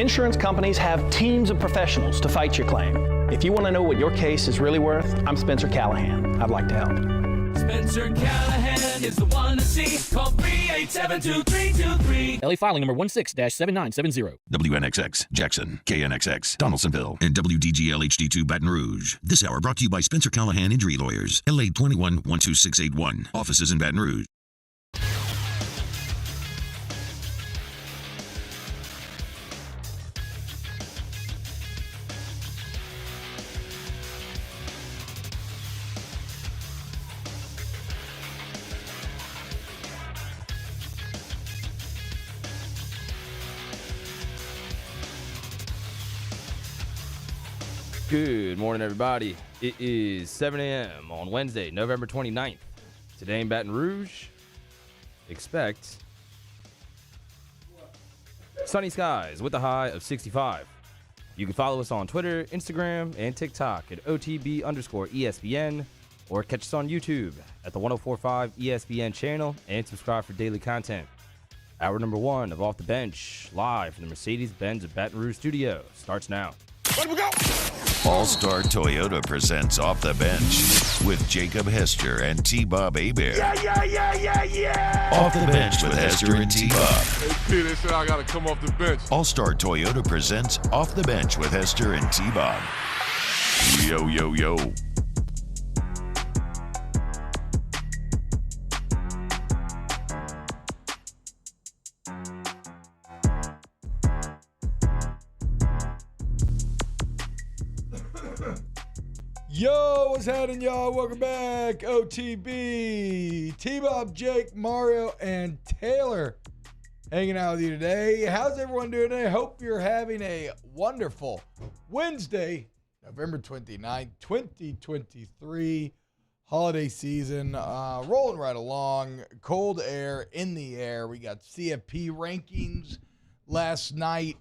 Insurance companies have teams of professionals to fight your claim. If you want to know what your case is really worth, I'm Spencer Callahan. I'd like to help. Spencer Callahan is the one to see. Call 387-2323. LA filing number 16-7970. WNXX, Jackson, KNXX, Donaldsonville, and WDGL HD2 Baton Rouge. This hour brought to you by Spencer Callahan Injury Lawyers, LA 21-12681. Offices in Baton Rouge. Good morning, everybody. It is 7 a.m. on Wednesday, November 29th. Today in Baton Rouge, expect sunny skies with a high of 65. You can follow us on Twitter, Instagram, and TikTok at OTB_ESPN, or catch us on YouTube at the 1045 ESPN channel and subscribe for daily content. Hour number 1 of Off the Bench, live from the Mercedes-Benz of Baton Rouge studio, starts now. Let we go! All-Star Toyota presents Off the Bench with Jacob Hester and T-Bob Hebert. Yeah! Off the Bench with Hester and T-Bob. Hey, P, they said I gotta come off the bench. All-Star Toyota presents Off the Bench with Hester and T-Bob. Yo, yo, yo. Yo, what's happening, y'all? Welcome back. OTB, T-Bob, Jake, Mario, and Taylor hanging out with you today. How's everyone doing today? Hope you're having a wonderful Wednesday, November 29th, 2023. Holiday season rolling right along. Cold air in the air. We got CFP rankings last night.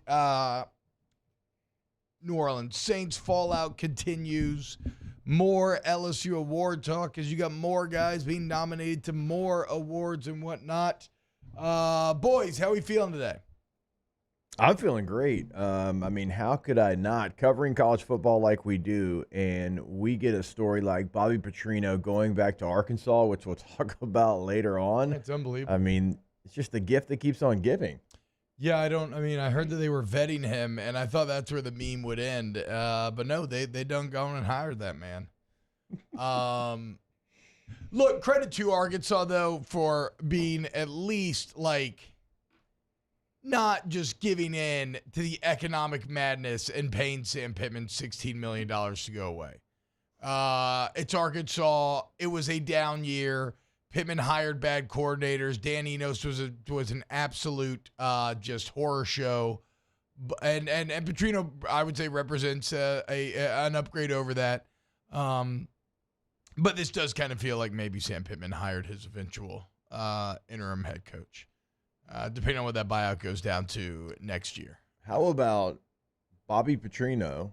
New Orleans Saints fallout continues. More LSU award talk as you got more guys being nominated to more awards and whatnot. Boys, how are we feeling today? I'm feeling great. I mean, how could I not? Covering college football like we do, and we get a story like Bobby Petrino going back to Arkansas, which we'll talk about later on. It's unbelievable. I mean, it's just the gift that keeps on giving. Yeah, I heard that they were vetting him, and I thought that's where the meme would end. But no, they done gone and hired that man. Look, credit to Arkansas, though, for being at least, not just giving in to the economic madness and paying Sam Pittman $16 million to go away. It's Arkansas. It was a down year. Pittman hired bad coordinators. Dan Enos was an absolute just horror show, and Petrino, I would say, represents an upgrade over that. But this does kind of feel like maybe Sam Pittman hired his eventual interim head coach, depending on what that buyout goes down to next year. How about Bobby Petrino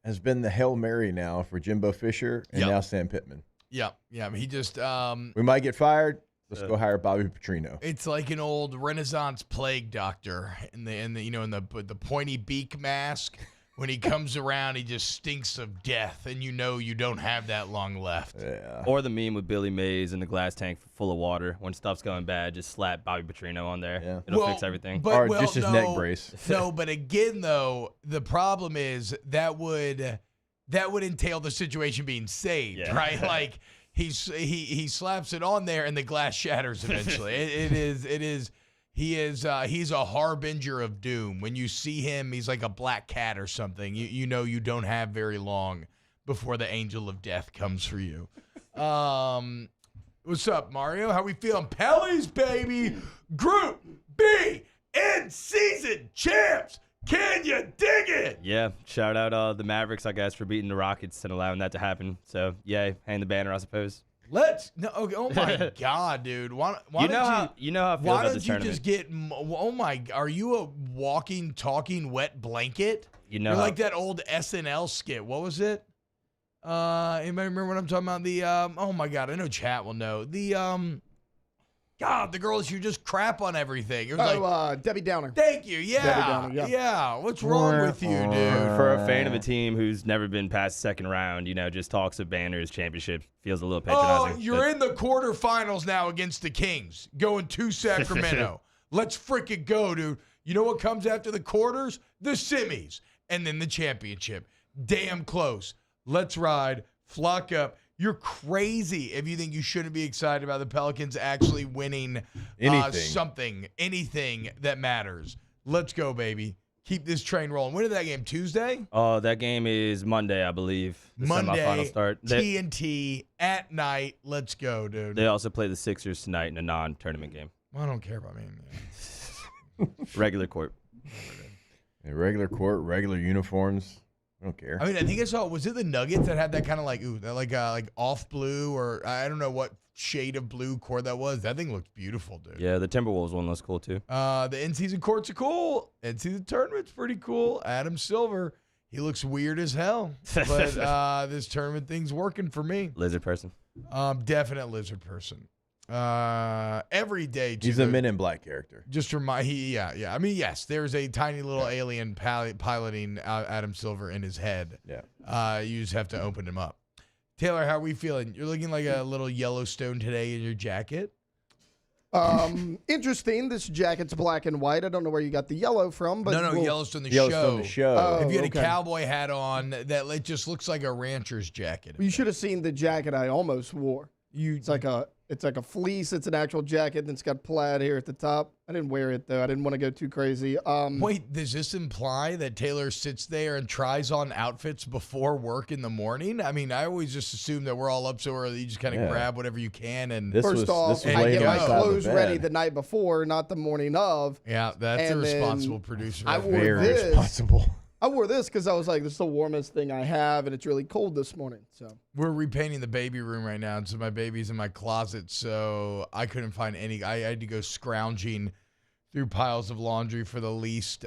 has been the Hail Mary now for Jimbo Fisher and now Sam Pittman? Yeah. He just we might get fired. Let's go hire Bobby Petrino. It's like an old Renaissance plague doctor in the pointy beak mask. When he comes around, he just stinks of death, and you don't have that long left. Yeah. Or the meme with Billy Mays in the glass tank full of water. When stuff's going bad, just slap Bobby Petrino on there. Yeah. It'll fix everything. Or just his neck brace. No, but again, though, the problem is that would entail the situation being saved, right? Like he slaps it on there, and the glass shatters eventually. He's a harbinger of doom. When you see him, he's like a black cat or something. You know you don't have very long before the angel of death comes for you. What's up, Mario? How we feeling? Pelly's, baby. Group B in season champs. Can you dig it? Yeah, shout out the Mavericks, I guess, for beating the Rockets and allowing that to happen. So, yay, hang the banner, I suppose. Oh my God, dude. Why how I feel about the tournament. Why don't you just get? Are you a walking, talking wet blanket? You're like that old SNL skit. What was it? Anybody remember what I'm talking about? Oh my God, I know chat will know. God, the girl, she just crap on everything. It was Debbie Downer. thank you. Yeah. Debbie Downer, Yeah. What's wrong with you, dude? For a fan of a team who's never been past the second round, just talks of banners, championship, feels a little patronizing. Oh, you're in the quarterfinals now against the Kings, going to Sacramento. Let's freaking go, dude. You know what comes after the quarters? The semis, and then the championship. Damn close. Let's ride. Flock up. You're crazy if you think you shouldn't be excited about the Pelicans actually winning anything that matters. Let's go, baby. Keep this train rolling. When is that game? Tuesday? That game is Monday, I believe. The semifinal start. TNT at night. Let's go, dude. They also play the Sixers tonight in a non-tournament game. I don't care about me. Regular court. Regular court, regular uniforms. I don't care. I mean, I think I saw. Was it the Nuggets that had that kind of like off blue, or I don't know what shade of blue court that was? That thing looks beautiful, dude. Yeah, the Timberwolves one looks cool too. The in-season courts are cool. In-season tournament's pretty cool. Adam Silver, he looks weird as hell, but this tournament thing's working for me. Lizard person. Definite lizard person. Every day. Too, He's a Men in Black character. Just remind yeah. I mean, yes, there's a tiny little alien piloting Adam Silver in his head. Yeah. You just have to open him up. Taylor, how are we feeling? You're looking like a little Yellowstone today in your jacket. Interesting. This jacket's black and white. I don't know where you got the yellow from, but Yellowstone the Yellowstone show. the show. If you had a cowboy hat on, that it just looks like a rancher's jacket. You should have seen the jacket I almost wore. It's like a fleece. It's an actual jacket, and it's got plaid here at the top. I didn't wear it, though. I didn't want to go too crazy. Wait, does this imply that Taylor sits there and tries on outfits before work in the morning? I mean, I always just assume that we're all up so early. You just kind of grab whatever you can. And First off, I get my clothes ready the night before, not the morning of. Yeah, that's a responsible producer. I wore Very responsible. I wore this because I was like, this is the warmest thing I have, and it's really cold this morning. So we're repainting the baby room right now, and so my baby's in my closet, so I couldn't find any. I had to go scrounging through piles of laundry for the least,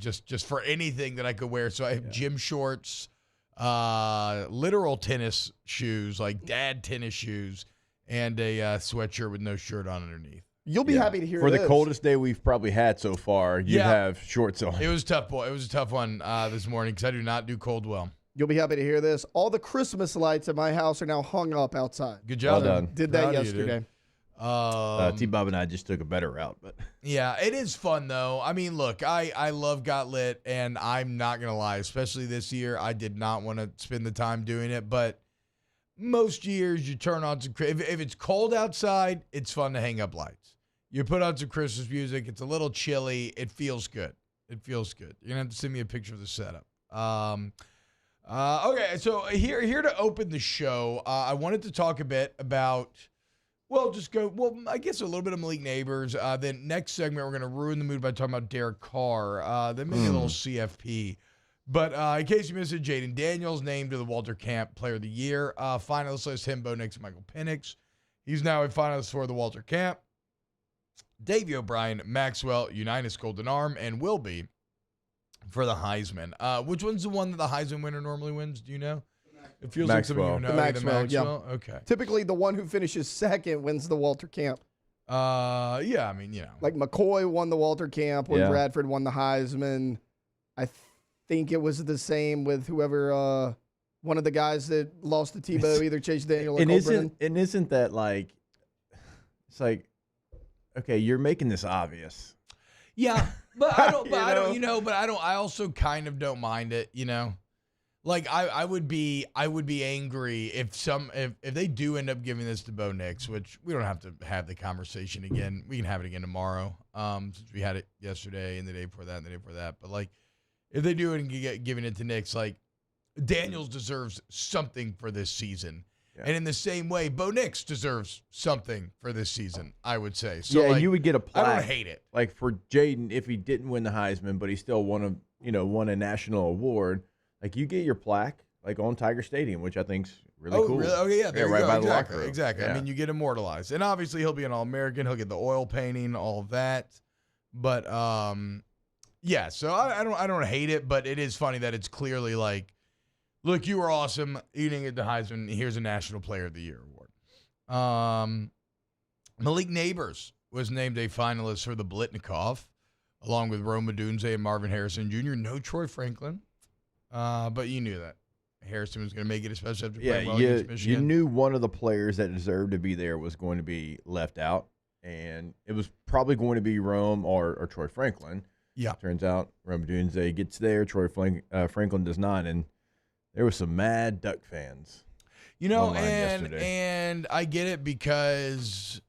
just for anything that I could wear. So I have gym shorts, literal tennis shoes, like dad tennis shoes, and a sweatshirt with no shirt on underneath. You'll be happy to hear For this. the coldest day we've probably had so far, you have shorts on. It was tough, boy. It was a tough one this morning because I do not do cold well. You'll be happy to hear this. All the Christmas lights at my house are now hung up outside. Good job. Well done. Did that yesterday. T-Bob and I just took a better route. But yeah, it is fun, though. I mean, look, I love Got Lit, and I'm not going to lie, especially this year, I did not want to spend the time doing it, but most years you turn on some, if it's cold outside, it's fun to hang up lights. You put on some Christmas music. It's a little chilly. It feels good. It feels good. You're going to have to send me a picture of the setup. Okay, so here to open the show, I wanted to talk a bit about, I guess a little bit of Malik Nabers. Then next segment, we're going to ruin the mood by talking about Derek Carr. Then maybe a little CFP. But in case you missed it, Jayden Daniels named to the Walter Camp Player of the Year. Finalist list, him, Bo Nix, and Michael Penix. He's now a finalist for the Walter Camp. Davey O'Brien, Maxwell, Unitas Golden Arm, and will be for the Heisman. Which one's the one that the Heisman winner normally wins? Do you know? It feels like some of you know. The Maxwell, yeah. Okay. Typically, the one who finishes second wins the Walter Camp. Yeah, I mean, you know. Like McCoy won the Walter Camp when Bradford won the Heisman. I think it was the same with whoever, one of the guys that lost to Tebow, either Chase Daniel or Cole Brennan. And isn't that like, it's like, okay, you're making this obvious. Yeah, but I don't. But I also kind of don't mind it. You know, like I would be angry if they do end up giving this to Bo Nix, which we don't have to have the conversation again. We can have it again tomorrow. Since we had it yesterday and the day before that and the day before that. But like, if they do it and giving it to Nix, like Daniels deserves something for this season. And in the same way, Bo Nix deserves something for this season, I would say. So yeah, you would get a plaque. I don't hate it. Like for Jayden, if he didn't win the Heisman, but he still won a national award, like you get your plaque like on Tiger Stadium, which I think's really cool. Really? Okay, yeah, there you right go. by Exactly, the locker room. exactly. Yeah. I mean, you get immortalized, and obviously he'll be an All-American. He'll get the oil painting, all of that. But yeah. So I don't hate it, but it is funny that it's clearly like, look, you were awesome. You didn't get the Heisman. Here's a National Player of the Year award. Malik Nabers was named a finalist for the Blitnikoff, along with Rome Odunze and Marvin Harrison Jr. No Troy Franklin, but you knew that Harrison was going to make it, especially after playing well against Michigan. You knew one of the players that deserved to be there was going to be left out, and it was probably going to be Rome or Troy Franklin. Yeah. Turns out Rome Odunze gets there, Troy Franklin does not, and there were some mad Duck fans. You know, and I get it because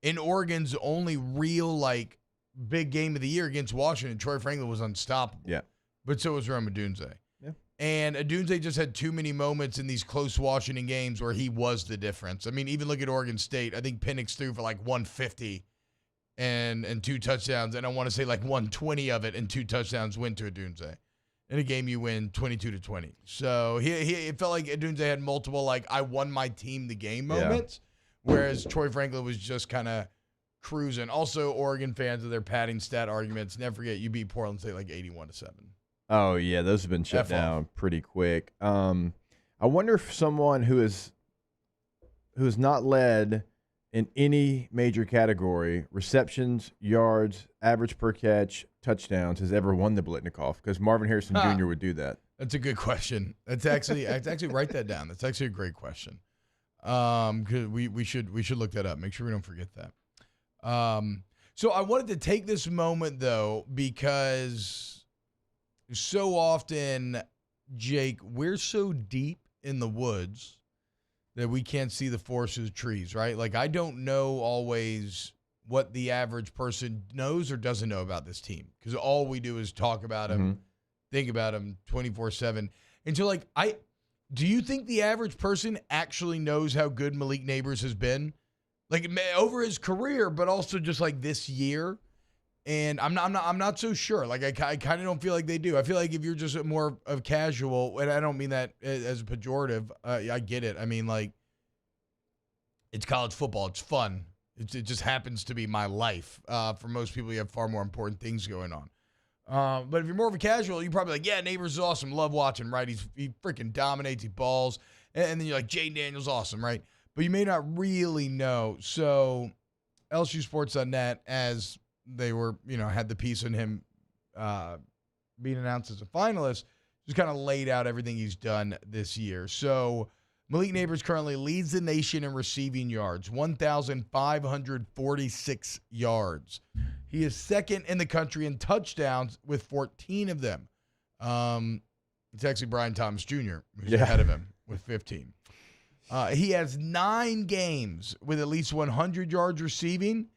in Oregon's only real, like, big game of the year against Washington, Troy Franklin was unstoppable. Yeah. But so was Rome Odunze. Yeah. And Odunze just had too many moments in these close Washington games where he was the difference. I mean, even look at Oregon State. I think Penix threw for like 150 and 2 touchdowns. And I want to say like 120 of it and 2 touchdowns went to Odunze. In a game you win 22-20. So it felt like Odunze had multiple, like, I won my team the game moments, whereas Troy Franklin was just kind of cruising. Also, Oregon fans with their padding stat arguments, never forget you beat Portland State like 81-7. Oh, yeah, those have been shut down pretty quick. I wonder if someone who has not led in any major category, receptions, yards, average per catch, touchdowns, has ever won the Blitnikoff, because Marvin Harrison Jr. would do that. That's a good question. That's actually write that down. That's actually a great question. 'Cause we should look that up. Make sure we don't forget that. So I wanted to take this moment though, because so often, Jake, we're so deep in the woods that we can't see the forest of the trees, right? Like, I don't know always what the average person knows or doesn't know about this team, because all we do is talk about them, think about them 24/7. And so, like, do you think the average person actually knows how good Malik Nabers has been, like, over his career, but also just like this year? And I'm not so sure. Like, I kind of don't feel like they do. I feel like if you're just more of casual, and I don't mean that as a pejorative. I get it. I mean, like, it's college football. It's fun. It just happens to be my life. For most people, you have far more important things going on. But if you're more of a casual, you're probably like, yeah, Nabers is awesome. Love watching, right? He freaking dominates. He balls. And then you're like, Jayden Daniels awesome, right? But you may not really know. So LSUsports.net, as they were, had the piece on him being announced as a finalist, just kind of laid out everything he's done this year. So Malik Nabers currently leads the nation in receiving yards, 1,546 yards. He is second in the country in touchdowns with 14 of them. It's actually Brian Thomas Jr. who's ahead of him with 15. He has 9 games with at least 100 yards receiving,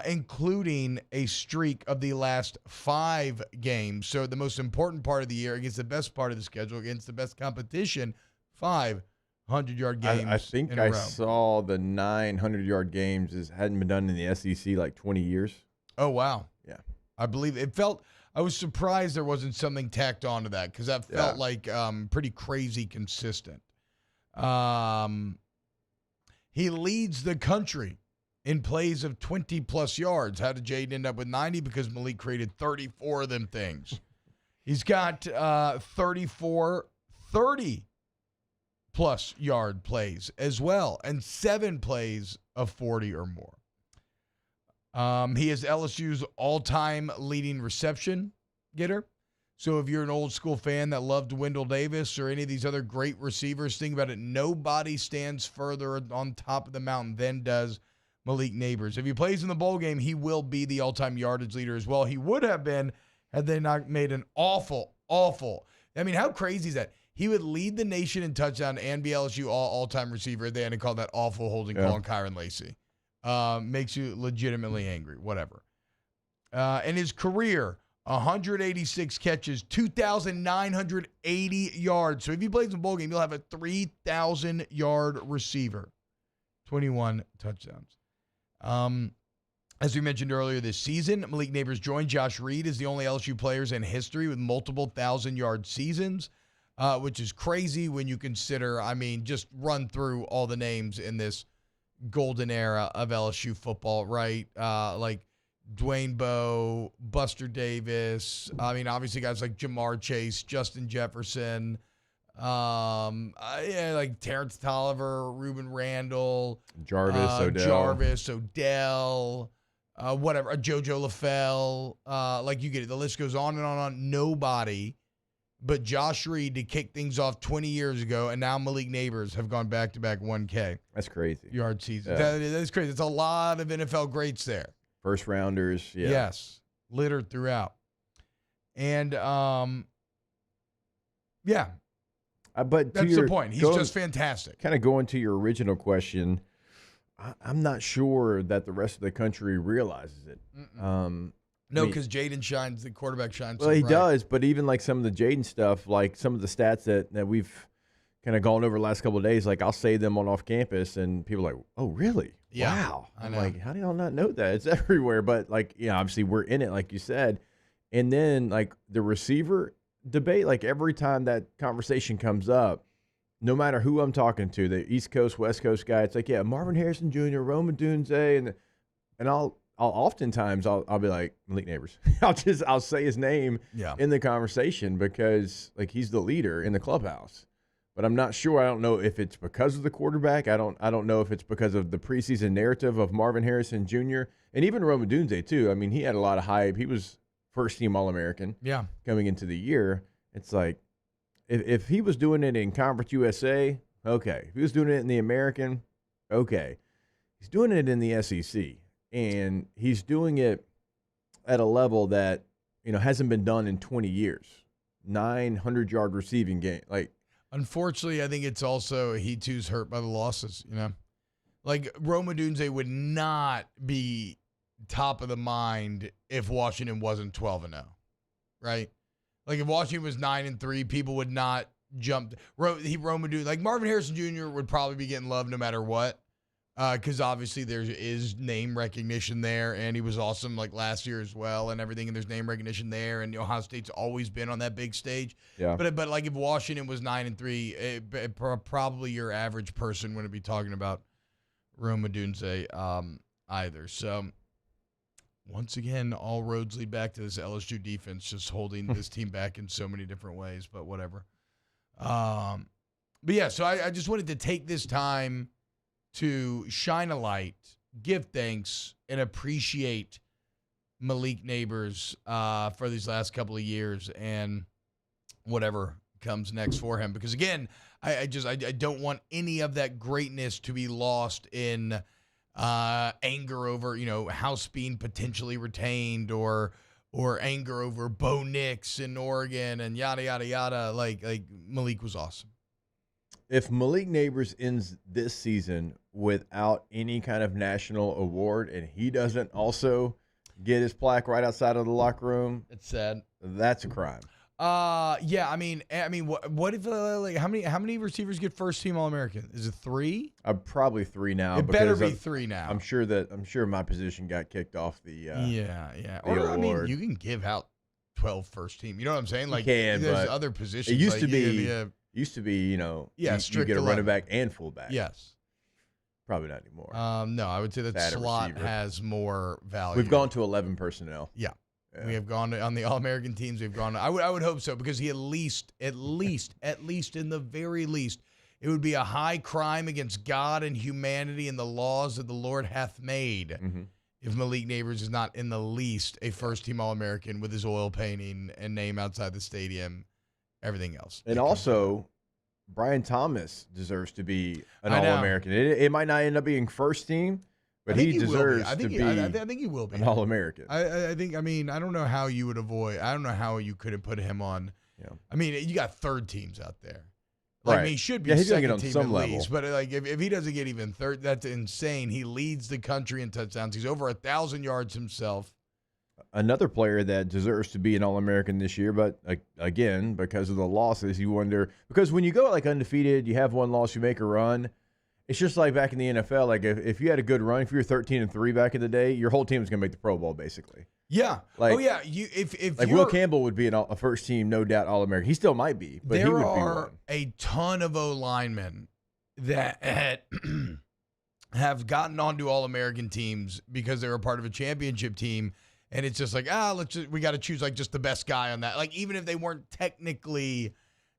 including a streak of the last 5 games. So the most important part of the year against the best part of the schedule, against the best competition, 5 100-yard games. I think I saw the 900-yard games hadn't been done in the SEC like 20 years. Oh, wow. Yeah. I believe it felt – I was surprised there wasn't something tacked onto that, because that felt like pretty crazy consistent. He leads the country in plays of 20-plus yards. How did Jayden end up with 90? Because Malik created 34 of them things. He's got 34 30-plus yard plays as well, and 7 plays of 40 or more. He is LSU's all-time leading reception getter. So if you're an old school fan that loved Wendell Davis or any of these other great receivers, think about it. Nobody stands further on top of the mountain than does Malik Nabers. If he plays in the bowl game, he will be the all-time yardage leader as well. He would have been had they not made an awful. I mean, how crazy is that? He would lead the nation in touchdown and be LSU all-time receiver. They had to call that awful holding call on Kyron Lacey. Makes you legitimately angry. Whatever. In his career, 186 catches, 2,980 yards. So if he plays in the bowl game, he'll have a 3,000-yard receiver. 21 touchdowns. As we mentioned earlier this season, Malik Nabers joined Josh Reed as the only LSU players in history with multiple 1,000-yard seasons, which is crazy when you consider, just run through all the names in this golden era of LSU football, right? Like Dwayne Bowe, Buster Davis. Obviously guys like Jamar Chase, Justin Jefferson, Like Terrence Tolliver, Ruben Randall, Jarvis, Odell, whatever, JoJo LaFell. Like you get it. The list goes on and on. Nobody but Josh Reed to kick things off 20 years ago, and now Malik Nabers have gone back-to-back 1K. That's crazy. Yard season. Yeah. That's crazy. It's a lot of NFL greats there. First rounders, yeah. Yes, littered throughout. And, but that's the point. He's just fantastic. Kind of going to your original question, I'm not sure that the rest of the country realizes it. No, because Jayden shines, the quarterback shines. Well, he does, but even like some of the Jayden stuff, like some of the stats that we've kind of gone over the last couple of days, like I'll say them on off campus, and people are like, "Oh, really? Yeah, wow!" I'm know. like, "How do y'all not know that? It's everywhere." But like, obviously we're in it, like you said, and then like the receiver debate, like every time that conversation comes up, no matter who I'm talking to, the East Coast, West Coast guy, it's like, yeah, Marvin Harrison Jr., Rome Odunze, and I'll oftentimes be like Malik Nabers. I'll say his name in the conversation because like he's the leader in the clubhouse. But I'm not sure. I don't know if it's because of the quarterback. I don't know if it's because of the preseason narrative of Marvin Harrison Jr. and even Rome Odunze too. I mean, he had a lot of hype. He was first team All-American. Yeah. Coming into the year, it's like if he was doing it in Conference USA, okay. If he was doing it in the American, okay. He's doing it in the SEC. And he's doing it at a level that, hasn't been done in 20 years. 900-yard receiving game. Like, unfortunately, I think it's also he too's hurt by the losses, Like, Rome Odunze would not be top of the mind if Washington wasn't 12-0, right? Like, if Washington was 9-3, people would not jump. Rome Odunze, like, Marvin Harrison Jr. would probably be getting love no matter what. Because obviously there is name recognition there, and he was awesome like last year as well, and everything. And there's name recognition there, and Ohio State's always been on that big stage. Yeah. But like if Washington was 9-3, probably your average person wouldn't be talking about Rome Odunze either. So once again, all roads lead back to this LSU defense just holding this team back in so many different ways. But whatever. But yeah, so I just wanted to take this time to shine a light, give thanks, and appreciate Malik Nabers for these last couple of years and whatever comes next for him. Because again, I don't want any of that greatness to be lost in anger over House being potentially retained or anger over Bo Nix in Oregon and yada yada yada. Like Malik was awesome. If Malik Nabers ends this season without any kind of national award and he doesn't also get his plaque right outside of the locker room, it's sad. That's a crime. Yeah. I mean, what if like how many receivers get first team All-American? Is it 3? Probably 3 now. It better be 3 now. I'm sure my position got kicked off the yeah. The Or award. I mean, you can give out 12 first team. You know what I'm saying? Like there's other positions. It used like, to be. Yeah, you strict get a 11. running back and fullback. Yes. Probably not anymore. No, I would say that Bad slot receiver. has more value. We've gone to 11 personnel. Yeah. Yeah. We have gone on the All-American teams. We've gone. I would hope so because he at least in the very least, it would be a high crime against God and humanity and the laws that the Lord hath made. Mm-hmm. If Malik Nabers is not in the least a first-team All-American with his oil painting and name outside the stadium, everything else. And also, Brian Thomas deserves to be an I know. All-American. It might not end up being first team, but he deserves to be I think he will be an All-American. I think. I mean, I don't know how you would avoid. I don't know how you could have put him on. Yeah. I mean, you got third teams out there. Like, Right. I mean, he should be Yeah, he's gonna second get on team some at level. least. But like, if he doesn't get even third, that's insane. He leads the country in touchdowns. He's over 1,000 yards himself. Another player that deserves to be an All-American this year, but again, because of the losses, you wonder, because when you go like undefeated, you have one loss, you make a run. It's just like back in the NFL. Like if you had a good run, if you were 13-3 back in the day, your whole team was gonna make the Pro Bowl basically. Yeah. Like, oh yeah. If like Will Campbell would be a first team, no doubt All-American. He still might be, but he there would be are one. a ton of O linemen that have gotten onto All-American teams because they were part of a championship team. And it's just like, we got to choose like just the best guy on that. Like even if they weren't technically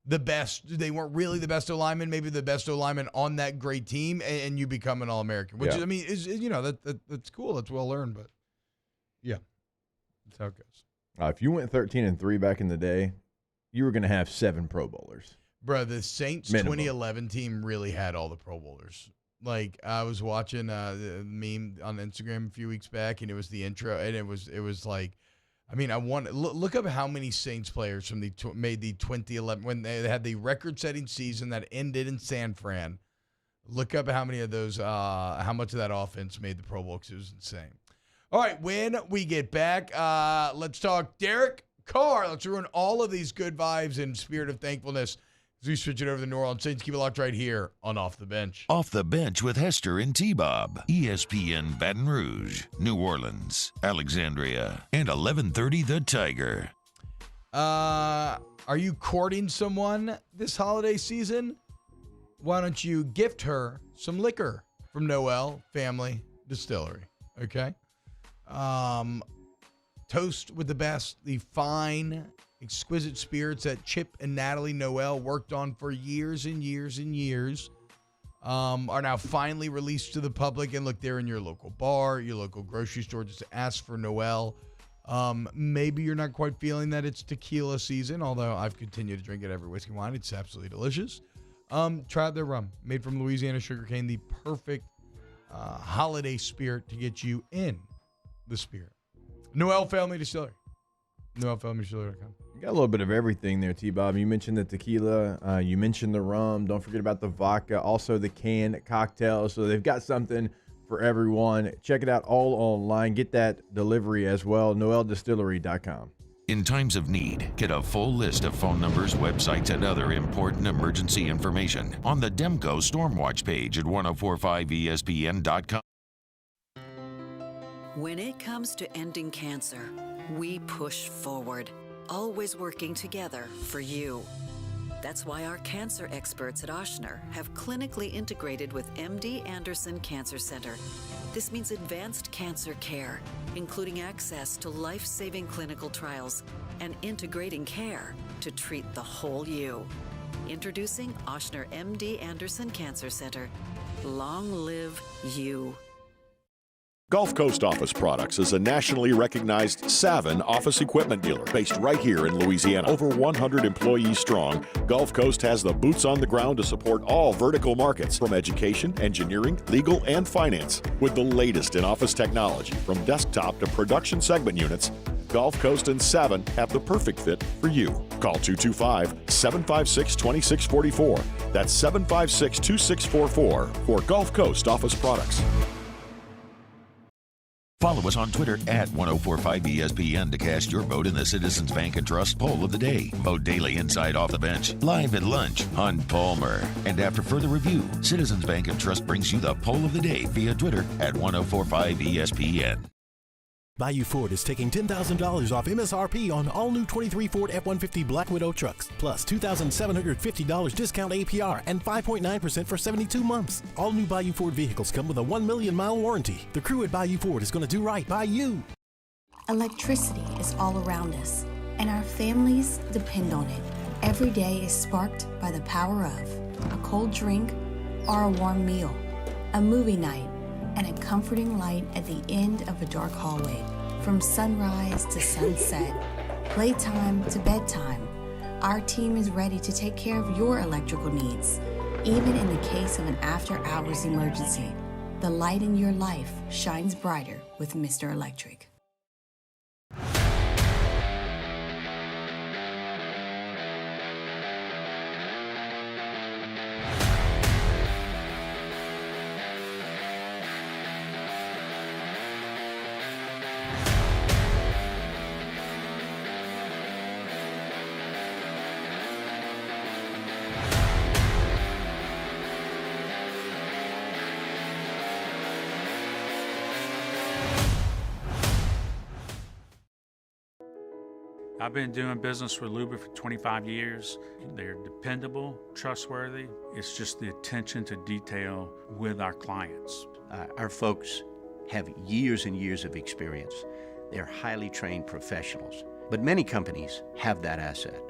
the best. They weren't really the best O-lineman, maybe the best O-lineman on that great team, and you become an All-American, which I mean is that's cool. That's well earned, but yeah, that's how it goes. If you went 13-3 back in the day, you were going to have 7 Pro Bowlers. Bro, the Saints Minimum. 2011 team really had all the Pro Bowlers. Like, I was watching the meme on Instagram a few weeks back, and it was the intro, and it was like, I mean, look up how many Saints players from made the 2011 when they had the record-setting season that ended in San Fran. Look up how many of those, how much of that offense made the Pro Bowl, because it was insane. All right, when we get back, let's talk Derek Carr. Let's ruin all of these good vibes in spirit of thankfulness as we switch it over to the New Orleans Saints. Keep it locked right here on Off the Bench. Off the Bench with Hester and T-Bob. ESPN Baton Rouge, New Orleans, Alexandria, and 1130 The Tiger. Are you courting someone this holiday season? Why don't you gift her some liquor from Noel Family Distillery, okay? Toast with the best, the fine, exquisite spirits that Chip and Natalie Noel worked on for years and years and years are now finally released to the public. And look, they're in your local bar, your local grocery store. Just ask for Noel. Maybe you're not quite feeling that it's tequila season, although I've continued to drink it every whiskey wine. It's absolutely delicious. Try out their rum, made from Louisiana sugarcane, the perfect holiday spirit to get you in the spirit. Noel Family Distillery. NoelFamilyDistillery.com. You got a little bit of everything there, T-Bob. You mentioned the tequila. You mentioned the rum. Don't forget about the vodka. Also the canned cocktails. So they've got something for everyone. Check it out all online. Get that delivery as well. NoelDistillery.com. In times of need, get a full list of phone numbers, websites, and other important emergency information on the Demco Stormwatch page at 1045ESPN.com. When it comes to ending cancer, we push forward, always working together for you. That's why our cancer experts at Ochsner have clinically integrated with MD Anderson Cancer Center. This means advanced cancer care, including access to life-saving clinical trials and integrating care to treat the whole you. Introducing Ochsner MD Anderson Cancer Center. Long live you. Gulf Coast Office Products is a nationally recognized Saban office equipment dealer based right here in Louisiana. Over 100 employees strong, Gulf Coast has the boots on the ground to support all vertical markets, from education, engineering, legal, and finance. With the latest in office technology, from desktop to production segment units, Gulf Coast and Saban have the perfect fit for you. Call 225-756-2644. That's 756-2644 for Gulf Coast Office Products. Follow us on Twitter at 1045ESPN to cast your vote in the Citizens Bank and Trust Poll of the Day. Vote daily inside Off the Bench, live at lunch on Palmer. And after further review, Citizens Bank and Trust brings you the Poll of the Day via Twitter at 1045ESPN. Bayou Ford is taking $10,000 off MSRP on all new 23 Ford F-150 Black Widow trucks, plus $2,750 discount APR and 5.9% for 72 months. All new Bayou Ford vehicles come with a 1 million mile warranty. The crew at Bayou Ford is going to do right by you. Electricity is all around us, and our families depend on it. Every day is sparked by the power of a cold drink or a warm meal, a movie night, and a comforting light at the end of a dark hallway. From sunrise to sunset, playtime to bedtime, our team is ready to take care of your electrical needs. Even in the case of an after-hours emergency, the light in your life shines brighter with Mr. Electric. I've been doing business with Luba for 25 years. They're dependable, trustworthy. It's just the attention to detail with our clients. Our folks have years and years of experience. They're highly trained professionals, but many companies have that asset.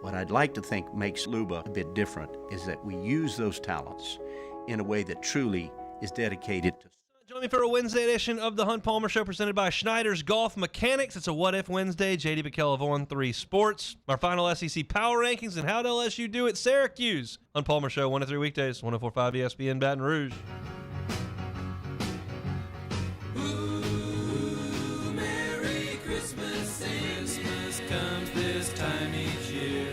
What I'd like to think makes Luba a bit different is that we use those talents in a way that truly is dedicated to. Join me for a Wednesday edition of the Hunt Palmer Show presented by Schneider's Golf Mechanics. It's a What If Wednesday. JD McKell of On3 Sports. Our final SEC Power Rankings and how did LSU do at Syracuse. Hunt Palmer Show, 1 to 3 weekdays, 104.5 ESPN Baton Rouge. Ooh, Merry Christmas, Christmas comes this time each year.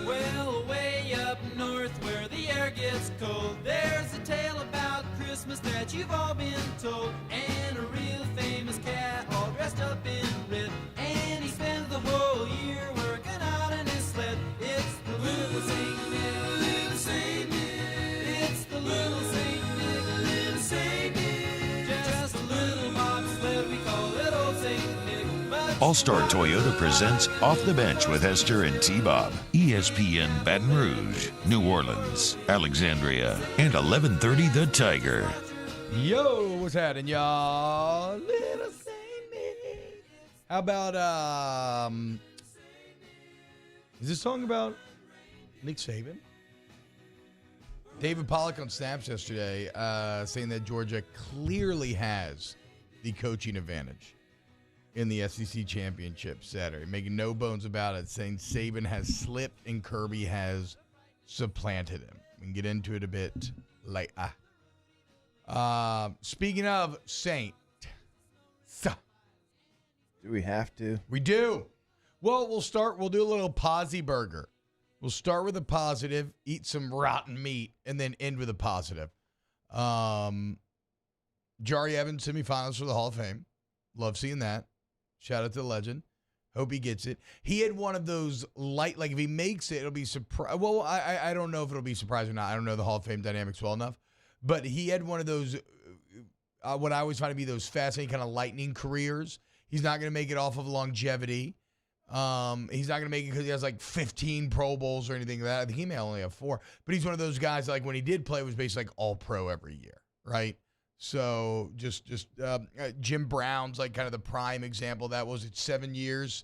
Well, way up north where the air gets cold, there's a tale about Christmas that you've all been told. And a real famous cat all dressed up in red, and he spends the whole year working out in his sled. It's the little Saint Nick, little Saint Nick. It's the little Saint Nick, little Saint Nick. Just a little bobsled, we call it old Saint Nick. All-Star Toyota presents Off the Bench with Hester and T-Bob. ESPN Baton Rouge, New Orleans, Alexandria, and 1130 The Tiger. Yo, what's happening, y'all? Little Saint Nick. How about, is this song about Nick Saban? David Pollack on Snaps yesterday saying that Georgia clearly has the coaching advantage in the SEC championship Saturday, making no bones about it, saying Saban has slipped and Kirby has supplanted him. We can get into it a bit later. Speaking of Saint, do we have to? We do. Well, we'll do a little posy burger. We'll start with a positive, eat some rotten meat, and then end with a positive. Jari Evans semifinals for the Hall of Fame. Love seeing that. Shout out to the legend. Hope he gets it. He had one of those like if he makes it, it'll be surprise. Well, I don't know if it'll be surprising or not. I don't know the Hall of Fame dynamics well enough. But he had one of those, what I always find to be those fascinating kind of lightning careers. He's not going to make it off of longevity. He's not going to make it because he has like 15 Pro Bowls or anything like that. I think he may only have 4. But he's one of those guys like when he did play, it was basically like all pro every year, right? So just Jim Brown's like kind of the prime example. That was it 7 years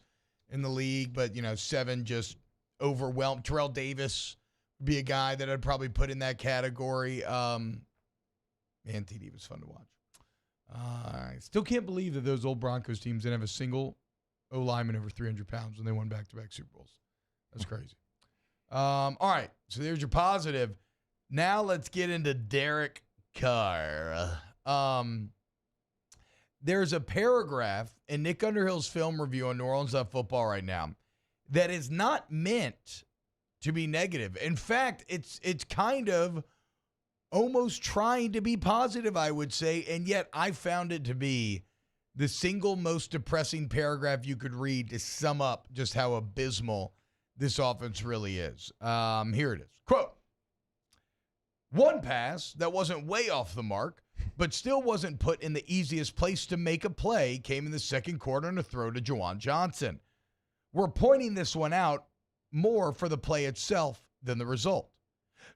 in the league, but 7 just overwhelmed. Terrell Davis would be a guy that I'd probably put in that category. Man, TD was fun to watch. I still can't believe that those old Broncos teams didn't have a single O-lineman over 300 pounds when they won back-to-back Super Bowls. That's crazy. All right, so there's your positive. Now let's get into Derek Carr. There's a paragraph in Nick Underhill's film review on New Orleans football right now that is not meant to be negative. In fact, it's kind of almost trying to be positive, I would say, and yet I found it to be the single most depressing paragraph you could read to sum up just how abysmal this offense really is. Here it is. Quote, one pass that wasn't way off the mark, but still wasn't put in the easiest place to make a play, came in the second quarter on a throw to Juwan Johnson. We're pointing this one out more for the play itself than the result.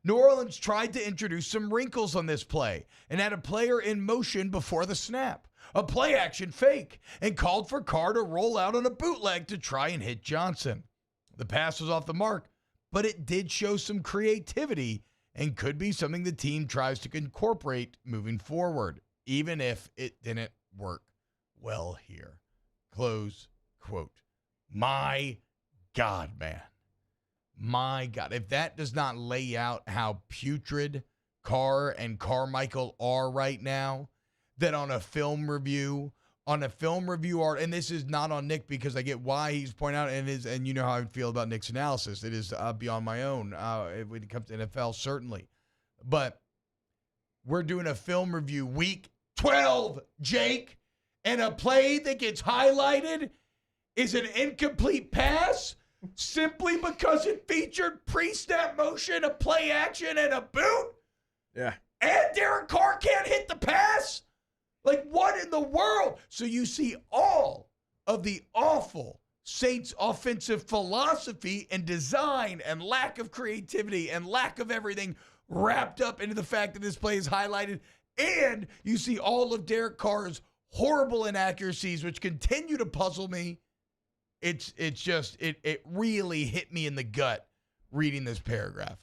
New Orleans tried to introduce some wrinkles on this play and had a player in motion before the snap, a play-action fake, and called for Carr to roll out on a bootleg to try and hit Johnson. The pass was off the mark, but it did show some creativity and could be something the team tries to incorporate moving forward, even if it didn't work well here. Close quote. My God, man. My God. If that does not lay out how putrid Carr and Carmichael are right now, that on a film review art, and this is not on Nick because I get why he's pointing out, and you know how I feel about Nick's analysis. It is beyond my own when it comes to NFL, certainly. But we're doing a film review week 12, Jake, and a play that gets highlighted is an incomplete pass simply because it featured pre-snap motion, a play action, and a boot? Yeah. And Derek Carr can't hit the pass? Like, what in the world? So you see all of the awful Saints offensive philosophy and design and lack of creativity and lack of everything wrapped up into the fact that this play is highlighted. And you see all of Derek Carr's horrible inaccuracies, which continue to puzzle me. It's just it really hit me in the gut reading this paragraph.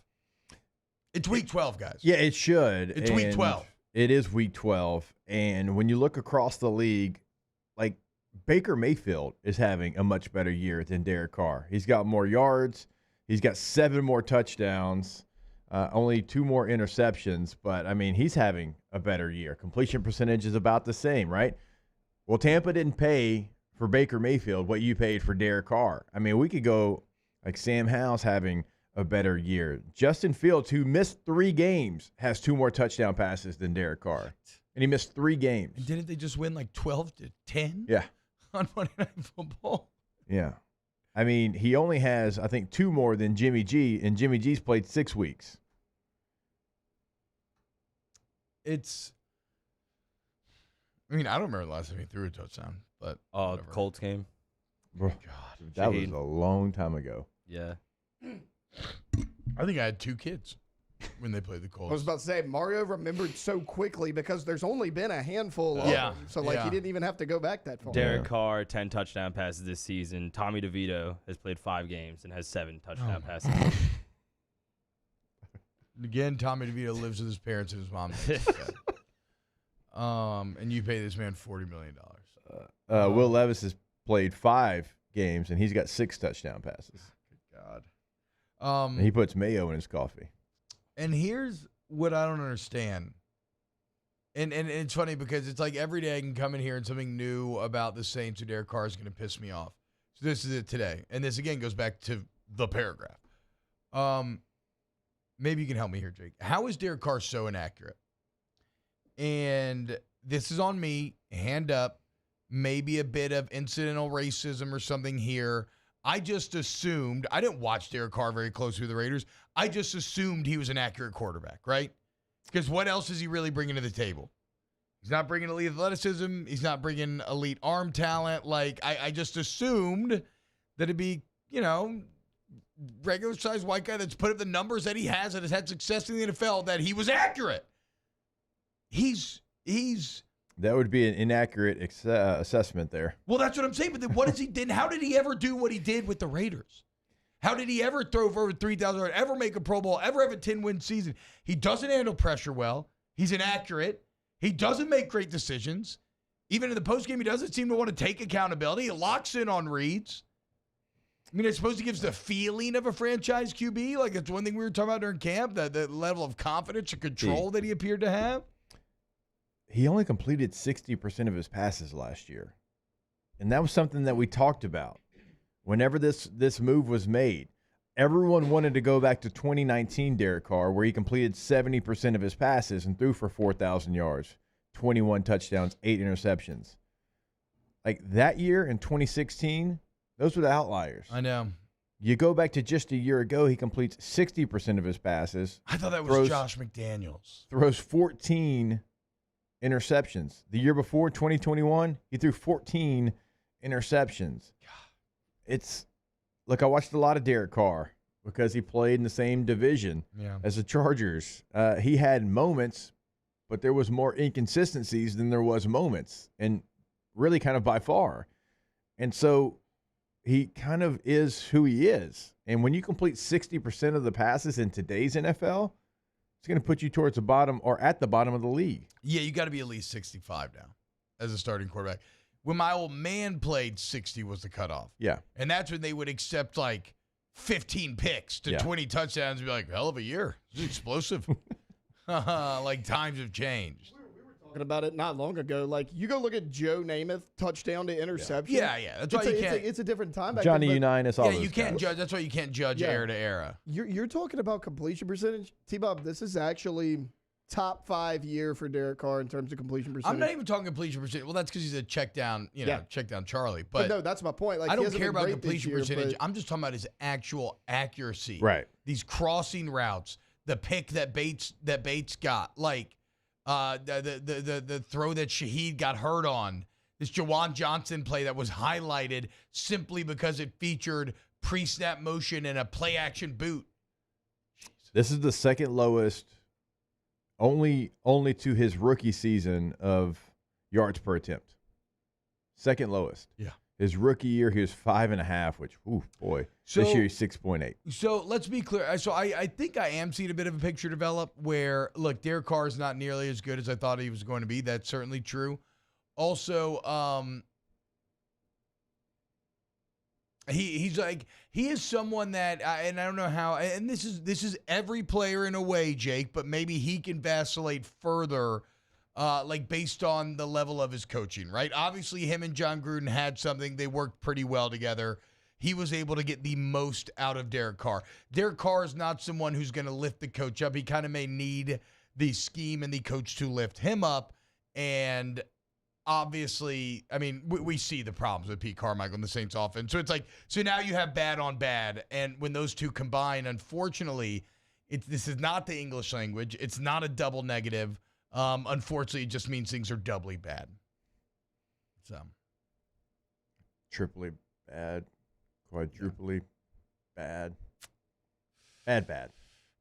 It's week 12, guys. Yeah, it should. It's week 12. It is week 12. And when you look across the league, like Baker Mayfield is having a much better year than Derek Carr. He's got more yards. He's got 7 more touchdowns, only 2 more interceptions. But, I mean, he's having a better year. Completion percentage is about the same, right? Well, Tampa didn't pay for Baker Mayfield what you paid for Derek Carr. I mean, we could go like Sam Howell's having a better year. Justin Fields, who missed 3 games, has 2 more touchdown passes than Derek Carr. And he missed 3 games. And didn't they just win like 12-10? Yeah. On Monday Night Football? Yeah. I mean, he only has, I think, 2 more than Jimmy G, and Jimmy G's played 6 weeks. I mean, I don't remember the last time he threw a touchdown, but the Colts game. Bro, God, that was a long time ago. Yeah. I think I had 2 kids when they played the Colts. I was about to say, Mario remembered so quickly because there's only been a handful of them. So, he didn't even have to go back that far. Derek Carr, 10 touchdown passes this season. Tommy DeVito has played 5 games and has 7 touchdown passes. Again, Tommy DeVito lives with his parents and his mom. And you pay this man $40 million. Will Levis has played 5 games, and he's got 6 touchdown passes. Good God. And he puts mayo in his coffee. And here's what I don't understand. And it's funny because it's like every day I can come in here and something new about the Saints or Derek Carr is going to piss me off. So this is it today. And this, again, goes back to the paragraph. Maybe you can help me here, Jake. How is Derek Carr so inaccurate? And this is on me, hand up, maybe a bit of incidental racism or something here. I just assumed, I didn't watch Derek Carr very closely with the Raiders. I just assumed he was an accurate quarterback, right? Because what else is he really bringing to the table? He's not bringing elite athleticism. He's not bringing elite arm talent. Like, I just assumed that it'd be, regular-sized white guy that's put up the numbers that he has and has had success in the NFL, that he was accurate. He's That would be an inaccurate assessment there. Well, that's what I'm saying. But then what has he did? How did he ever do what he did with the Raiders? How did he ever throw for over 3,000 yards, ever make a Pro Bowl, ever have a 10-win season? He doesn't handle pressure well. He's inaccurate. He doesn't make great decisions. Even in the postgame, he doesn't seem to want to take accountability. He locks in on reads. I mean, I suppose he gives the feeling of a franchise QB. Like, it's one thing we were talking about during camp, the level of confidence and control that he appeared to have. He only completed 60% of his passes last year. And that was something that we talked about. Whenever this move was made, everyone wanted to go back to 2019 Derek Carr, where he completed 70% of his passes and threw for 4,000 yards, 21 touchdowns, 8 interceptions. Like that year in 2016, those were the outliers. I know. You go back to just a year ago, he completes 60% of his passes. I thought that was Josh McDaniels. Throws 14 interceptions. The year before, 2021, he threw 14 interceptions. Look, I watched a lot of Derek Carr because he played in the same division as the Chargers. He had moments, but there was more inconsistencies than there was moments, and really kind of by far. And so he kind of is who he is. And when you complete 60% of the passes in today's NFL, it's going to put you towards the bottom or at the bottom of the league. Yeah, you got to be at least 65 now as a starting quarterback. When my old man played, 60 was the cutoff. Yeah. And that's when they would accept like 15 picks to 20 touchdowns and be like, hell of a year. This is explosive. Like times have changed. We were talking about it not long ago. Like, you go look at Joe Namath, touchdown to interception. Yeah. That's why you can't. It's a different time back Johnny then. Unitas, all Yeah, you can't judge. That's why you can't judge era to era. You're talking about completion percentage. T-Bob, this is actually top 5 year for Derek Carr in terms of completion percentage. I'm not even talking completion percentage. Well, that's because he's a check down, check down Charlie. But no, that's my point. Like, I don't care about completion percentage. I'm just talking about his actual accuracy. Right. These crossing routes, the pick that Bates got, like the throw that Shaheed got hurt on, this Jawan Johnson play that was highlighted simply because it featured pre-snap motion and a play action boot. This is the second lowest. Only to his rookie season of yards per attempt. Second lowest. Yeah. His rookie year, he was 5.5, which, ooh, boy. This year, he's 6.8. So let's be clear. So I think I am seeing a bit of a picture develop where, look, Derek Carr is not nearly as good as I thought he was going to be. That's certainly true. Also, he is someone that, and I don't know how, and this is every player in a way, Jake, but maybe he can vacillate further, based on the level of his coaching, right? Obviously, him and John Gruden had something. They worked pretty well together. He was able to get the most out of Derek Carr. Derek Carr is not someone who's going to lift the coach up. He kind of may need the scheme and the coach to lift him up, and obviously, I mean, we see the problems with Pete Carmichael in the Saints offense. So it's like, so now you have bad on bad. And when those two combine, unfortunately, this is not the English language. It's not a double negative. Unfortunately, it just means things are doubly bad. So. Triply bad. Quadruply bad. Bad.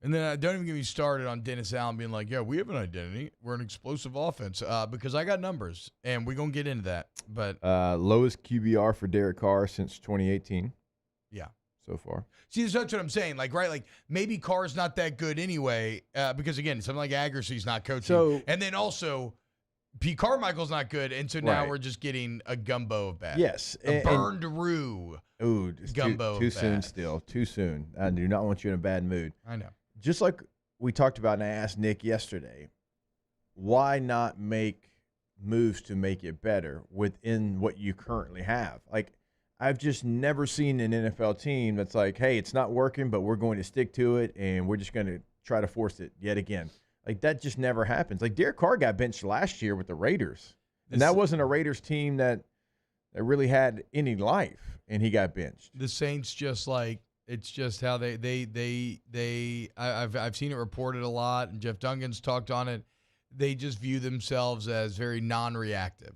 And then don't even get me started on Dennis Allen being like, yeah, we have an identity. We're an explosive offense because I got numbers, and we're going to get into that. But lowest QBR for Derek Carr since 2018. Yeah. So far. See, that's what I'm saying. Like, right, like maybe Carr's not that good anyway because, again, something like accuracy's not coaching. So, and then also Pete Carmichael's not good, and so now we're just getting a gumbo of bad. Yes. A burned roux gumbo too of soon bad. still. Too soon. I do not want you in a bad mood. I know. Just like we talked about, and I asked Nick yesterday, why not make moves to make it better within what you currently have? Like, I've just never seen an NFL team that's like, hey, it's not working, but we're going to stick to it, and we're just going to try to force it yet again. Like, that just never happens. Like, Derek Carr got benched last year with the Raiders, and that wasn't a Raiders team that really had any life, and he got benched. The Saints just like, it's just how I've seen it reported a lot, and Jeff Duncan's talked on it. They just view themselves as very non-reactive.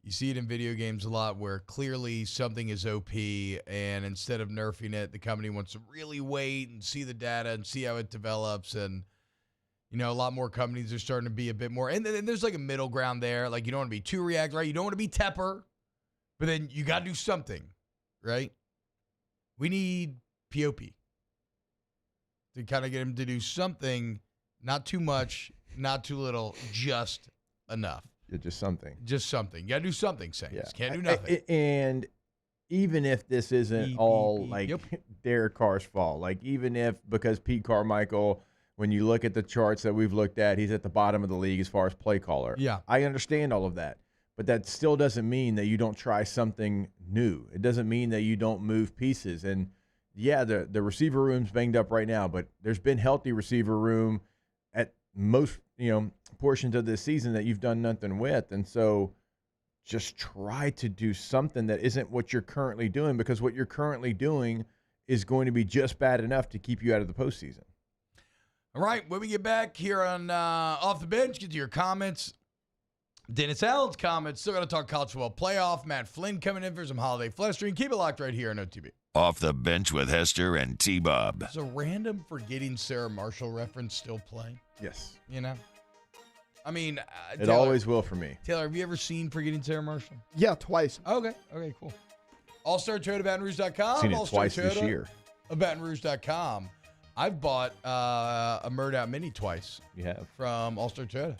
You see it in video games a lot where clearly something is OP, and instead of nerfing it, the company wants to really wait and see the data and see how it develops. And, you know, a lot more companies are starting to be a bit more. And then there's like a middle ground there. Like, you don't want to be too reactive, right? You don't want to be Tepper, but then you got to do something, right? We need POP to kind of get him to do something, not too much, not too little, just enough. Yeah, just something. Just something. You got to do something, Saints. Yeah. Can't do nothing. And even if this isn't all Derek Carr's fault, like even if because Pete Carmichael, when you look at the charts that we've looked at, he's at the bottom of the league as far as play caller. Yeah. I understand all of that. But that still doesn't mean that you don't try something new. It doesn't mean that you don't move pieces. And, yeah, the receiver room's banged up right now, but there's been healthy receiver room at most, portions of this season that you've done nothing with. And so just try to do something that isn't what you're currently doing, because what you're currently doing is going to be just bad enough to keep you out of the postseason. All right, when we get back here on Off the Bench, get to your comments. Dennis Allen's comments. Still got to talk college football playoff. Matt Flynn coming in for some holiday flustering. Keep it locked right here on OTB. Off the Bench with Hester and T-Bob. Does a random Forgetting Sarah Marshall reference still play? Yes. I mean, it Taylor, always will for me. Taylor, have you ever seen Forgetting Sarah Marshall? Yeah, twice. Okay, cool. All-Star Toyota BatonRouge.com. Seen it twice this year. BatonRouge.com. I've bought a Murdout Mini twice. You have? From All-Star Toyota.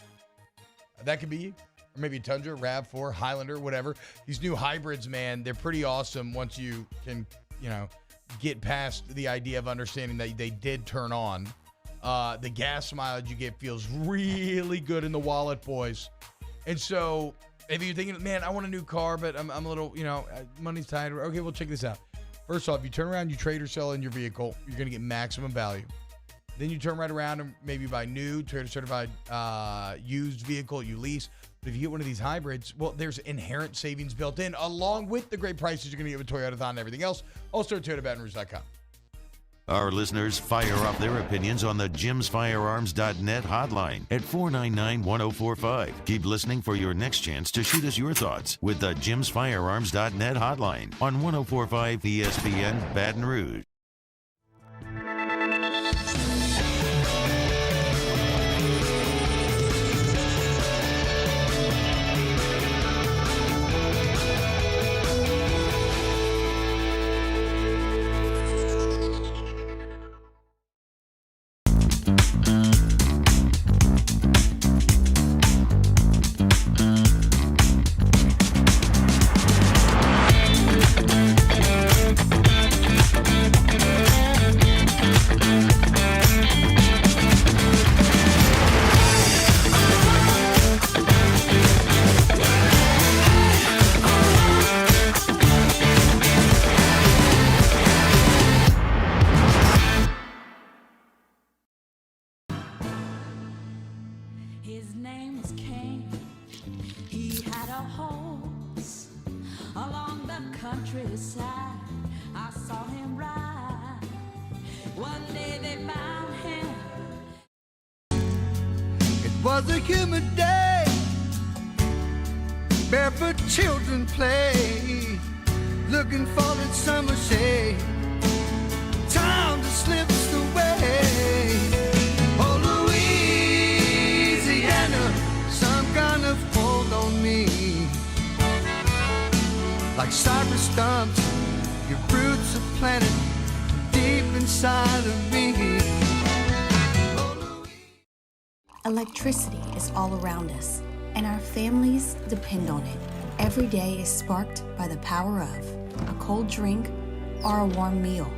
That could be you. Or maybe Tundra, RAV4, Highlander, whatever. These new hybrids, man, they're pretty awesome once you can, get past the idea of understanding that they did turn on. The gas mileage you get feels really good in the wallet, boys. And so if you're thinking, man, I want a new car, but I'm a little, money's tight. Okay, well, check this out. First off, you turn around, you trade or sell in your vehicle, you're going to get maximum value. Then you turn right around and maybe buy new, Toyota certified used vehicle you lease. But if you get one of these hybrids, well, there's inherent savings built in, along with the great prices you're going to get with Toyotathon and everything else. Also, ToyotaBatonRouge.com. Our listeners fire off their opinions on the JimsFirearms.net hotline at 499-1045. Keep listening for your next chance to shoot us your thoughts with the JimsFirearms.net hotline on 1045 ESPN Baton Rouge. along the countryside. I saw him ride. One day they found him. It was a humid day. Barefoot children play, looking for that summer shade. Time just slips away. Oh, Louisiana, some kind of hold on me. Like cypress stumps, your roots are planted deep inside of me. Electricity is all around us, and our families depend on it. Every day is sparked by the power of a cold drink or a warm meal,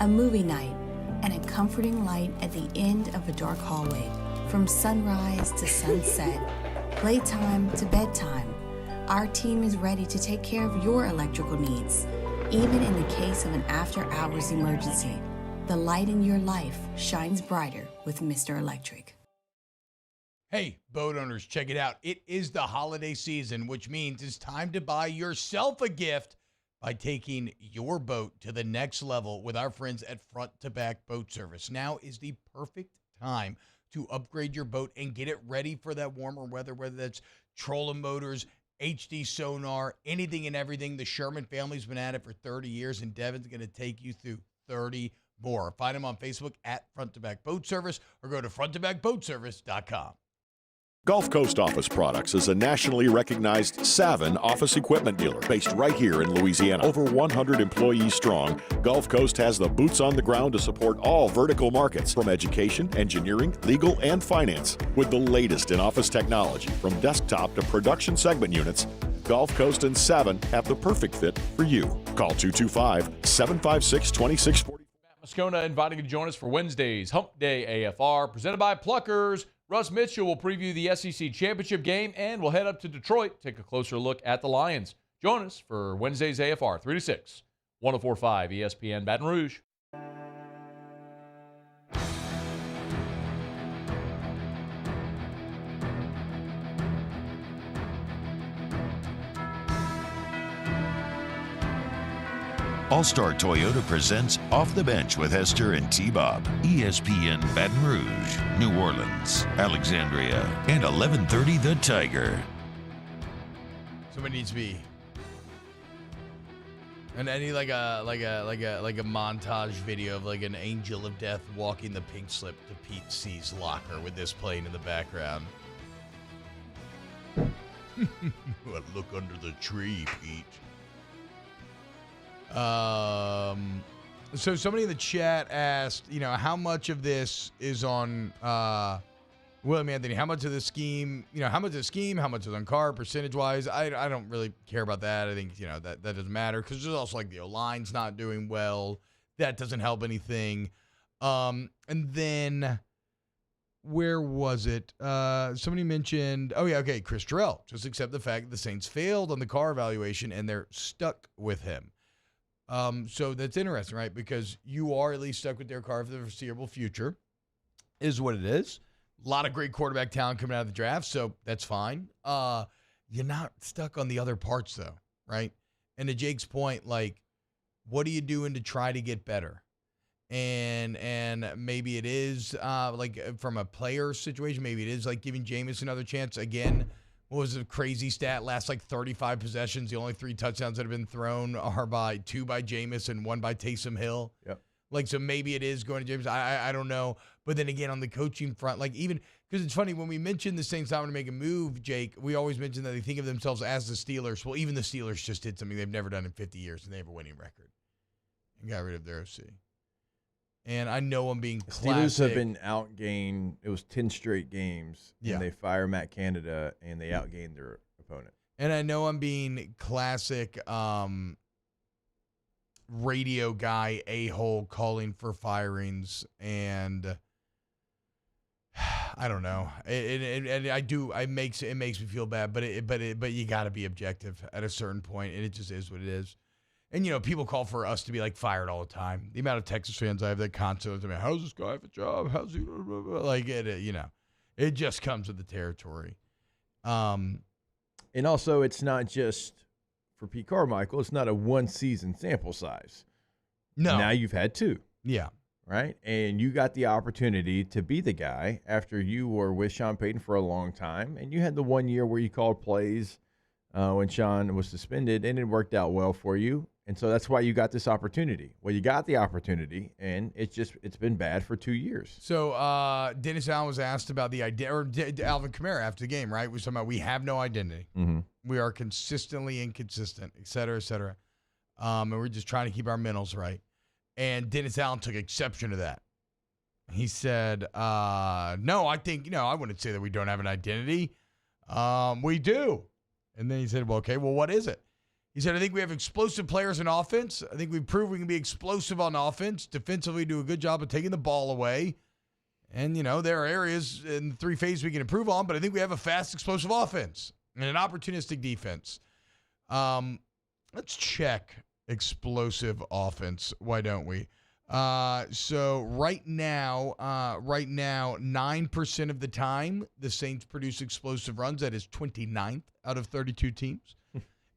a movie night, and a comforting light at the end of a dark hallway. From sunrise to sunset, playtime to bedtime, our team is ready to take care of your electrical needs. Even in the case of an after-hours emergency, the light in your life shines brighter with Mr. Electric. Hey, boat owners, check it out. It is the holiday season, which means it's time to buy yourself a gift by taking your boat to the next level with our friends at Front to Back Boat Service. Now is the perfect time to upgrade your boat and get it ready for that warmer weather, whether that's trolling motors, HD sonar, anything and everything. The Sherman family's been at it for 30 years, and Devin's going to take you through 30 more. Find them on Facebook at Front to Back Boat Service or go to fronttobackboatservice.com. Gulf Coast Office Products is a nationally recognized Saban office equipment dealer based right here in Louisiana. Over 100 employees strong, Gulf Coast has the boots on the ground to support all vertical markets, from education, engineering, legal, and finance. With the latest in office technology, from desktop to production segment units, Gulf Coast and Saban have the perfect fit for you. Call 225-756-2640. Moscona inviting you to join us for Wednesday's Hump Day AFR, presented by Pluckers. Russ Mitchell will preview the SEC Championship game, and we'll head up to Detroit, take a closer look at the Lions. Join us for Wednesday's AFR, 3 to 6, 104.5 ESPN Baton Rouge. All-Star Toyota presents Off the Bench with Hester and T-Bob. ESPN Baton Rouge, New Orleans, Alexandria, and 1130 The Tiger. Somebody needs to be, and I need like a montage video of like an angel of death walking the pink slip to Pete C's locker with this playing in the background. Well, look under the tree, Pete. So somebody in the chat asked, how much of this is on William Anthony? How much of the scheme, how much is on Carr percentage-wise? I don't really care about that. I think, that doesn't matter because there's also like the O-line's not doing well. That doesn't help anything. And then where was it? Somebody mentioned, Chris Terrell. Just accept the fact that the Saints failed on the Carr evaluation and they're stuck with him. So that's interesting, right? Because you are at least stuck with Derek Carr for the foreseeable future, is what it is. A lot of great quarterback talent coming out of the draft, so that's fine. You're not stuck on the other parts, though, right? And to Jake's point, like, what are you doing to try to get better? And maybe it is, like, from a player situation, maybe it is, like, giving Jameis another chance. Again, what was a crazy stat? Last, 35 possessions, the only 3 touchdowns that have been thrown are 2 by Jameis and 1 by Taysom Hill. Yep. So maybe it is going to Jameis. I don't know. But then again, on the coaching front, even because it's funny, when we mentioned the Saints not going to make a move, Jake, we always mention that they think of themselves as the Steelers. Well, even the Steelers just did something they've never done in 50 years, and they have a winning record and got rid of their OC. And I know I'm being classic. Steelers have been outgained. It was 10 straight games. Yeah. And they fire Matt Canada, and they outgained their opponent. And I know I'm being classic radio guy a-hole calling for firings, and I don't know. It makes me feel bad, but you got to be objective at a certain point, and it just is what it is. And, people call for us to be, fired all the time. The amount of Texas fans I have that constantly, how's this guy have a job? How's he, it just comes with the territory. And also, it's not just for Pete Carmichael, it's not a one-season sample size. No. Now you've had 2. Yeah. Right? And you got the opportunity to be the guy after you were with Sean Payton for a long time, and you had the 1 year where you called plays when Sean was suspended, and it worked out well for you. And so that's why you got this opportunity. Well, you got the opportunity, and it's been bad for 2 years. So Dennis Allen was asked about the idea, or Alvin Kamara after the game, right? We were talking about we have no identity. Mm-hmm. We are consistently inconsistent, et cetera, et cetera. And we're just trying to keep our mentals right. And Dennis Allen took exception to that. He said, no, I think, I wouldn't say that we don't have an identity. We do. And then he said, well, okay, well, what is it? He said, I think we have explosive players in offense. I think we've proved we can be explosive on offense. Defensively, do a good job of taking the ball away. And, there are areas in the 3 phases we can improve on, but I think we have a fast, explosive offense and an opportunistic defense. Let's check explosive offense. Why don't we? So right now, 9% of the time, the Saints produce explosive runs. That is 29th out of 32 teams.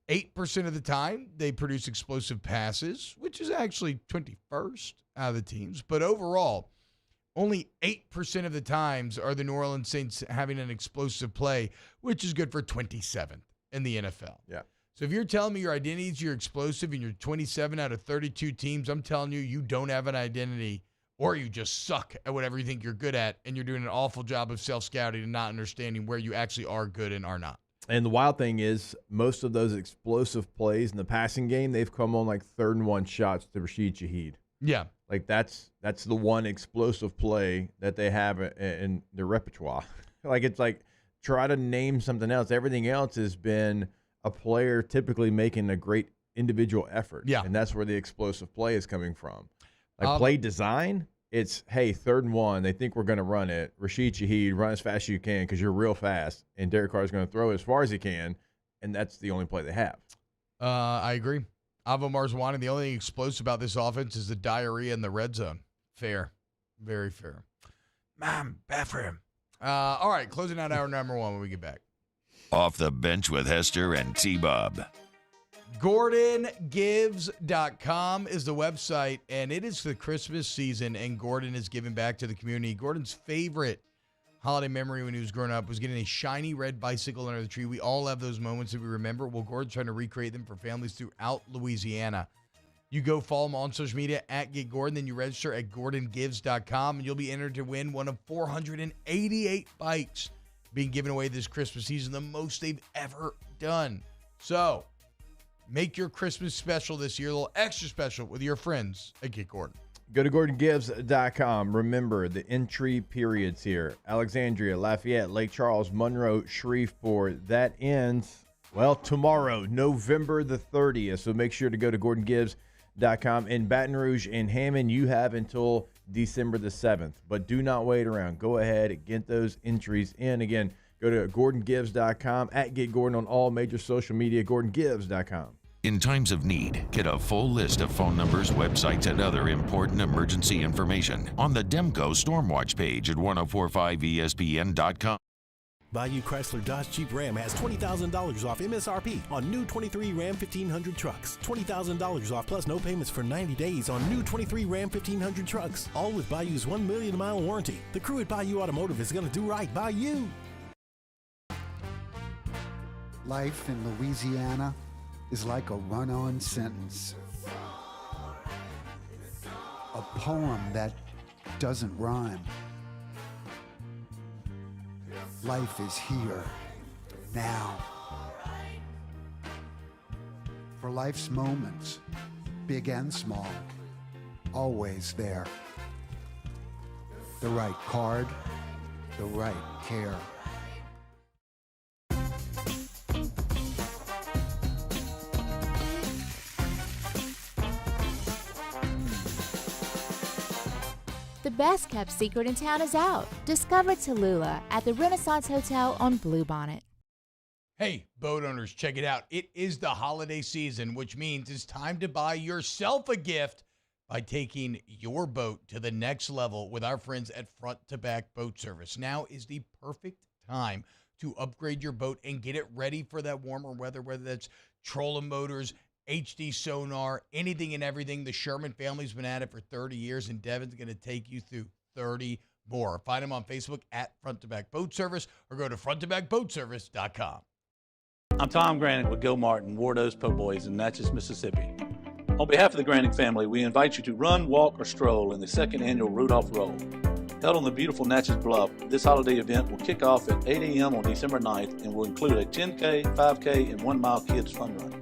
8% of the time, they produce explosive passes, which is actually 21st out of the teams. But overall, only 8% of the times are the New Orleans Saints having an explosive play, which is good for 27th in the NFL. Yeah. So if you're telling me your identity is you're explosive and you're 27 out of 32 teams, I'm telling you, you don't have an identity, or you just suck at whatever you think you're good at, and you're doing an awful job of self-scouting and not understanding where you actually are good and are not. And the wild thing is, most of those explosive plays in the passing game, they've come on like 3rd and 1 shots to Rashid Shaheed. Yeah. Like that's the one explosive play that they have in their repertoire. It's like, try to name something else. Everything else has been a player typically making a great individual effort. Yeah. And that's where the explosive play is coming from. Play design, it's, hey, 3rd and 1. They think we're going to run it. Rashid Shaheed, run as fast as you can because you're real fast. And Derek Carr is going to throw as far as he can. And that's the only play they have. I agree. Avo Marzwani, the only thing explosive about this offense is the diarrhea in the red zone. Fair. Very fair. Mom, bad for him. All right, closing out hour number 1 when we get back. Off the Bench with Hester and T-Bob. GordonGives.com is the website, and it is the Christmas season, and Gordon is giving back to the community. Gordon's favorite holiday memory when he was growing up was getting a shiny red bicycle under the tree. We all have those moments that we remember. Well, Gordon's trying to recreate them for families throughout Louisiana. You go follow him on social media at GetGordon, then you register at GordonGives.com, and you'll be entered to win one of 488 bikes being given away this Christmas season, the most they've ever done. So, make your Christmas special this year, a little extra special with your friends at Get Gordon. Go to GordonGives.com. Remember the entry periods here. Alexandria, Lafayette, Lake Charles, Monroe, Shreveport. That ends, tomorrow, November the 30th. So make sure to go to GordonGives.com. In Baton Rouge and Hammond, you have until December the 7th. But do not wait around. Go ahead and get those entries in. Again, go to GordonGives.com, at GetGordon on all major social media, GordonGives.com. In times of need, get a full list of phone numbers, websites, and other important emergency information on the Demco Stormwatch page at 1045ESPN.com. Bayou Chrysler Dodge Jeep Ram has $20,000 off MSRP on new 23 Ram 1500 trucks. $20,000 off plus no payments for 90 days on new 23 Ram 1500 trucks. All with Bayou's 1 million mile warranty. The crew at Bayou Automotive is going to do right by you. Life in Louisiana is like a run-on sentence. A poem that doesn't rhyme. Life is here, now. For life's moments, big and small, always there. The right card, the right care. The best kept secret in town is out. Discover Tallulah at the Renaissance Hotel on Bluebonnet. Hey, boat owners, check it out. It is the holiday season, which means it's time to buy yourself a gift by taking your boat to the next level with our friends at Front to Back Boat Service. Now is the perfect time to upgrade your boat and get it ready for that warmer weather, whether that's trolling motors, HD sonar, anything and everything. The Sherman family's been at it for 30 years, and Devin's going to take you through 30 more. Find him on Facebook at Front to Back Boat Service or go to fronttobackboatservice.com. I'm Tom Granick with Gil Martin, Wardo's Po' Boys in Natchez, Mississippi. On behalf of the Granick family, we invite you to run, walk, or stroll in the second annual Rudolph Roll. Held on the beautiful Natchez Bluff, this holiday event will kick off at 8 a.m. on December 9th and will include a 10K, 5K, and 1 mile kids fun run.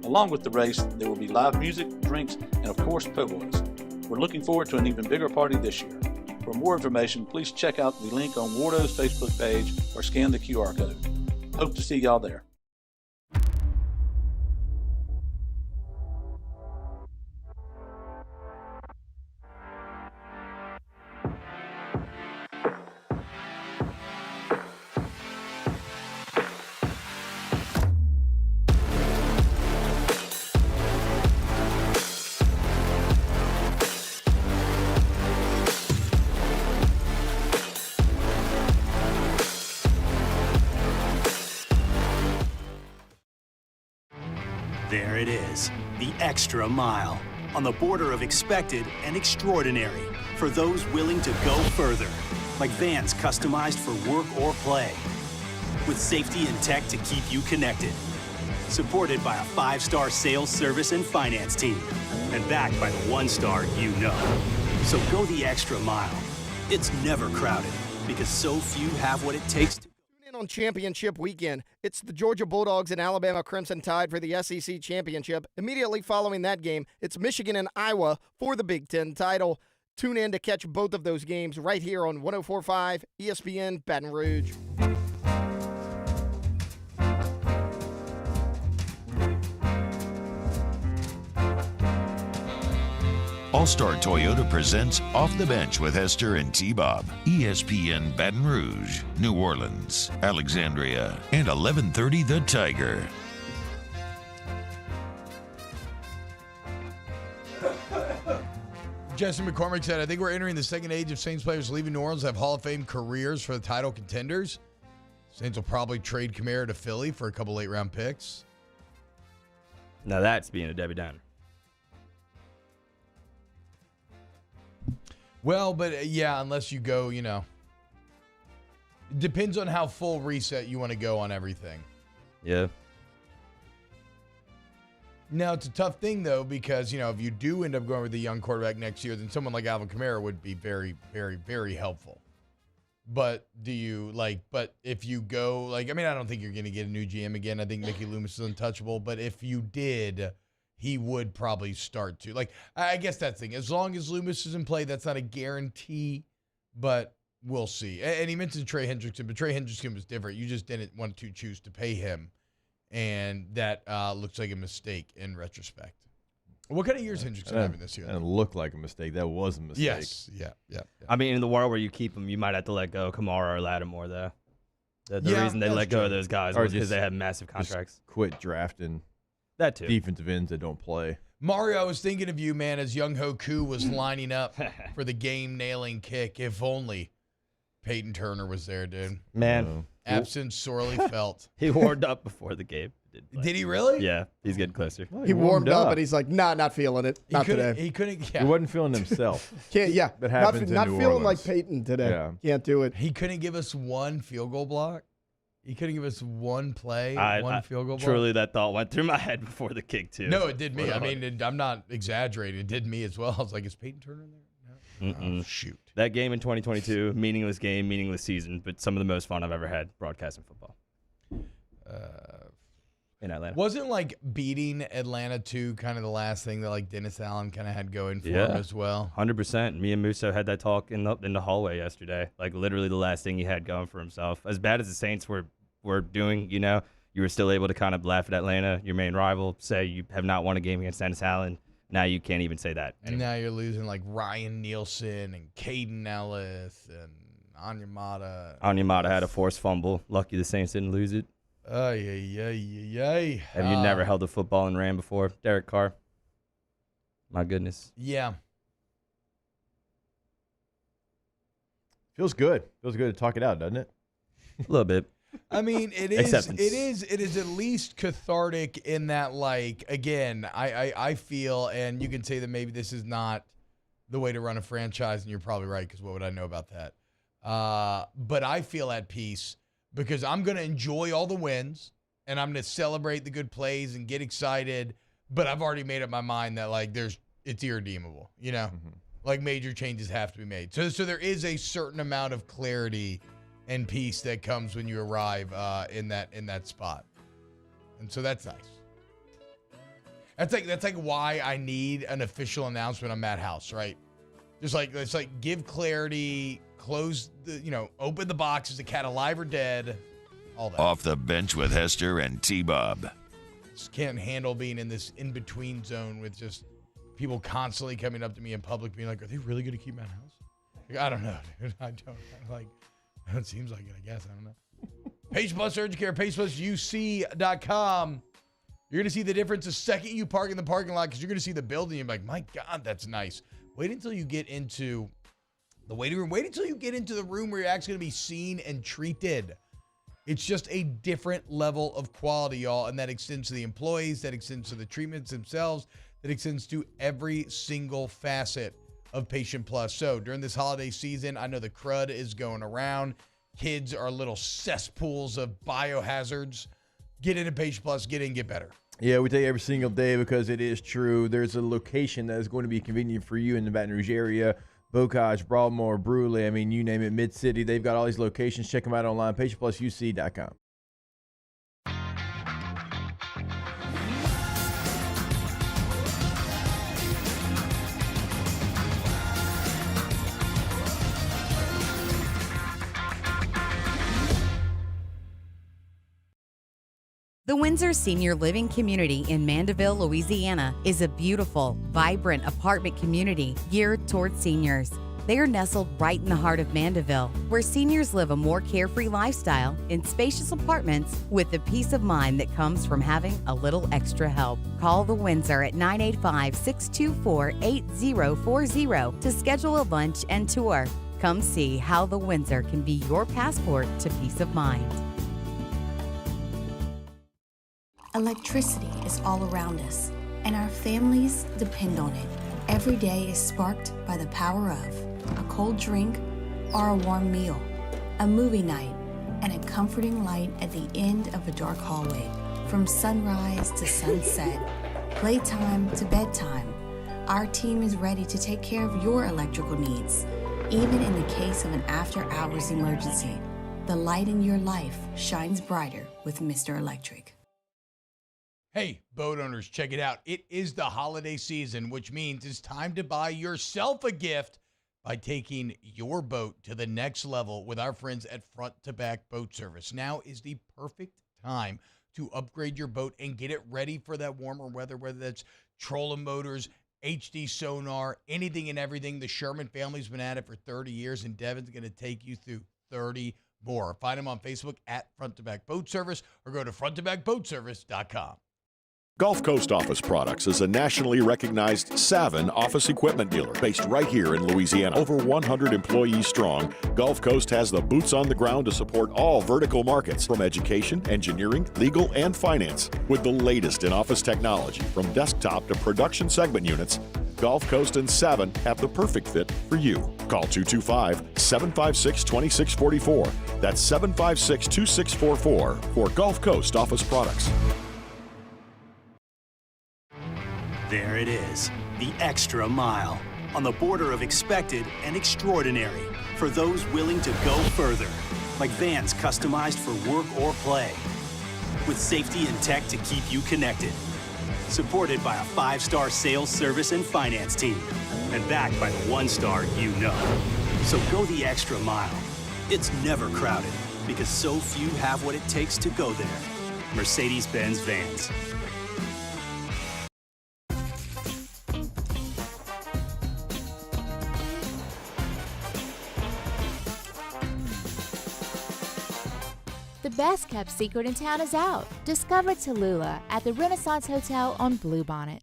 Along with the race, there will be live music, drinks, and of course, Po' Boys. We're looking forward to an even bigger party this year. For more information, please check out the link on Wardo's Facebook page or scan the QR code. Hope to see y'all there. There it is, the extra mile, on the border of expected and extraordinary for those willing to go further, like vans customized for work or play, with safety and tech to keep you connected, supported by a 5-star sales, service, and finance team, and backed by the 1-star you know. So go the extra mile. It's never crowded, because so few have what it takes to. On championship weekend, it's the Georgia Bulldogs and Alabama Crimson Tide for the SEC championship. Immediately following that game, it's Michigan and Iowa for the Big Ten title. Tune in to catch both of those games right here on 104.5 ESPN Baton Rouge. All-Star Toyota presents Off the Bench with Hester and T-Bob. ESPN Baton Rouge, New Orleans, Alexandria, and 1130 The Tiger. Jesse McCormick said, I think we're entering the second age of Saints players leaving New Orleans have Hall of Fame careers for the title contenders. Saints will probably trade Kamara to Philly for a couple late-round picks. Now that's being a Debbie Downer. Well, but yeah, unless you go, it depends on how full reset you want to go on everything. Yeah. Now, it's a tough thing, though, because, if you do end up going with a young quarterback next year, then someone like Alvin Kamara would be very, very, very helpful. But but if you go, I don't think you're going to get a new GM again. I think Mickey Loomis is untouchable. But if you did, he would probably start to. I guess that's the thing. As long as Loomis is in play, that's not a guarantee, but we'll see. And he mentioned Trey Hendrickson, but Trey Hendrickson was different. You just didn't want to choose to pay him, and that looks like a mistake in retrospect. What kind of years Hendrickson having this year? It looked like a mistake. That was a mistake. Yes. Yeah. I mean, in the world where you keep him, you might have to let go Kamara or Lattimore, though. The reason they let go of those guys was because they have massive contracts. Quit drafting. That too. Defensive ends that don't play. Mario, I was thinking of you, man, as Young Hoku was lining up for the game-nailing kick. If only Peyton Turner was there, dude. Man. Absence sorely felt. He warmed up before the game. Did he really? Yeah, he's getting closer. He warmed up, and he's like, not feeling it. Not today. He couldn't. Yeah. He wasn't feeling himself. That happens not in New feeling Orleans. Like Peyton today. Yeah. Can't do it. He couldn't give us one field goal block. He couldn't give us one play, one field goal block. Truly, that thought went through my head before the kick, too. No, it did me. I mean, I'm not exaggerating. It did me as well. I was like, is Peyton Turner in there? No. Oh, shoot. That game in 2022, meaningless game, meaningless season, but some of the most fun I've ever had broadcasting football. In Atlanta. Wasn't beating Atlanta 2 kind of the last thing that Dennis Allen kind of had going for him as well? 100%. Me and Musso had that talk in the hallway yesterday. Literally the last thing he had going for himself. As bad as the Saints were doing, you were still able to kind of laugh at Atlanta, your main rival, say you have not won a game against Dennis Allen. Now you can't even say that. And now you're losing Ryan Nielsen and Caden Ellis and Onyemata. Onyemata had a forced fumble. Lucky the Saints didn't lose it. Have you never held a football and ran before, Derek Carr? My goodness. Yeah. Feels good. Feels good to talk it out, doesn't it? A little bit. I mean, it is. Acceptance. It is at least cathartic in that, like, again, I feel, and you can say that maybe this is not the way to run a franchise, and you're probably right, because what would I know about that? But I feel at peace because I'm going to enjoy all the wins, and I'm going to celebrate the good plays and get excited. But I've already made up my mind that, like, it's irredeemable, you know? Like, major changes have to be made. So there is a certain amount of clarity and peace that comes when you arrive in that spot. And so that's nice. That's like why I need an official announcement on Matt House, right? Just like, let's like give clarity, close the, open the box. Is the cat alive or dead? All that. Off the bench with Hester and T-Bob. Just can't handle being in this in-between zone with just people constantly coming up to me in public being like, are they really going to keep Matt House? Like, I don't know, dude. I don't. Like, it seems like it, I guess. I don't know. Pace Plus Urgent Care, PacePlusUC.com. You're going to see the difference the second you park in the parking lot because you're going to see the building and you're like, my God, that's nice. Wait until you get into the waiting room. Wait until you get into the room where you're actually going to be seen and treated. It's just a different level of quality, y'all, and that extends to the employees, that extends to the treatments themselves, that extends to every single facet of Patient Plus. So during this holiday season, I know the crud is going around. Kids are little cesspools of biohazards. Get into Patient Plus, get in, get better. Yeah, we tell you every single day because it is true. There's a location that is going to be convenient for you in the Baton Rouge area. Bocage, Broadmoor, Brule, I mean, you name it, Mid-City. They've got all these locations. Check them out online, patientplusuc.com. The Windsor Senior Living Community in Mandeville, Louisiana is a beautiful, vibrant apartment community geared toward seniors. They are nestled right in the heart of Mandeville, where seniors live a more carefree lifestyle in spacious apartments with the peace of mind that comes from having a little extra help. Call the Windsor at 985-624-8040 to schedule a lunch and tour. Come see how the Windsor can be your passport to peace of mind. Electricity is all around us, and our families depend on it. Every day is sparked by the power of a cold drink or a warm meal, a movie night, and a comforting light at the end of a dark hallway. From sunrise to sunset, playtime to bedtime, our team is ready to take care of your electrical needs. Even in the case of an after-hours emergency, the light in your life shines brighter with Mr. Electric. Hey, boat owners, check it out. It is the holiday season, which means it's time to buy yourself a gift by taking your boat to the next level with our friends at Front to Back Boat Service. Now is the perfect time to upgrade your boat and get it ready for that warmer weather, whether that's trolling motors, HD sonar, anything and everything. The Sherman family's been at it for 30 years, and Devin's going to take you through 30 more. Find them on Facebook at Front to Back Boat Service or go to fronttobackboatservice.com. Gulf Coast Office Products is a nationally recognized Saban office equipment dealer based right here in Louisiana. Over 100 employees strong, Gulf Coast has the boots on the ground to support all vertical markets, from education, engineering, legal, and finance. With the latest in office technology, from desktop to production segment units, Gulf Coast and Saban have the perfect fit for you. Call 225-756-2644. That's 756-2644 for Gulf Coast Office Products. There it is, the extra mile, on the border of expected and extraordinary, for those willing to go further, like vans customized for work or play, with safety and tech to keep you connected, supported by a 5-star sales, service, and finance team, and backed by the 1-star you know. So go the extra mile. It's never crowded, because so few have what it takes to go there. Mercedes-Benz Vans. The best kept secret in town is out. Discover Tallulah at the Renaissance Hotel on Bluebonnet.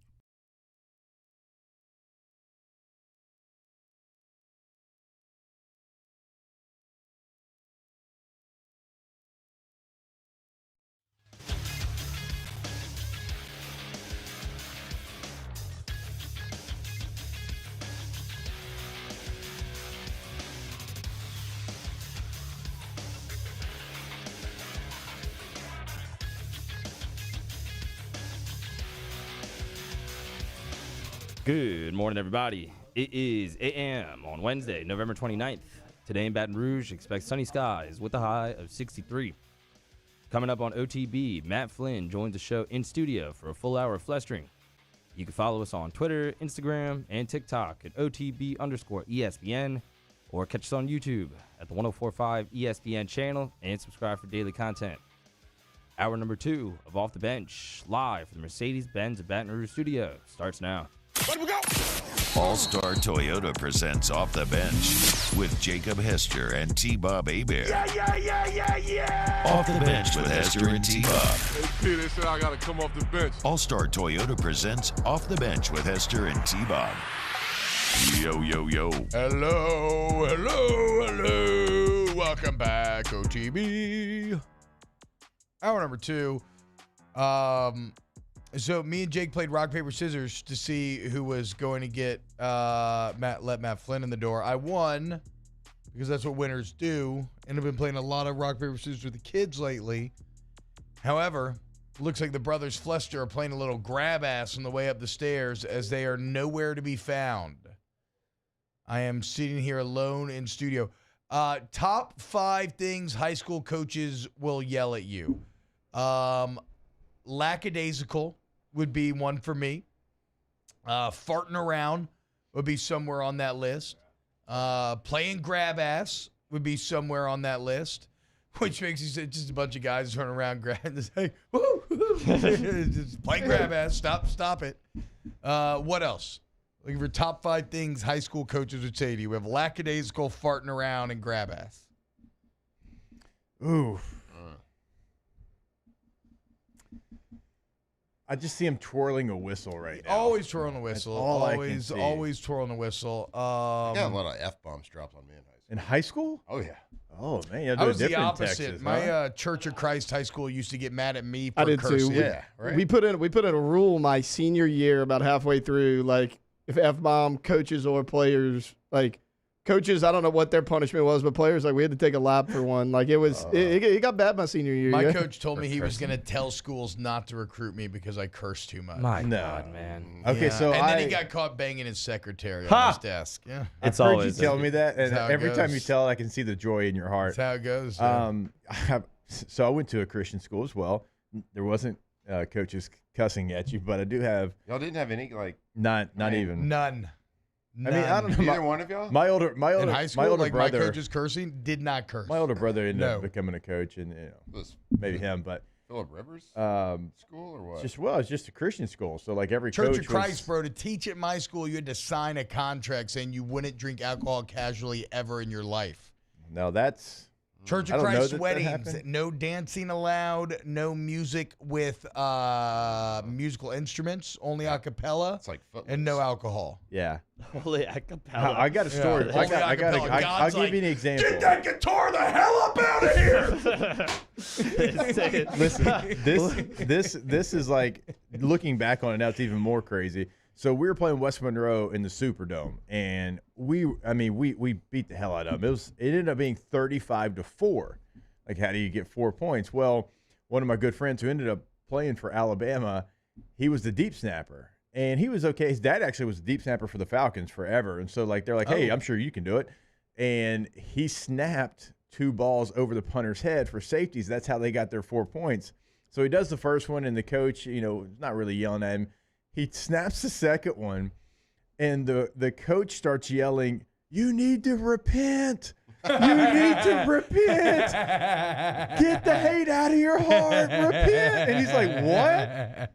Good morning, everybody. It is a.m. on Wednesday, November 29th. Today in Baton Rouge, expect sunny skies with a high of 63. Coming up on OTB, Matt Flynn joins the show in studio for a full hour of flestering. You can follow us on Twitter, Instagram, and TikTok at OTB_ESPN, or catch us on YouTube at the 1045 ESPN channel and subscribe for daily content. Hour number 2 of Off the Bench, live from the Mercedes-Benz of Baton Rouge studio, starts now. Let we go! All-Star Toyota presents Off the Bench with Jacob Hester and T-Bob Hebert. Yeah. Off the Bench with Hester and T-Bob. Hey, Peter said I got to come off the bench. All-Star Toyota presents Off the Bench with Hester and T-Bob. Yo. Hello. Welcome back, OTB. Hour number 2. So me and Jake played rock, paper, scissors to see who was going to get let Matt Flynn in the door. I won because that's what winners do, and I've been playing a lot of rock, paper, scissors with the kids lately. However, it looks like the brothers Flester are playing a little grab ass on the way up the stairs as they are nowhere to be found. I am sitting here alone in studio. Top 5 things high school coaches will yell at you. Lackadaisical would be one for me. Farting around would be somewhere on that list. Playing grab ass would be somewhere on that list, which makes you say just a bunch of guys running around grabbing this. Hey, woo, just playing grab ass. Stop it. What else? Looking for top 5 things high school coaches would say to you. We have lackadaisical, farting around, and grab ass. Ooh. I just see him twirling a whistle right now. Always twirling a whistle. Always twirling a whistle. I got a lot of F-bombs dropped on me in high school. In high school? Oh, yeah. Oh, man. I was the opposite. Texas, My Church of Christ high school used to get mad at me for I did cursing. too. Yeah, right. We put in a rule my senior year about halfway through, like if F-bomb coaches or players, like coaches, I don't know what their punishment was, but players, like we had to take a lap for one. Like it was, it got bad my senior year. My coach told me he was going to tell schools not to recruit me because I cursed too much. My God, man. Okay, so and then he got caught banging his secretary on Ha! his desk. Yeah, It's I've heard always you tell me that, and That's how it every time you goes. tell it, I can see the joy in your heart. that's how it goes. So I went to a Christian school as well. There wasn't coaches cussing at you, but I do have Y'all didn't have any, like... not even. None. I mean, I don't know. Either one of y'all? My older In high school, my older like brother. my coach's cursing did not curse. My older brother ended No. up becoming a coach, and Was maybe him, but Philip Rivers school or what? it's just a Christian school. So like every Church coach of Christ, was, bro. To teach at my school, you had to sign a contract saying you wouldn't drink alcohol casually ever in your life. Now that's Church I of don't know Christ that weddings, happened. no dancing allowed, no music with musical instruments, only a cappella, It's like Footloose. and no alcohol. yeah. Holy acapella. I got a story. Yeah. Only a cappella. I'll God's give like, you an example. Get that guitar the hell up out of here! Listen, this is like looking back on it now. It's even more crazy. So we were playing West Monroe in the Superdome, and we beat the hell out of them. It ended up being 35-4. Like, how do you get 4 points? Well, one of my good friends who ended up playing for Alabama, he was the deep snapper, and he was okay. His dad actually was the deep snapper for the Falcons forever, and so like they're like, hey, I'm sure you can do it, and he snapped 2 balls over the punter's head for safeties. That's how they got their 4 points. So he does the first one, and the coach, not really yelling at him. He snaps the second one, and the coach starts yelling, "You need to repent. You need to repent. Get the hate out of your heart. Repent." And he's like, "What?"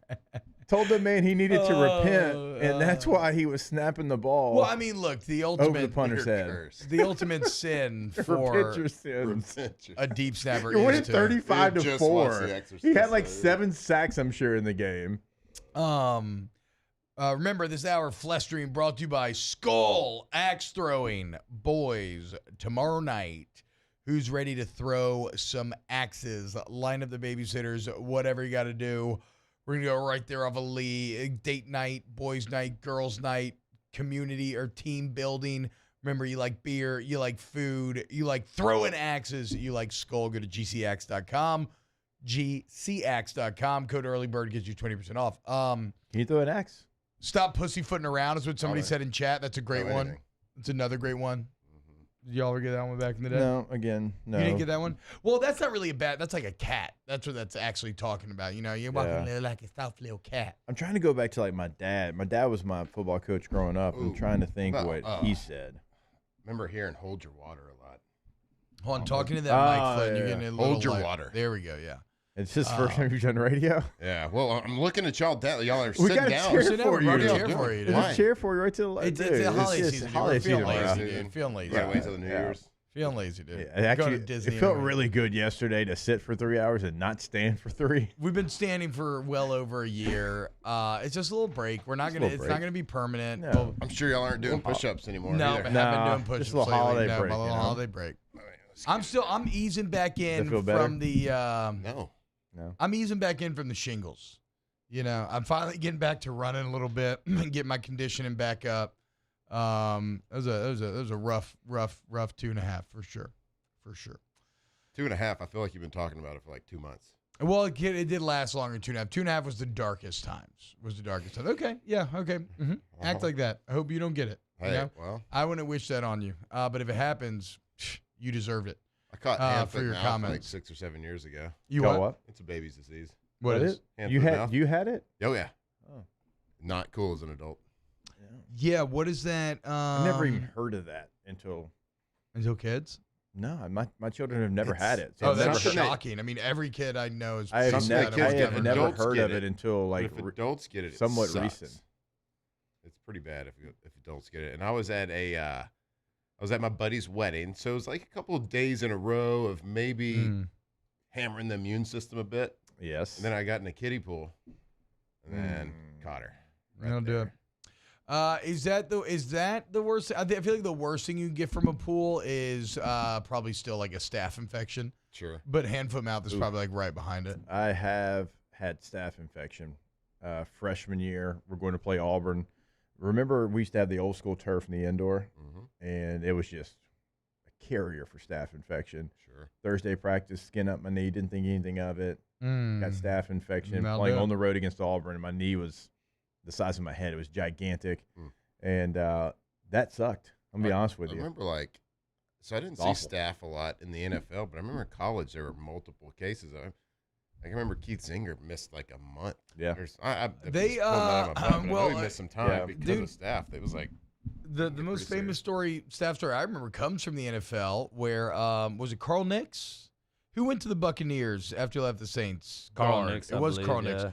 Told the man he needed to repent, and that's why he was snapping the ball. Well, I mean, look, the over ultimate the punter's head. The ultimate sin for Repent your sins. a deep snapper You're winning is to 35-4. He had like 7 sacks, I'm sure, in the game. Remember, this hour of flestering brought to you by Skull Axe Throwing. Boys, tomorrow night, who's ready to throw some axes? Line up the babysitters, whatever you got to do. We're going to go right there off a lead. Date night, boys night, girls night, community or team building. Remember, you like beer, you like food, you like throwing axes, you like Skull. Go to gcaxe.com. gcaxe.com. Code early bird gets you 20% off. Can you throw an axe? Stop pussyfooting around is what somebody said in chat. That's a great one. It's another great one. Did y'all ever get that one back in the day? No, again, no. You didn't get that one? Well, that's not really a bad. That's like a cat. That's what that's actually talking about. You know, you're walking like a soft little cat. I'm trying to go back to like my dad. My dad was my football coach growing up. I'm trying to think what he said. Remember hearing "hold your water" a lot. Hold on, talking to that mic, Flynn. You're getting a little hold your light. water. There we go. Yeah. It's his first time you've done radio. Yeah. Well, I'm looking at y'all. Y'all are We sitting got a down. chair Sitting for down. you. What are y'all doing? There's a chair for you right to the left. It's a holiday season. Holiday Feeling season, lazy, bro. dude. Feeling lazy. Yeah, wait till the New Year's. Feeling lazy, dude. Yeah, actually, Going to Disney it felt anyway. really good yesterday to sit for 3 hours and not stand for 3. We've been standing for well over a year. It's just a little break. We're not gonna. It's not gonna be permanent. No. Well, I'm sure y'all aren't doing push-ups anymore. no, either. I haven't been doing push-ups just a little lately. holiday No, break, my little you know? holiday break. I'm easing back in feel better? from the. No. I'm easing back in from the shingles. You know, I'm finally getting back to running a little bit and getting my conditioning back up. It was a rough 2.5 for sure. For sure. 2.5. I feel like you've been talking about it for like 2 months. Well, it did last longer than 2.5. 2.5 was the darkest times. Okay. Yeah. Okay. Act like that. I hope you don't get it. Hey, you know? well. I wouldn't wish that on you. But if it happens, you deserved it. I caught hand, for foot, your mouth comments. like 6 or 7 years ago. You Caught what? what? It's a baby's disease. What is? Hand, You foot, had mouth. you had it? Oh yeah. Oh. Not cool as an adult. Yeah. What is that? I never even heard of that until kids. No, my children have never had it. So Oh, I've that's never- shocking. I mean, every kid I know is. I have never adults heard get of it until like But if adults get it, somewhat sucks. recent. It's pretty bad if adults get it. And I was at my buddy's wedding, so it was like a couple of days in a row of maybe hammering the immune system a bit. Yes. And then I got in a kiddie pool, and then caught her. That'll do it. Is that the worst? I feel like the worst thing you can get from a pool is probably still like a staph infection. Sure. But hand, foot, mouth is probably like right behind it. I have had staph infection. Freshman year, we're going to play Auburn. Remember, we used to have the old school turf in the indoor, and it was just a carrier for staph infection. Sure. Thursday practice, skin up my knee, didn't think anything of it. Got staph infection. That'll Playing do it. on the road against Auburn, and my knee was the size of my head. It was gigantic, and that sucked. I'm gonna be honest with I you. remember so I didn't see Awful. staph a lot in the NFL, but I remember in college there were multiple cases. I can remember Keith Zinger missed like a month. Yeah. They, he missed some time because dude, of staph. It was like the most famous staph story I remember comes from the NFL where was it Carl Nicks? Who went to the Buccaneers after he left the Saints? Carl Guard. Nicks, It I was believe, Carl Nicks.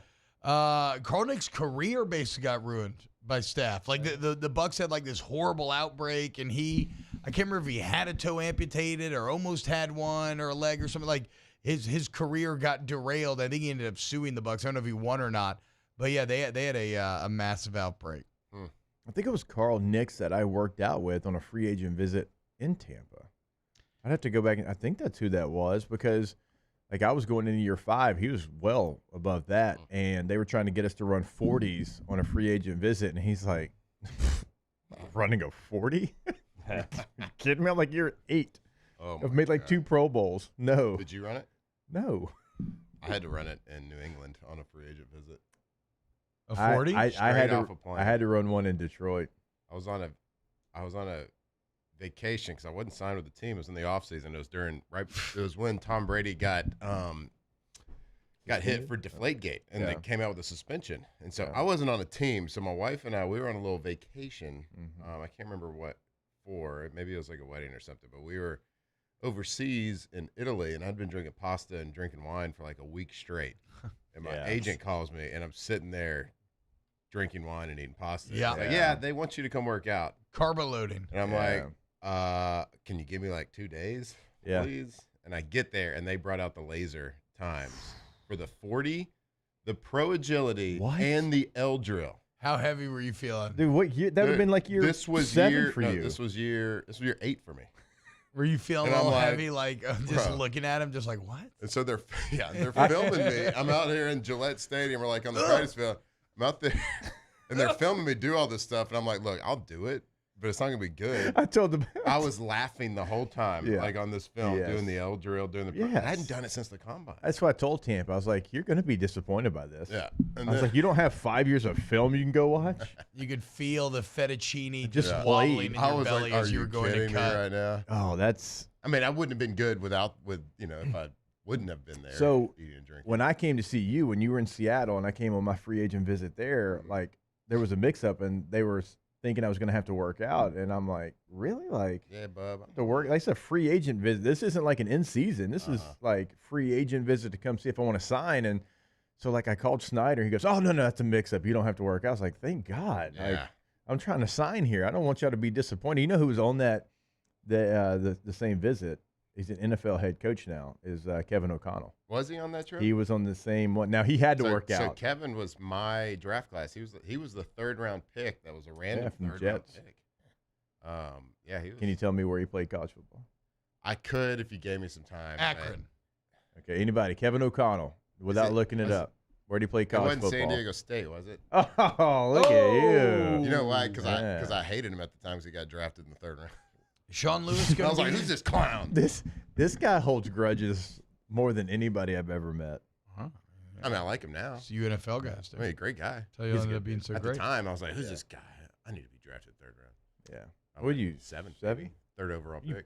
Carl Nicks' career basically got ruined by staph. Like the Bucs had like this horrible outbreak, and I can't remember if he had a toe amputated or almost had one or a leg or something. Like his career got derailed. I think he ended up suing the Bucs. I don't know if he won or not, but yeah, they had a massive outbreak. I think it was Carl Nicks that I worked out with on a free agent visit in Tampa. I'd have to go back and I think that's who that was because, like, I was going into year 5. He was well above that, and they were trying to get us to run 40s on a free agent visit, and he's like, running a 40? You kidding me? I'm like, you're 8. Oh I've made like 2 Pro Bowls. No. Did you run it? No. I had to run it in New England on a free agent visit. A 40? I had off a plane. I had to run one in Detroit. I was on a vacation because I wasn't signed with the team. It was in the offseason. It was when Tom Brady got hit for Deflategate, and they came out with a suspension. And so I wasn't on a team. So my wife and we were on a little vacation. I can't remember what for. Maybe it was like a wedding or something. But we were overseas in Italy, and I'd been drinking pasta and drinking wine for like a week straight. And my agent calls me, and I'm sitting there drinking wine and eating pasta. Yeah. He's like, they want you to come work out. Carbo loading. And I'm like, can you give me like 2 days, please? And I get there, and they brought out the laser times for the 40, the Pro Agility, and the L Drill. How heavy were you feeling? Dude, what year? That would have been like year 7 for you. This was year 8 for me. Were you feeling And a I'm little like, heavy, like just bro. looking at him, just like, what? And so they're filming me. I'm out here in Gillette Stadium. We're like on the practice field. I'm out there, and they're filming me do all this stuff. And I'm like, look, I'll do it, but it's not gonna be good. I told them. I was laughing the whole time, like on this film, doing the L drill, doing the. I hadn't done it since the combine. That's what I told Tampa. I was like, "You're gonna be disappointed by this." Yeah. I was like, "You don't have 5 years of film you can go watch." You could feel the fettuccine Just wobbling in I your was belly like, as you were going to cut. right now? Oh, that's. I mean, I wouldn't have been good if I wouldn't have been there. So eating and drinking. when I came to see you, when you were in Seattle, and I came on my free agent visit there, like there was a mix-up, and they were thinking I was going to have to work out, and I'm like, really? Like, yeah, bub. To work? Like, it's a free agent visit. This isn't like an in-season. This is like free agent visit to come see if I want to sign. And so, like, I called Snyder. He goes, "Oh no, that's a mix-up. You don't have to work out." I was like, "Thank God." Yeah. Like, I'm trying to sign here. I don't want y'all to be disappointed. You know who was on that the same visit? He's an NFL head coach now. Is Kevin O'Connell? Was he on that trip? He was on the same one. Now he had to work So out. Kevin was my draft class. He was the 3rd round pick. That was a random from 3rd Jets. round pick. Yeah, he was. Can you tell me where he played college football? I could if you gave me some time. Akron. Okay, anybody? Kevin O'Connell. Without looking it up, where did he play college it wasn't football? San Diego State, was it? Oh, look at you! You know why? Because I hated him at the time because he got drafted in the 3rd round. Sean Lewis. I was like, "Who's this clown?" This guy holds grudges more than anybody I've ever met. I mean, I like him now. It's you NFL guys. I mean, great guy. Tell you ended up being so At great. the time, I was like, "Who's this guy? I need to be drafted 3rd round." Yeah. What are you? 7th, 3rd overall pick.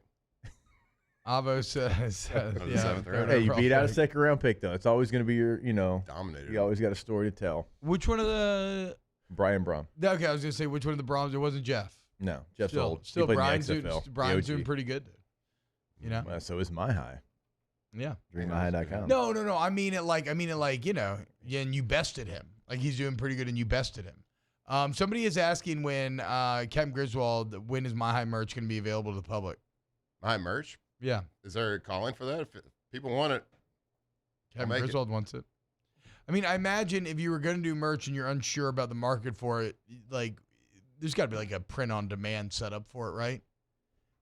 Avo says, the 7th round. Hey, you beat out a 2nd round pick though. It's always going to be your, dominated. You always got a story to tell. Which one of the? Brian Brom. Okay, I was going to say which one of the Broms. It wasn't Jeff. No, Jeff's old. He Still, played in the Brian's XFL, doing the OG. pretty good. You know. Well, so is My High. Yeah. DreamMyHigh.com. No. I mean it like and you bested him. Like he's doing pretty good, and you bested him. Somebody is asking when Captain Griswold, when is My High merch going to be available to the public? My merch? Yeah. Is there a calling for that? If people want it, Captain Griswold wants it. I mean, I imagine if you were going to do merch and you're unsure about the market for it, like there's got to be like a print on demand setup for it, right?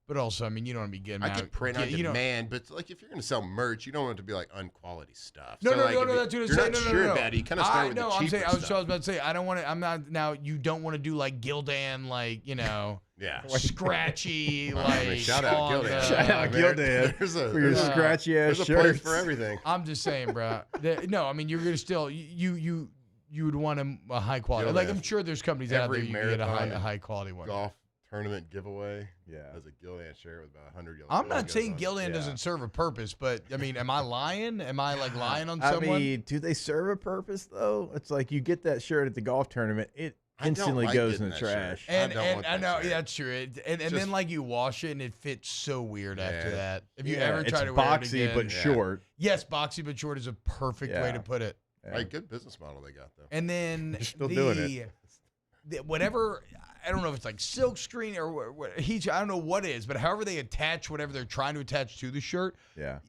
But also, I mean, you don't want to be getting I could print on demand, but like if you're going to sell merch, you don't want it to be like unquality stuff. No, so like, that's what I'm saying. You're not sure no. about it. You kind of start with the cheaper I'm saying, I was stuff. about to say, I don't want to. I'm not now. You don't want to do like Gildan, like yeah, scratchy, I like mean, shout out Gildan. Shout out Gildan for your scratchy ass shirts. shirts. There's a place for everything. I'm just saying, bro. No, I mean you're gonna still you would want a high quality. Gildan. Like I'm sure there's companies out there Every you can get a marathon high quality one. Golf tournament giveaway. Yeah, has a Gildan shirt with about 100 yellow. I'm not saying Gildan doesn't serve a purpose, but I mean, am I lying? Am I like lying on someone? I mean, do they serve a purpose though? It's like you get that shirt at the golf tournament, it instantly goes in the trash. And I know that's true. And then like you wash it and it fits so weird after that. If you ever try to wear it boxy again, but short. Yes, boxy but short is a perfect way to put it. Right, good business model they got though. And then They're still doing it. Whatever, I don't know if it's like silk screen or what. I don't know what it is, but however they attach whatever they're trying to attach to the shirt,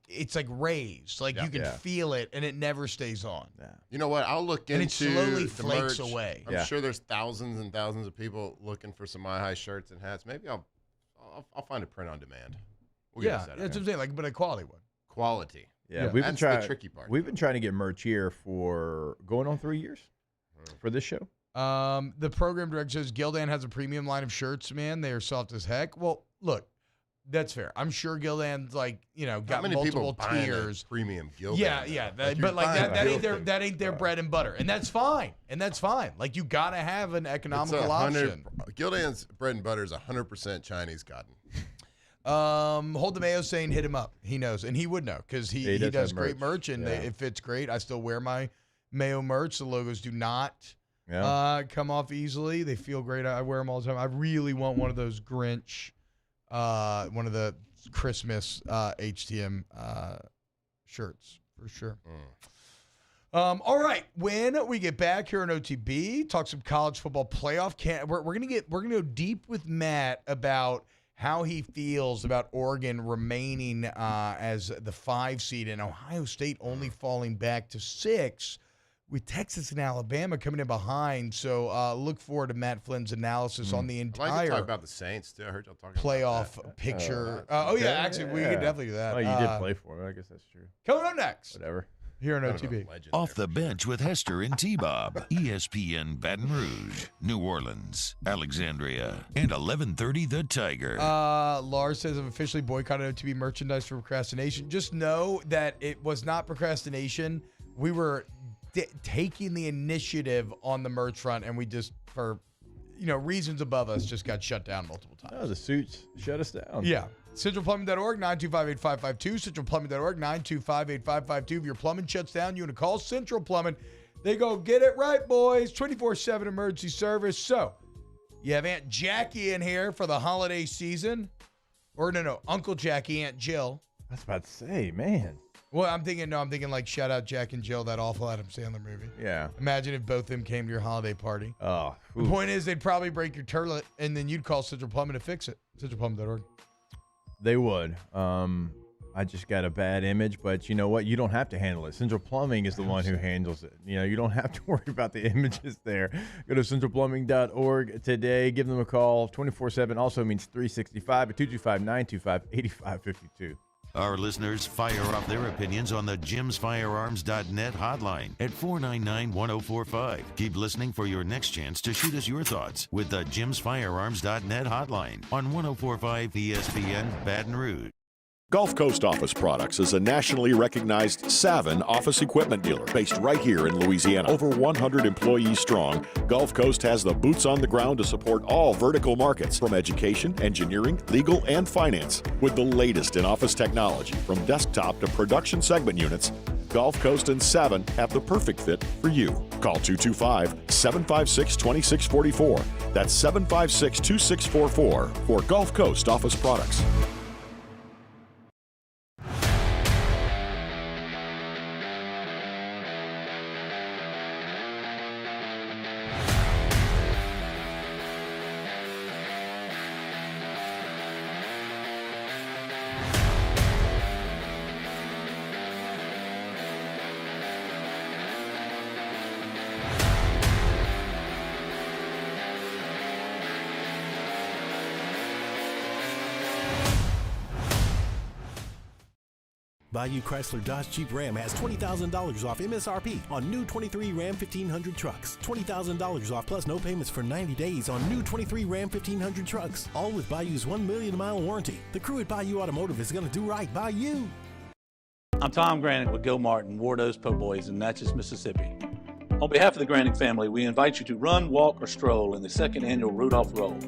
it's like raised. Like you can feel it, and it never stays on. Yeah. You know what? I'll look And into it slowly the flakes merch. away. I'm sure there's thousands and thousands of people looking for some My High shirts and hats. Maybe I'll find a print on demand. We'll That's what I'm saying. Like, but a quality one. Quality. Yeah, we've been trying. The tricky part. We've been trying to get merch here for going on 3 years for this show. The program director says Gildan has a premium line of shirts, man. They are soft as heck. Well, look, that's fair. I'm sure Gildan's like, got multiple tiers. Premium Gildan. Yeah. But like that ain't their bread and butter. And that's fine. Like you gotta have an economical option. Gildan's bread and butter is 100% Chinese cotton. Hold the Mayo saying hit him up. He knows, and he would know because he does great merch and it fits great. I still wear my Mayo merch. The logos do not come off easily. They feel great. I wear them all the time. I really want one of those Grinch, one of the Christmas HTM shirts for sure. All right, when we get back here on OTB, talk some college football playoff. We're gonna go deep with Matt about how he feels about Oregon remaining as the 5 seed and Ohio State only falling back to 6 with Texas and Alabama coming in behind. So look forward to Matt Flynn's analysis on the entire I'd like to talk about the Saints too. I heard y'all talking playoff about that. picture. Actually, we could definitely do that. Oh, you did play for him. I guess that's true. Coming up next. Whatever. here on OTB. Off the bench with Hester and T-Bob. ESPN Baton Rouge, New Orleans, Alexandria, and 1130 The Tiger. Lars says I've officially boycotted OTB merchandise for procrastination. Just know that it was not procrastination. We were taking the initiative on the merch front, and we just, for reasons above us, just got shut down multiple times. Oh, the suits shut us down. Yeah. CentralPlumbing.org, 925-8552. CentralPlumbing.org, 925-8552. If your plumbing shuts down, you want to call Central Plumbing. They go, get it right, boys. 24/7 emergency service. So, you have Aunt Jackie in here for the holiday season. Or, no, Uncle Jackie, Aunt Jill. I was about to say, man. Well, I'm thinking like shout out Jack and Jill, that awful Adam Sandler movie. Yeah. Imagine if both of them came to your holiday party. Oh. The point is, they'd probably break your turlet, and then you'd call Central Plumbing to fix it. CentralPlumbing.org. They would. I just got a bad image, but you know what? You don't have to handle it. Central Plumbing is the one who handles it. You don't have to worry about the images there. Go to centralplumbing.org today. Give them a call. 24/7 also means 365 at 225-925-8552. Our listeners fire off their opinions on the jimsfirearms.net hotline at 499-1045. Keep listening for your next chance to shoot us your thoughts with the jimsfirearms.net hotline on 1045 ESPN Baton Rouge. Gulf Coast Office Products is a nationally recognized Saban office equipment dealer based right here in Louisiana. Over 100 employees strong, Gulf Coast has the boots on the ground to support all vertical markets, from education, engineering, legal, and finance. With the latest in office technology, from desktop to production segment units, Gulf Coast and Saban have the perfect fit for you. Call 225-756-2644. That's 756-2644 for Gulf Coast Office Products. Bayou Chrysler Dodge Jeep Ram has $20,000 off MSRP on new 23 Ram 1500 trucks. $20,000 off plus no payments for 90 days on new 23 Ram 1500 trucks. All with Bayou's 1 million mile warranty. The crew at Bayou Automotive is going to do right by you. I'm Tom Granick with Gil Martin, Wardo's Po' Boys in Natchez, Mississippi. On behalf of the Granick family, we invite you to run, walk, or stroll in the second annual Rudolph Roll.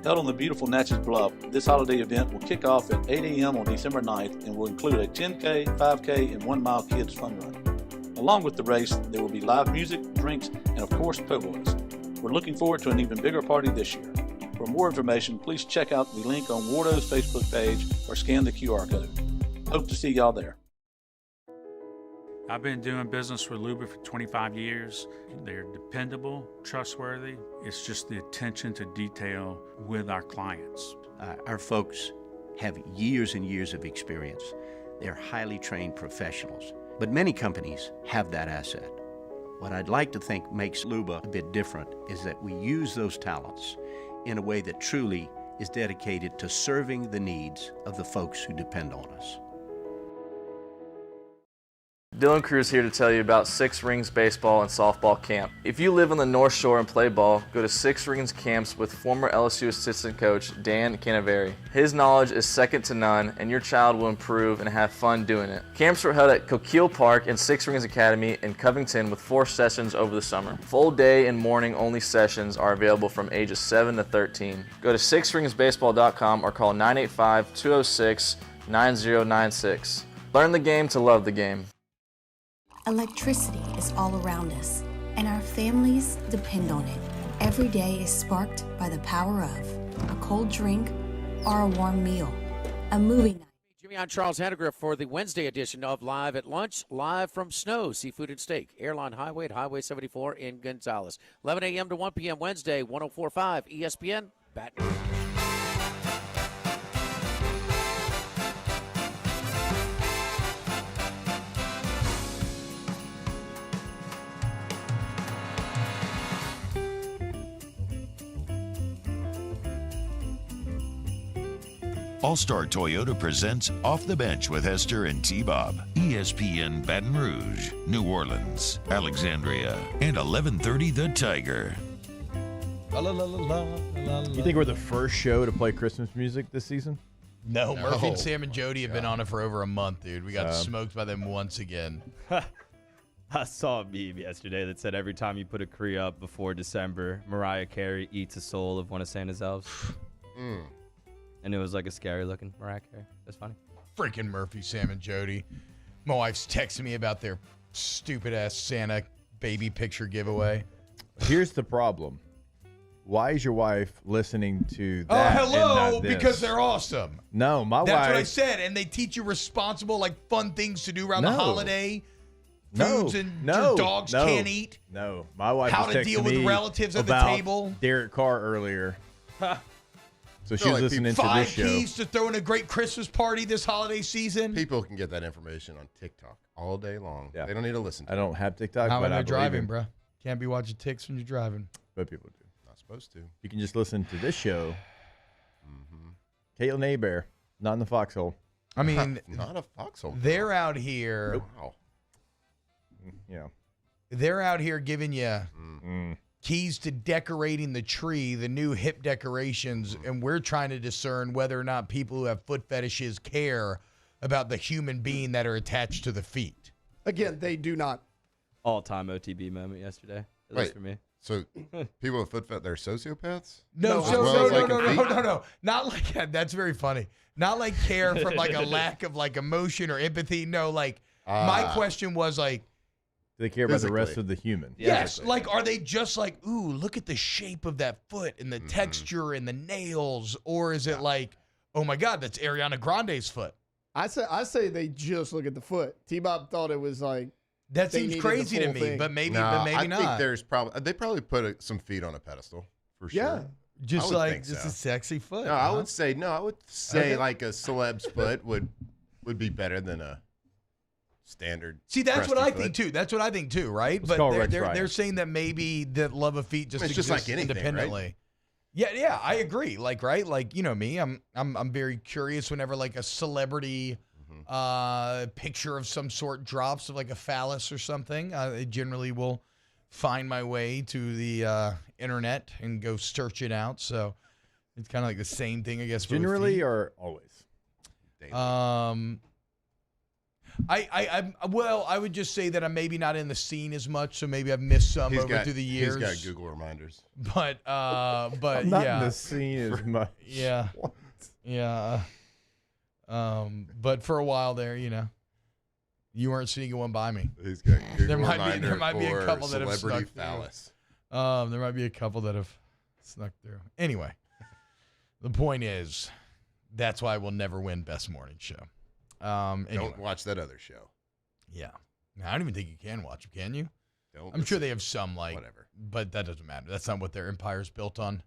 Held on the beautiful Natchez Bluff, this holiday event will kick off at 8 a.m. on December 9th and will include a 10K, 5K, and 1 mile kids fun run. Along with the race, there will be live music, drinks, and of course, po' boys. We're looking forward to an even bigger party this year. For more information, please check out the link on Wardo's Facebook page or scan the QR code. Hope to see y'all there. I've been doing business with Luba for 25 years. They're dependable, trustworthy. It's just the attention to detail with our clients. Our folks have years and years of experience. They're highly trained professionals, but many companies have that asset. What I'd like to think makes Luba a bit different is that we use those talents in a way that truly is dedicated to serving the needs of the folks who depend on us. Dylan Cruz here to tell you about Six Rings Baseball and Softball Camp. If you live on the North Shore and play ball, go to Six Rings Camps with former LSU assistant coach Dan Canaveri. His knowledge is second to none, and your child will improve and have fun doing it. Camps were held at Coquille Park and Six Rings Academy in Covington with 4 sessions over the summer. Full day and morning only sessions are available from ages 7 to 13. Go to sixringsbaseball.com or call 985-206-9096. Learn the game to love the game. Electricity is all around us, and our families depend on it. Every day is sparked by the power of a cold drink or a warm meal, a movie night. Jimmy, I'm Charles Hanegraaff for the Wednesday edition of Live at Lunch, live from Snow Seafood and Steak, Airline Highway at Highway 74 in Gonzales. 11 a.m. to 1 p.m. Wednesday, 104.5 ESPN, Baton Rouge. All-Star Toyota presents Off the Bench with Hester and T-Bob. ESPN Baton Rouge, New Orleans, Alexandria, and 1130 The Tiger. You think we're the first show to play Christmas music this season? No, Murphy and Sam and Jody have been on it for over a month, dude. We got So- smoked by them once again. I saw a meme yesterday that said every time you put a Cree up before December, Mariah Carey eats a soul of one of Santa's elves. And it was like a scary looking Mariah Carey. That's funny. Freaking Murphy, Sam, and Jody. My wife's texting me about their stupid ass Santa baby picture giveaway. Here's the problem. Why is your wife listening to Oh, that? hello, and not this? because they're awesome. No, my That's wife. what I said. And they teach you responsible, like fun things to do around the No. holiday. Foods and your dogs can't eat. No, my wife How was to texting deal with me relatives at the about table. Derek Carr earlier. So she was listening to Five this show. keys to throwing a great Christmas party this holiday season. People can get that information on TikTok all day long. Yeah. They don't need to listen to I don't have TikTok, How but when I they're believe driving, him. bro. Can't be watching ticks when you're driving. But people do. Not supposed to. You can just listen to this show. Caitlin Hebert, not in the foxhole. I mean, Not a foxhole. they're out here. Wow. Yeah. They're out here giving you Mm. keys to decorating the tree, the new hip decorations, and we're trying to discern whether or not people who have foot fetishes care about the human being that are attached to the feet. Again, they do not. All-time OTB moment yesterday. At least Wait, for me. so people with foot fetish, they're sociopaths? No, As well as liking feet? no. Not like that. That's very funny. Not like care from like a lack of like emotion or empathy. No, like my question was like, Do they care about the rest Physically. of the human? yes, like are they just like, ooh, look at the shape of that foot and the texture and the nails, or is it like, oh my God, that's Ariana Grande's foot? I say they just look at the foot. T-Bob thought it was like That they seems needed crazy the to full me, thing. but maybe, No, I think not. there's probably they probably put some feet on a pedestal for sure. Yeah. Just I would like think just so. a sexy foot. No, I huh? would say Okay. like a celeb's foot would be better than a standard. See, that's what crusty I think foot. too. That's what I think too, right? Let's but call they're, Rex they're, Ryan. they're saying that maybe the love of feet just It's exists just like anything, right? independently. Yeah, I agree. Like, right? Like, you know me, I'm very curious whenever like a celebrity picture of some sort drops of like a phallus or something. I generally will find my way to the internet and go search it out. So it's kind of like the same thing, I guess. but with Generally feet. or always? I would just say that I'm maybe not in the scene as much, so maybe I've missed some through the years. He's got Google reminders. But I'm not yeah, in the scene as much. yeah, yeah. But for a while there, you know, you weren't sneaking one by me. He's got Google There might reminder be a for couple that have celebrity snuck through. phallus. There might be a couple that have snuck through. Anyway, the point is, that's why we'll never win Best Morning Show. Anyway. Don't watch that other show. Yeah. Now, I don't even think you can watch them, can you? Don't I'm sure listen. they have some, like, Whatever. but that doesn't matter. That's not what their empire's built on.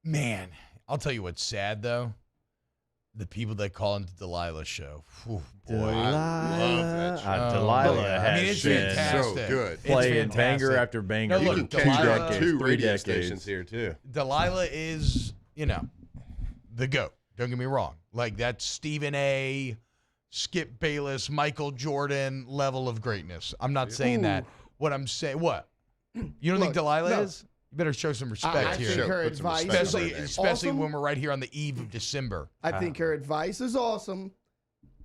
Man, I'll tell you what's sad, though. The people that call into Delilah's show. Whew, boy, I love that show. Delilah I has mean, it's been fantastic. so good. It's Playing banger fantastic. after banger. No, You look, can catch Delilah, her on two three radio decades. stations here too. Delilah is, you know, the GOAT. Don't get me wrong. Like, that's Stephen A., Skip Bayless, Michael Jordan level of greatness. I'm not saying that. What I'm saying, what? You don't think Delilah no. is? You better show some respect I here. think her Put some advice respect is on her name. Especially awesome. when we're right here on the eve of December. I think her advice is awesome.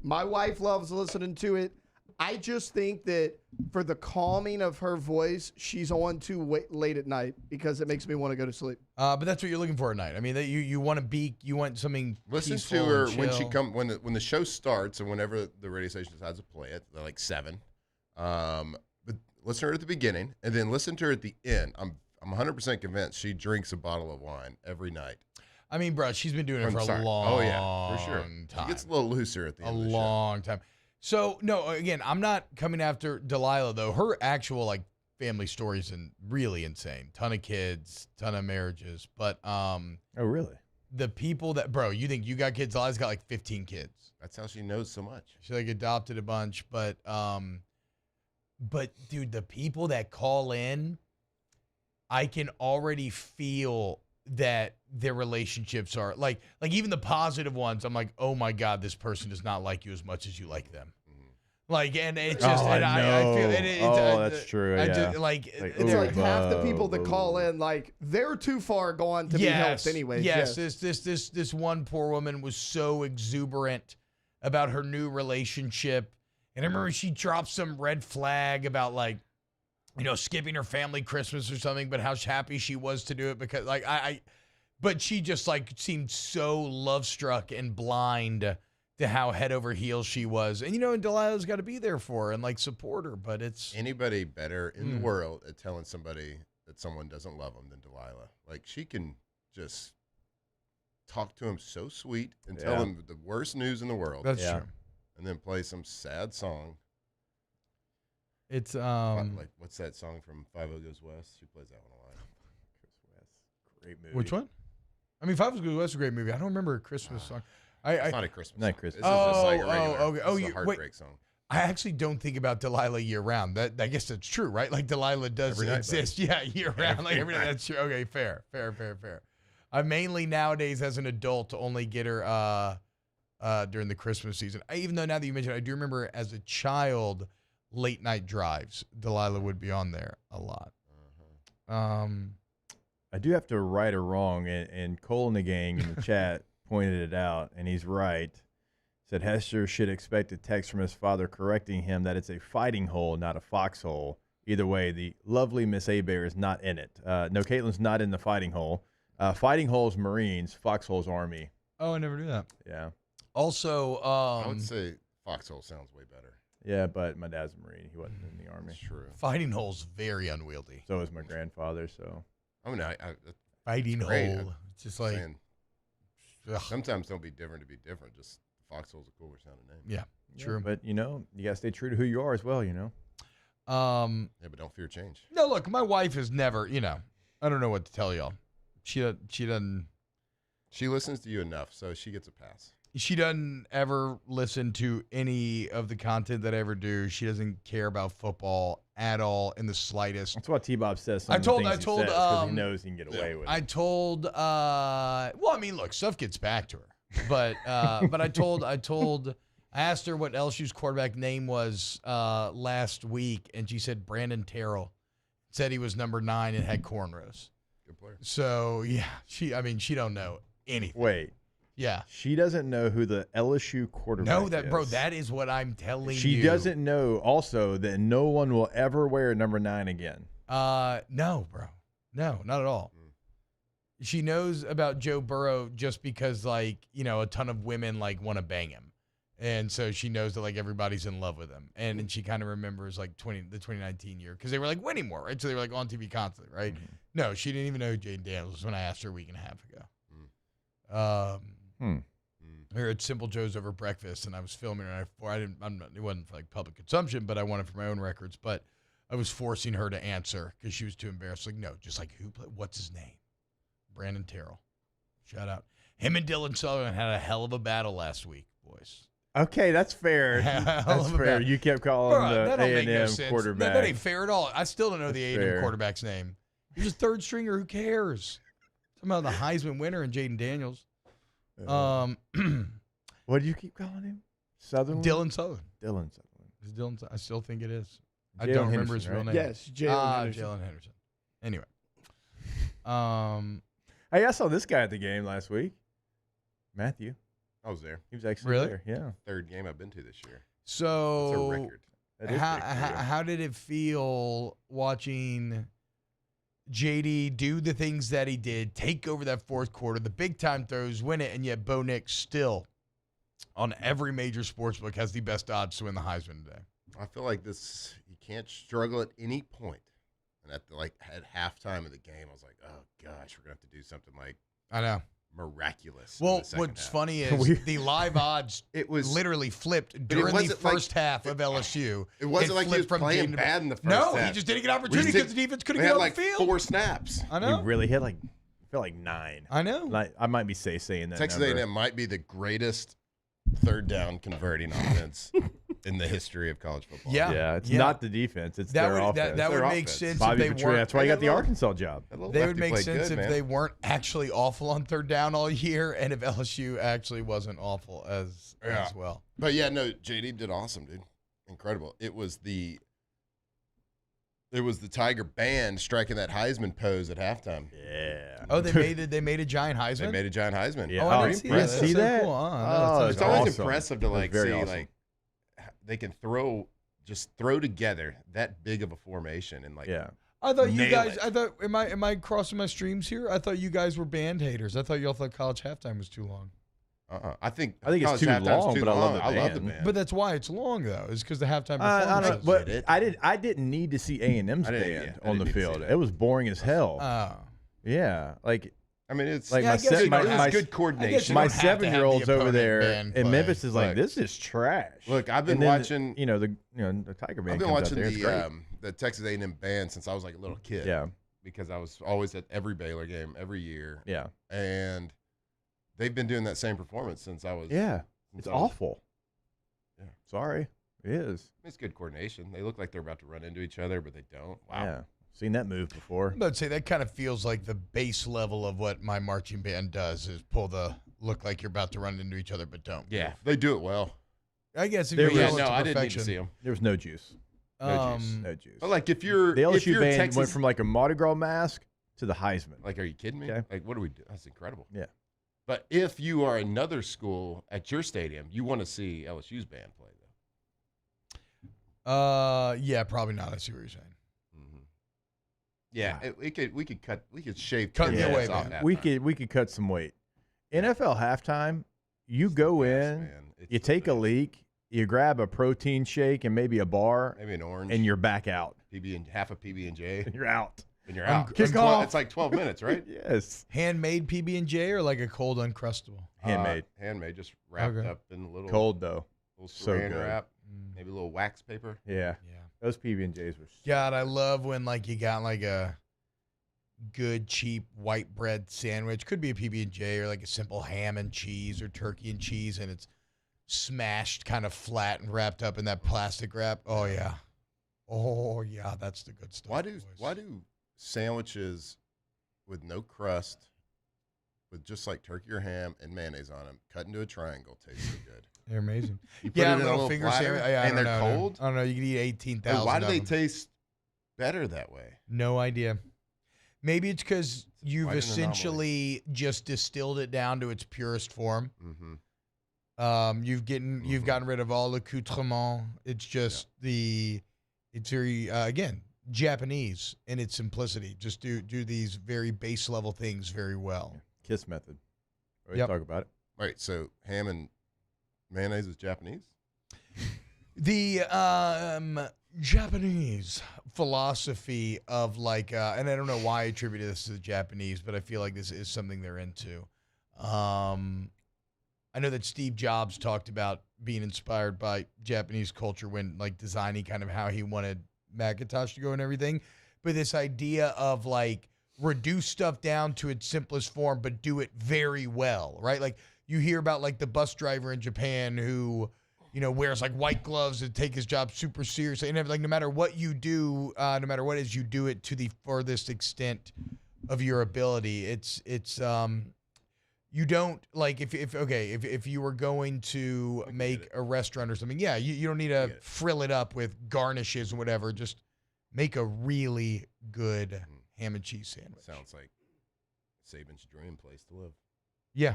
My wife loves listening to it. I just think that for the calming of her voice, she's on too late at night because it makes me want to go to sleep. But that's what you're looking for at night. I mean, that you want something Listen peaceful to her and when she chill. when the show starts and whenever the radio station decides to play it, they're like 7. But listen to her at the beginning and then listen to her at the end. I'm 100% convinced she drinks a bottle of wine every night. I mean, bro, she's been doing it I'm for sorry. a long Oh yeah, for sure. time. She gets a little looser at the end of the show. long time. So no, again, I'm not coming after Delilah though. Her actual like family stories and really insane. Ton of kids, ton of marriages. But Oh, really? the people that you think you got kids? Delilah's got like 15 kids. That's how she knows so much. She like adopted a bunch, but dude, the people that call in, I can already feel that their relationships are. Like even the positive ones, I'm like, oh my God, this person does not like you as much as you like them. Like, and it just, and I feel that's true. I Yeah. just, like, It's like half the people that call in, like, they're too far gone to be helped anyways. Yes. This one poor woman was so exuberant about her new relationship. And I remember she dropped some red flag about, like, skipping her family Christmas or something, but how happy she was to do it because, like, but she just, like, seemed so love-struck and blind to how head over heels she was. And, and Delilah's got to be there for her and, like, support her, but it's... Anybody better in the world at telling somebody that someone doesn't love them than Delilah. Like, she can just talk to him so sweet and tell him the worst news in the world. That's true. And then play some sad song. It's, like, what's that song from 50 Goes West? She plays that one a lot. Great movie. Which one? I mean, 50 Goes West is a great movie. I don't remember a Christmas song. It's not a Christmas song. Not Christmas. This is just like a regular, okay. this is a heartbreak song. I actually don't think about Delilah year round. I guess that's true, right? Like Delilah does Every night, exist, year round. Like every night. That's true. Okay, fair. I mainly nowadays as an adult only get her during the Christmas season. Even though now that you mention it, I do remember as a child, late night drives. Delilah would be on there a lot. I do have to right or wrong, and Cole in the gang in the chat pointed it out, and he's right. Said Hester should expect a text from his father correcting him that it's a fighting hole, not a foxhole. Either way, the lovely Miss Hebert is not in it. No, Caitlin's not in the fighting hole. Fighting hole's Marines, foxhole's Army. Oh, I never knew that. Yeah. Also, I would say foxhole sounds way better. Yeah, but my dad's a Marine. He wasn't in the Army. That's true. Fighting hole's very unwieldy. So is my grandfather, so. I mean, fighting hole. It's just like... Sometimes don't be different to be different. Just foxhole's a cooler sounding name. Yeah, true. But, you got to stay true to who you are as well, Yeah, but don't fear change. No, look, my wife has never, I don't know what to tell y'all. She doesn't. She listens to you enough, so she gets a pass. She doesn't ever listen to any of the content that I ever do. She doesn't care about football at all in the slightest. That's what T-Bob says. I told, because he knows he can get away with it. I told, well, I mean, look, stuff gets back to her, but I asked her what LSU's quarterback name was last week, and she said Brandon Terrell. Said he was number 9 and had cornrows. Good player. So yeah, she don't know anything. Wait. Yeah. She doesn't know who the LSU quarterback is. Bro, that is what I'm telling you. She doesn't know also that no one will ever wear number 9 again. No, bro. No, not at all. She knows about Joe Burrow just because, like, a ton of women, like, want to bang him. And so she knows that, like, everybody's in love with him. And she kind of remembers, like, the 2019 year because they were, like, winning more, right? So they were, like, on TV constantly, right? Mm-hmm. No, she didn't even know who Jayden Daniels was when I asked her a week and a half ago. We were at Simple Joe's over breakfast, and I was filming her. It wasn't for, like, public consumption, but I wanted for my own records. But I was forcing her to answer because she was too embarrassed. Like, no, just like what's his name? Brandon Terrell. Shout out. Him and Dylan Sullivan had a hell of a battle last week, boys. Okay, that's fair. That's fair. You kept calling the A&M quarterback. That ain't fair at all. I still don't know the A&M quarterback's name. He's a third stringer. Who cares? Talking about the Heisman winner and Jayden Daniels. What do you keep calling him? Sutherland? Dylan Sutherland. Dylan Sutherland. Is Dylan? I still think it is. I Jalen don't remember Henderson, his real right? name. Yes, Jalen Henderson. Jalen Henderson. Anyway. Hey, I saw this guy at the game last week. Matthew. I was there. He was actually Really? there. Yeah. Third game I've been to this year. So that's a record. That is big for you. how did it feel watching JD do the things that he did, take over that fourth quarter, the big time throws, win it, and yet Bo Nix still on every major sportsbook has the best odds to win the Heisman today? I feel like this, you can't struggle at any point. And at halftime of the game, I was like, oh gosh, we're gonna have to do something like I know miraculous. Well, what's funny is the live odds literally flipped during the first half of LSU. It wasn't like he was playing bad in the first half. No, he just didn't get opportunity because the defense couldn't get on the field. 4 snaps. I know. He really had I feel like 9. I know. I might be saying that Texas number. A&M might be the greatest third down converting offense in the history of college football. Yeah. It's not the defense; it's their offense. That would Their make offense. sense Bobby if they Petrino, weren't. that's why he got the Arkansas job. They would make sense if they weren't actually awful on third down all year, and if LSU actually wasn't awful as well. But yeah, no, JD did awesome, dude. Incredible. It was the Tiger band striking that Heisman pose at halftime. Yeah. Oh, they made a giant Heisman. They made a giant Heisman. Yeah. Oh, I didn't see that. See That's that? So cool. Oh, it's always awesome. impressive to like Very see awesome. like they can throw together that big of a formation and like I thought you nail guys. it. I thought am I crossing my streams here? I thought you guys were band haters. I thought y'all thought college halftime was too long. I think it's college too halftime's long, too but I love the I love the band. band. But that's why it's long though. Is because the halftime I don't know, performances. but I didn't need to see A&M's I didn't- band yeah, I on the didn't need to field. see that. It was boring as hell. Oh. Yeah, like I mean, it's like Yeah, I my guess you don't have- good coordination. you my don't have to have the 7-year-old's over opponent there band in play. Memphis is like, Look. this is trash. Look, I've been And then, watching. the Tiger band. I've been comes out watching there. It's great. the Texas A&M band since I was like a little kid. Yeah. Because I was always at every Baylor game every year. Yeah. And they've been doing that same performance since I was. Yeah. since It's I was- awful. Yeah. Sorry. It is. It's good coordination. They look like they're about to run into each other, but they don't. Wow. Yeah. Seen that move before. I'm about to say that kind of feels like the base level of what my marching band does is pull the look like you're about to run into each other but don't. Yeah, they do it well. I guess if There you was- yell it to I didn't need to perfection. see them. There was no juice. No juice. Um, No juice. But like if you're The if LSU you're band Texas, went from like a Mardi Gras mask to the Heisman. like, are you kidding me? Okay. Like, what do we do? That's incredible. Yeah. But if you are another school at your stadium, you want to see LSU's band play though. Yeah, probably not. I see what you're saying. Yeah, we could shave Cut 10 the minutes away, off man. that We time. could cut some weight. NFL halftime, you go in, man. It's you the take a best. leak, you grab a protein shake and maybe a bar, Maybe an orange, and you're back out. half a PB and J, You're out. and you're out. Kick It's off. It's like 12 minutes, right? Yes. Handmade PB&J or like a cold Uncrustable? Handmade. Handmade, just wrapped Okay. up in a little Cold though. little So saran good. wrap, maybe a little wax paper. Yeah. Yeah. Those PB&Js were God, I love when like you got like a good cheap white bread sandwich. Could be a PB&J or like a simple ham and cheese or turkey and cheese, and it's smashed kind of flat and wrapped up in that plastic wrap. Oh yeah. Oh yeah, that's the good stuff. Why do sandwiches with no crust, with just like turkey or ham and mayonnaise on them, cut into a triangle, taste so good? They're amazing. You put Yeah, it in a little finger platter, sandwich. I and don't they're know, cold? I don't know. You could eat 18,000. Why do of they them. taste better that way? No idea. Maybe it's because you've quite an anomaly. essentially just distilled it down to its purest form. Mm-hmm. You've gotten rid of all accoutrement. It's just it's very again Japanese in its simplicity. Just do these very base level things very well. KISS method. We Yep. talk about it. Right. So ham and mayonnaise is Japanese. The Japanese philosophy of like, and I don't know why I attributed this to the Japanese, but I feel like this is something they're into. I know that Steve Jobs talked about being inspired by Japanese culture when like designing kind of how he wanted Macintosh to go and everything. But this idea of like reduce stuff down to its simplest form, but do it very well, right? Like you hear about like the bus driver in Japan who, you know, wears like white gloves to take his job super seriously. And like no matter what you do, no matter what it is, you do it to the furthest extent of your ability. It's you don't like if you were going to make a restaurant or something, yeah, you don't need to frill it up with garnishes and whatever. Just make a really good ham and cheese sandwich. Sounds like Saban's dream place to live. Yeah.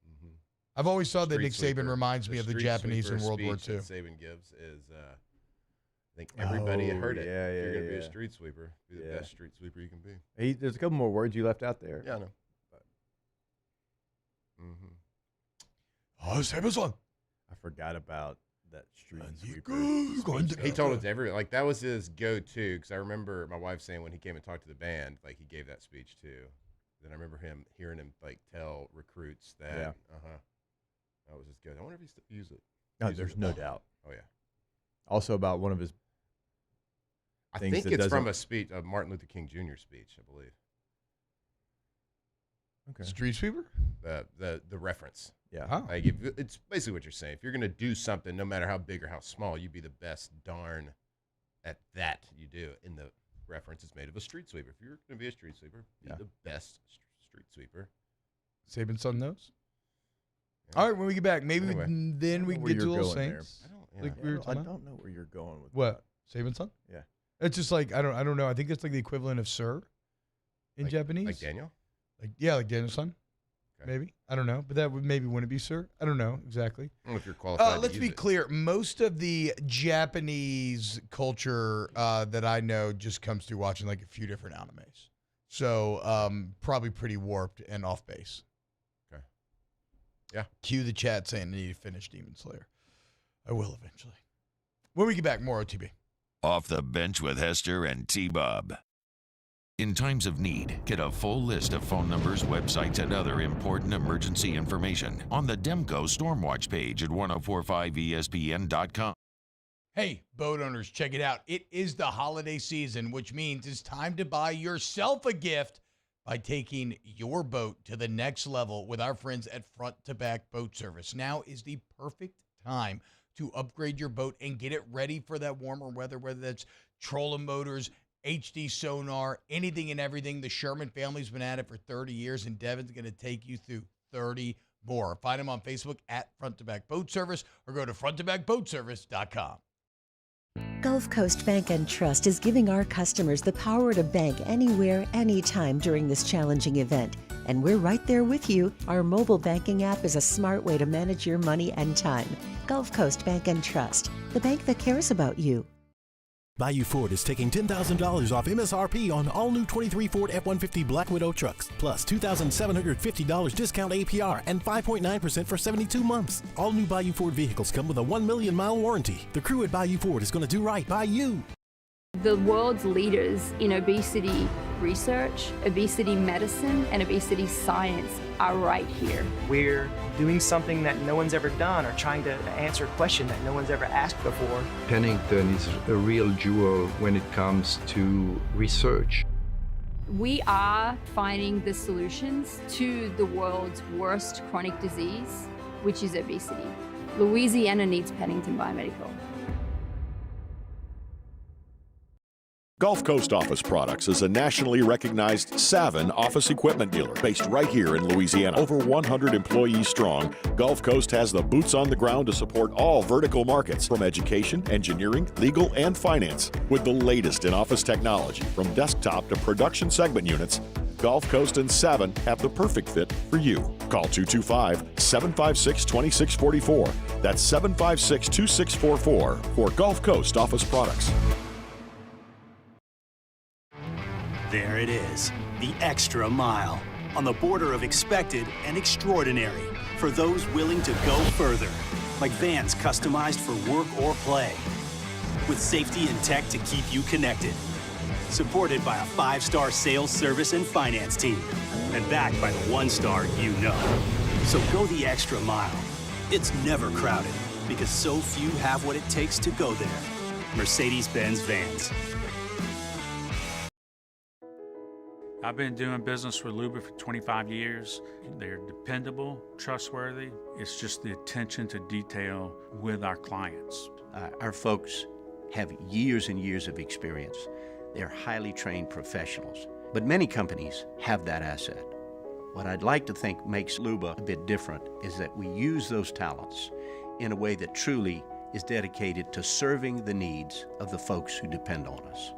Mm-hmm. I've always thought that Nick Street Saban sweeper. reminds me of the street Japanese in sweeper World War speech II. that Saban gives is, I think everybody heard it. Yeah, if you're yeah, going to be yeah. a street sweeper, be the Yeah. best street sweeper you can be. There's a couple more words you left out there. Yeah, I know. Oh, Saban-san. I forgot about that street sweeper. He told it to everyone. Like, that was his go-to, because I remember my wife saying when he came and talked to the band, like, he gave that speech, too. Then I remember hearing him, like, tell recruits that, that was his go. I wonder if he still uses it. No, there's no doubt. Oh, yeah. Also about one of his I things think that it's from doesn't- a speech, a Martin Luther King Jr. speech, I believe. Okay. Street sweeper? The reference. Yeah. Oh. Like it's basically what you're saying. If you're gonna do something, no matter how big or how small, you be the best darn at that you do. In the reference, it's made of a street sweeper. If you're gonna be a street sweeper, be the best street sweeper. Saban son knows. All right, when we get back, maybe Anyway. then we can get to a little going there. Saints. I don't know where you're going with What? Saban son? Yeah. It's just like I don't know. I think it's like the equivalent of sir in Japanese. Like Daniel? Like Daniel's son. Okay. Maybe. I don't know. But that would maybe wouldn't it be sir? I don't know exactly. I don't know if you're qualified to Let's use be it. clear. Most of the Japanese culture that I know just comes through watching like a few different animes. So probably pretty warped and off base. Okay. Yeah. Cue the chat saying I need to finish Demon Slayer. I will eventually. When we get back, more OTB. Off the bench with Hester and T-Bob. In times of need, get a full list of phone numbers, websites, and other important emergency information on the Demco Stormwatch page at 1045ESPN.com. Hey, boat owners, check it out. It is the holiday season, which means it's time to buy yourself a gift by taking your boat to the next level with our friends at Front to Back Boat Service. Now is the perfect time to upgrade your boat and get it ready for that warmer weather, whether that's trolling motors, HD sonar, anything and everything. The Sherman family's been at it for 30 years, and Devin's going to take you through 30 more. Find him on Facebook at Front to Back Boat Service or go to fronttobackboatservice.com. Gulf Coast Bank and Trust is giving our customers the power to bank anywhere, anytime during this challenging event. And we're right there with you. Our mobile banking app is a smart way to manage your money and time. Gulf Coast Bank and Trust, the bank that cares about you. Bayou Ford is taking $10,000 off MSRP on all new 23 Ford F-150 Black Widow trucks, plus $2,750 discount APR and 5.9% for 72 months. All new Bayou Ford vehicles come with a 1 million mile warranty. The crew at Bayou Ford is going to do right by you. The world's leaders in obesity research, obesity medicine, and obesity science are right here. We're doing something that no one's ever done or trying to answer a question that no one's ever asked before. Pennington is a real jewel when it comes to research. We are finding the solutions to the world's worst chronic disease, which is obesity. Louisiana needs Pennington Biomedical. Gulf Coast Office Products is a nationally recognized Saban office equipment dealer based right here in Louisiana. Over 100 employees strong, Gulf Coast has the boots on the ground to support all vertical markets, from education, engineering, legal, and finance. With the latest in office technology, from desktop to production segment units, Gulf Coast and Saban have the perfect fit for you. Call 225-756-2644. That's 756-2644 for Gulf Coast Office Products. There it is, the extra mile, on the border of expected and extraordinary, for those willing to go further, like vans customized for work or play, with safety and tech to keep you connected, supported by a 5-star sales, service, and finance team, and backed by the 1-star you know. So go the extra mile. It's never crowded, because so few have what it takes to go there. Mercedes-Benz Vans. I've been doing business with Loomis for 25 years. They're dependable, trustworthy. It's just the attention to detail with our clients. Our folks have years and years of experience. They're highly trained professionals. But many companies have that asset. What I'd like to think makes Luba a bit different is that we use those talents in a way that truly is dedicated to serving the needs of the folks who depend on us.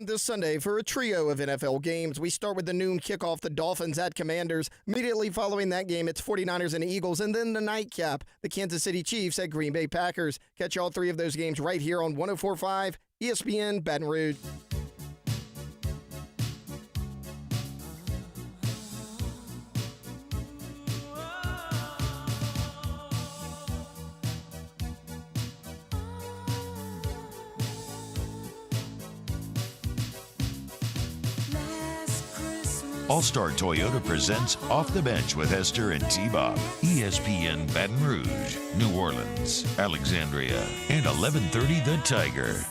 This Sunday for a trio of NFL games. We start with the noon kickoff, the Dolphins at Commanders. Immediately following that game, it's 49ers and Eagles. And then the nightcap, the Kansas City Chiefs at Green Bay Packers. Catch all three of those games right here on 104.5 ESPN Baton Rouge. All-Star Toyota presents Off the Bench with Hester and T-Bob. ESPN Baton Rouge, New Orleans, Alexandria, and 1130 The Tiger.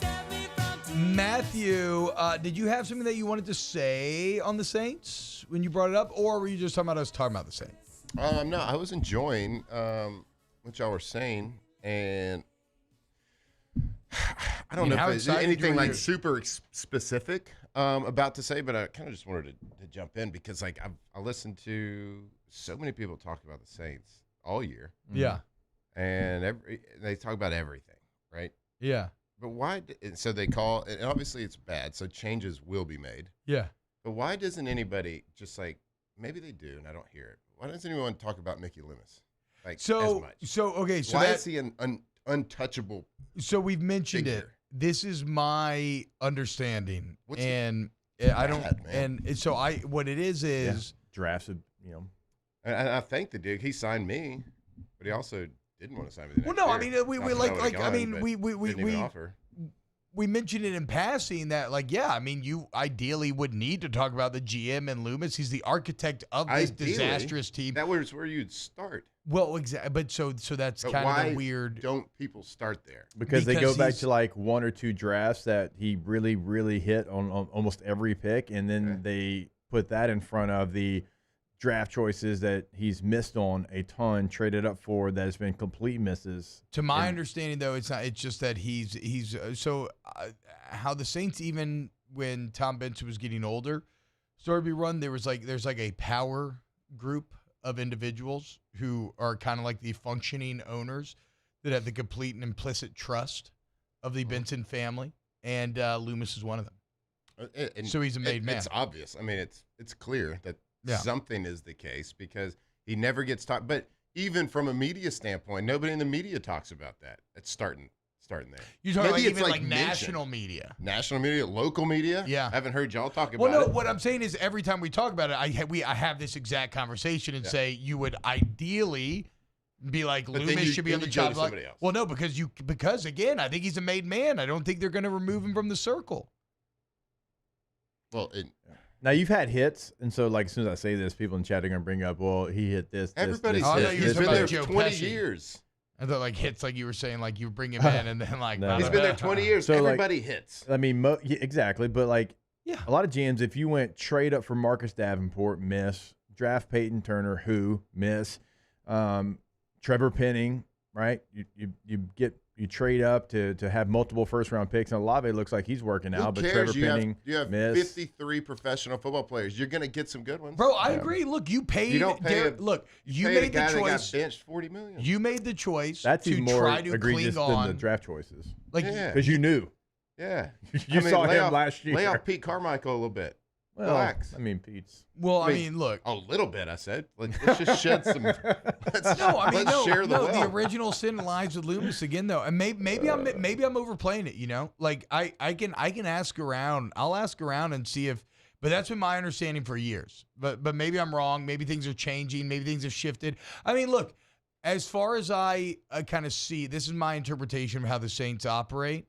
Matthew, did you have something that you wanted to say on the Saints when you brought it up, or were you just talking about us talking about the Saints? No, I was enjoying what y'all were saying, and I don't know if there's anything like super specific about to say, but I kind of just wanted to jump in because like I listened to so many people talk about the Saints all year. Yeah. And they talk about everything, right? Yeah. But why? So they call, and obviously it's bad, so changes will be made. Yeah. But why doesn't anybody just like, maybe they do, and I don't hear it. Why doesn't anyone talk about Mickey Loomis? Like, as much? So why is he an untouchable? So we've mentioned figure? it. This is my understanding, What's and I don't. man. And so what it is drafts, you know. And I thank the dude. He signed me, but he also didn't want to sign me. The Well, next no, I year. mean, Not that I would've gone, but didn't even offer. we mentioned it in passing that, like, yeah, I mean, you ideally would need to talk about the GM and Loomis. He's the architect of this disastrous team. That was where you'd start. Well, exactly, but so that's kind of the weird. Don't people start there? Because they go back to like one or two drafts that he really, really hit on almost every pick, and then they put that in front of the draft choices that he's missed on a ton, traded up for that has been complete misses. To my understanding, though, it's not. It's just that he's how the Saints, even when Tom Benson was getting older, started to be run. There's like a power group of individuals who are kind of like the functioning owners that have the complete and implicit trust of the Benson family, and Loomis is one of them. So he's a made man. It's obvious. I mean, it's clear that something is the case because he never gets talked. But even from a media standpoint, nobody in the media talks about that. It's starting there. You're talking about even like national media. National media, local media? Yeah. I haven't heard y'all talk about Well, no, it. what I'm saying is every time we talk about it, I have this exact conversation and say you would ideally be like, But then Loomis should be on the job. somebody else. Well, no, because again, I think he's a made man. I don't think they're going to remove him from the circle. Well, now you've had hits, and so like as soon as I say this, people in chat are going to bring up, well, he hit this. Everybody's this, hit. this, He's been there Joe 20 Pesci. years. I thought like hits, like you were saying, like you bring him in and then like No, He's been there 20 years. So, Everybody hits. I mean, exactly, but like a lot of GMs, if you went trade up for Marcus Davenport, miss. Draft Peyton Turner, miss. Trevor Penning, right? You trade up to have multiple first-round picks, and Olave looks like he's working out, but Trevor Penning, you have miss. 53 professional football players. You're going to get some good ones. Bro, I agree. Look, you paid. You don't pay you pay made a guy the choice. That got benched $40 million. You made the choice That's to even more try to egregious cling than on the draft choices. Like, because you knew. Yeah. You saw lay him off, last year. Lay off Pete Carmichael a little bit. Well, Relax. I mean, Pete's. Well, I mean, look. A little bit, I said. Let's just shed some. Let's share the wealth. The original sin lies with Loomis again, though, and maybe I'm overplaying it. You know, like I can ask around. I'll ask around and see if. But that's been my understanding for years. But maybe I'm wrong. Maybe things are changing. Maybe things have shifted. I mean, look. As far as I kind of see, this is my interpretation of how the Saints operate.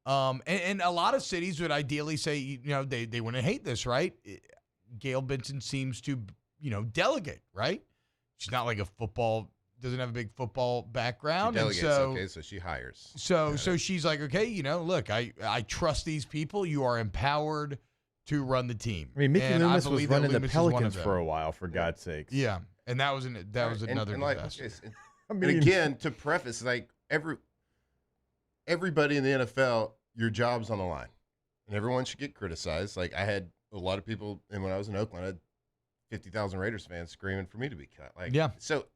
And a lot of cities would ideally say, you know, they wouldn't hate this, right? Gail Benson seems to, you know, delegate, right? She's not like doesn't have a big football background. She delegates, and okay, so she hires. So she's like, okay, you know, look, I trust these people. You are empowered to run the team. I mean, Mickey Loomis was running the Pelicans for for a while, for God's sakes. Yeah, and that was another disaster. And again, to preface, like everybody in the NFL, your job's on the line, and everyone should get criticized. Like I had a lot of people, and when I was in Oakland, I had 50,000 Raiders fans screaming for me to be cut. Like, yeah. So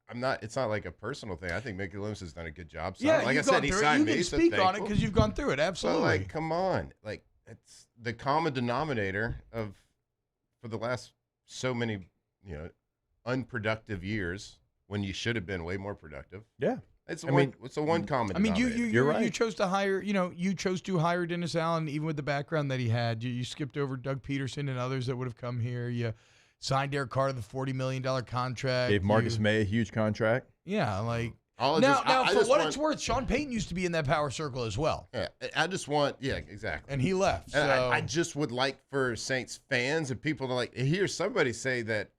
it's not like a personal thing. I think Mickey Loomis has done a good job. So, Yeah, like I said, he signed me. You can speak on it because you've gone through it. Absolutely. But like, come on, like it's the common denominator for the last so many, unproductive years when you should have been way more productive. Yeah. It's a one common denominator. You're right. You chose to hire, you chose to hire Dennis Allen, even with the background that he had. You skipped over Doug Peterson and others that would have come here. You signed Derek Carr to the $40 million contract. Gave Marcus May a huge contract. Yeah, like now for what it's worth, Sean Payton used to be in that power circle as well. Yeah, I just want, exactly. And he left. So. And I just would like for Saints fans and people to hear somebody say that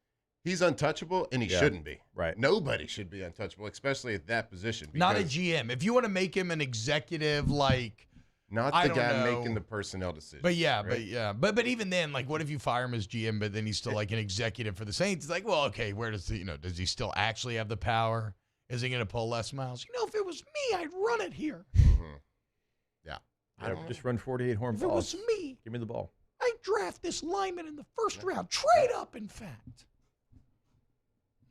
he's untouchable, and he shouldn't be. Right. Nobody should be untouchable, especially at that position. Not a GM. If you want to make him an executive, not the guy making the personnel decisions. But but even then, what if you fire him as GM, but then he's still an executive for the Saints? It's like, well, okay, where does does he still actually have the power? Is he going to pull Les Miles? If it was me, I'd run it here. Mm-hmm. Yeah. Just run 48 horn balls. If it was me, give me the ball. I'd draft this lineman in the first round. Trade up, in fact.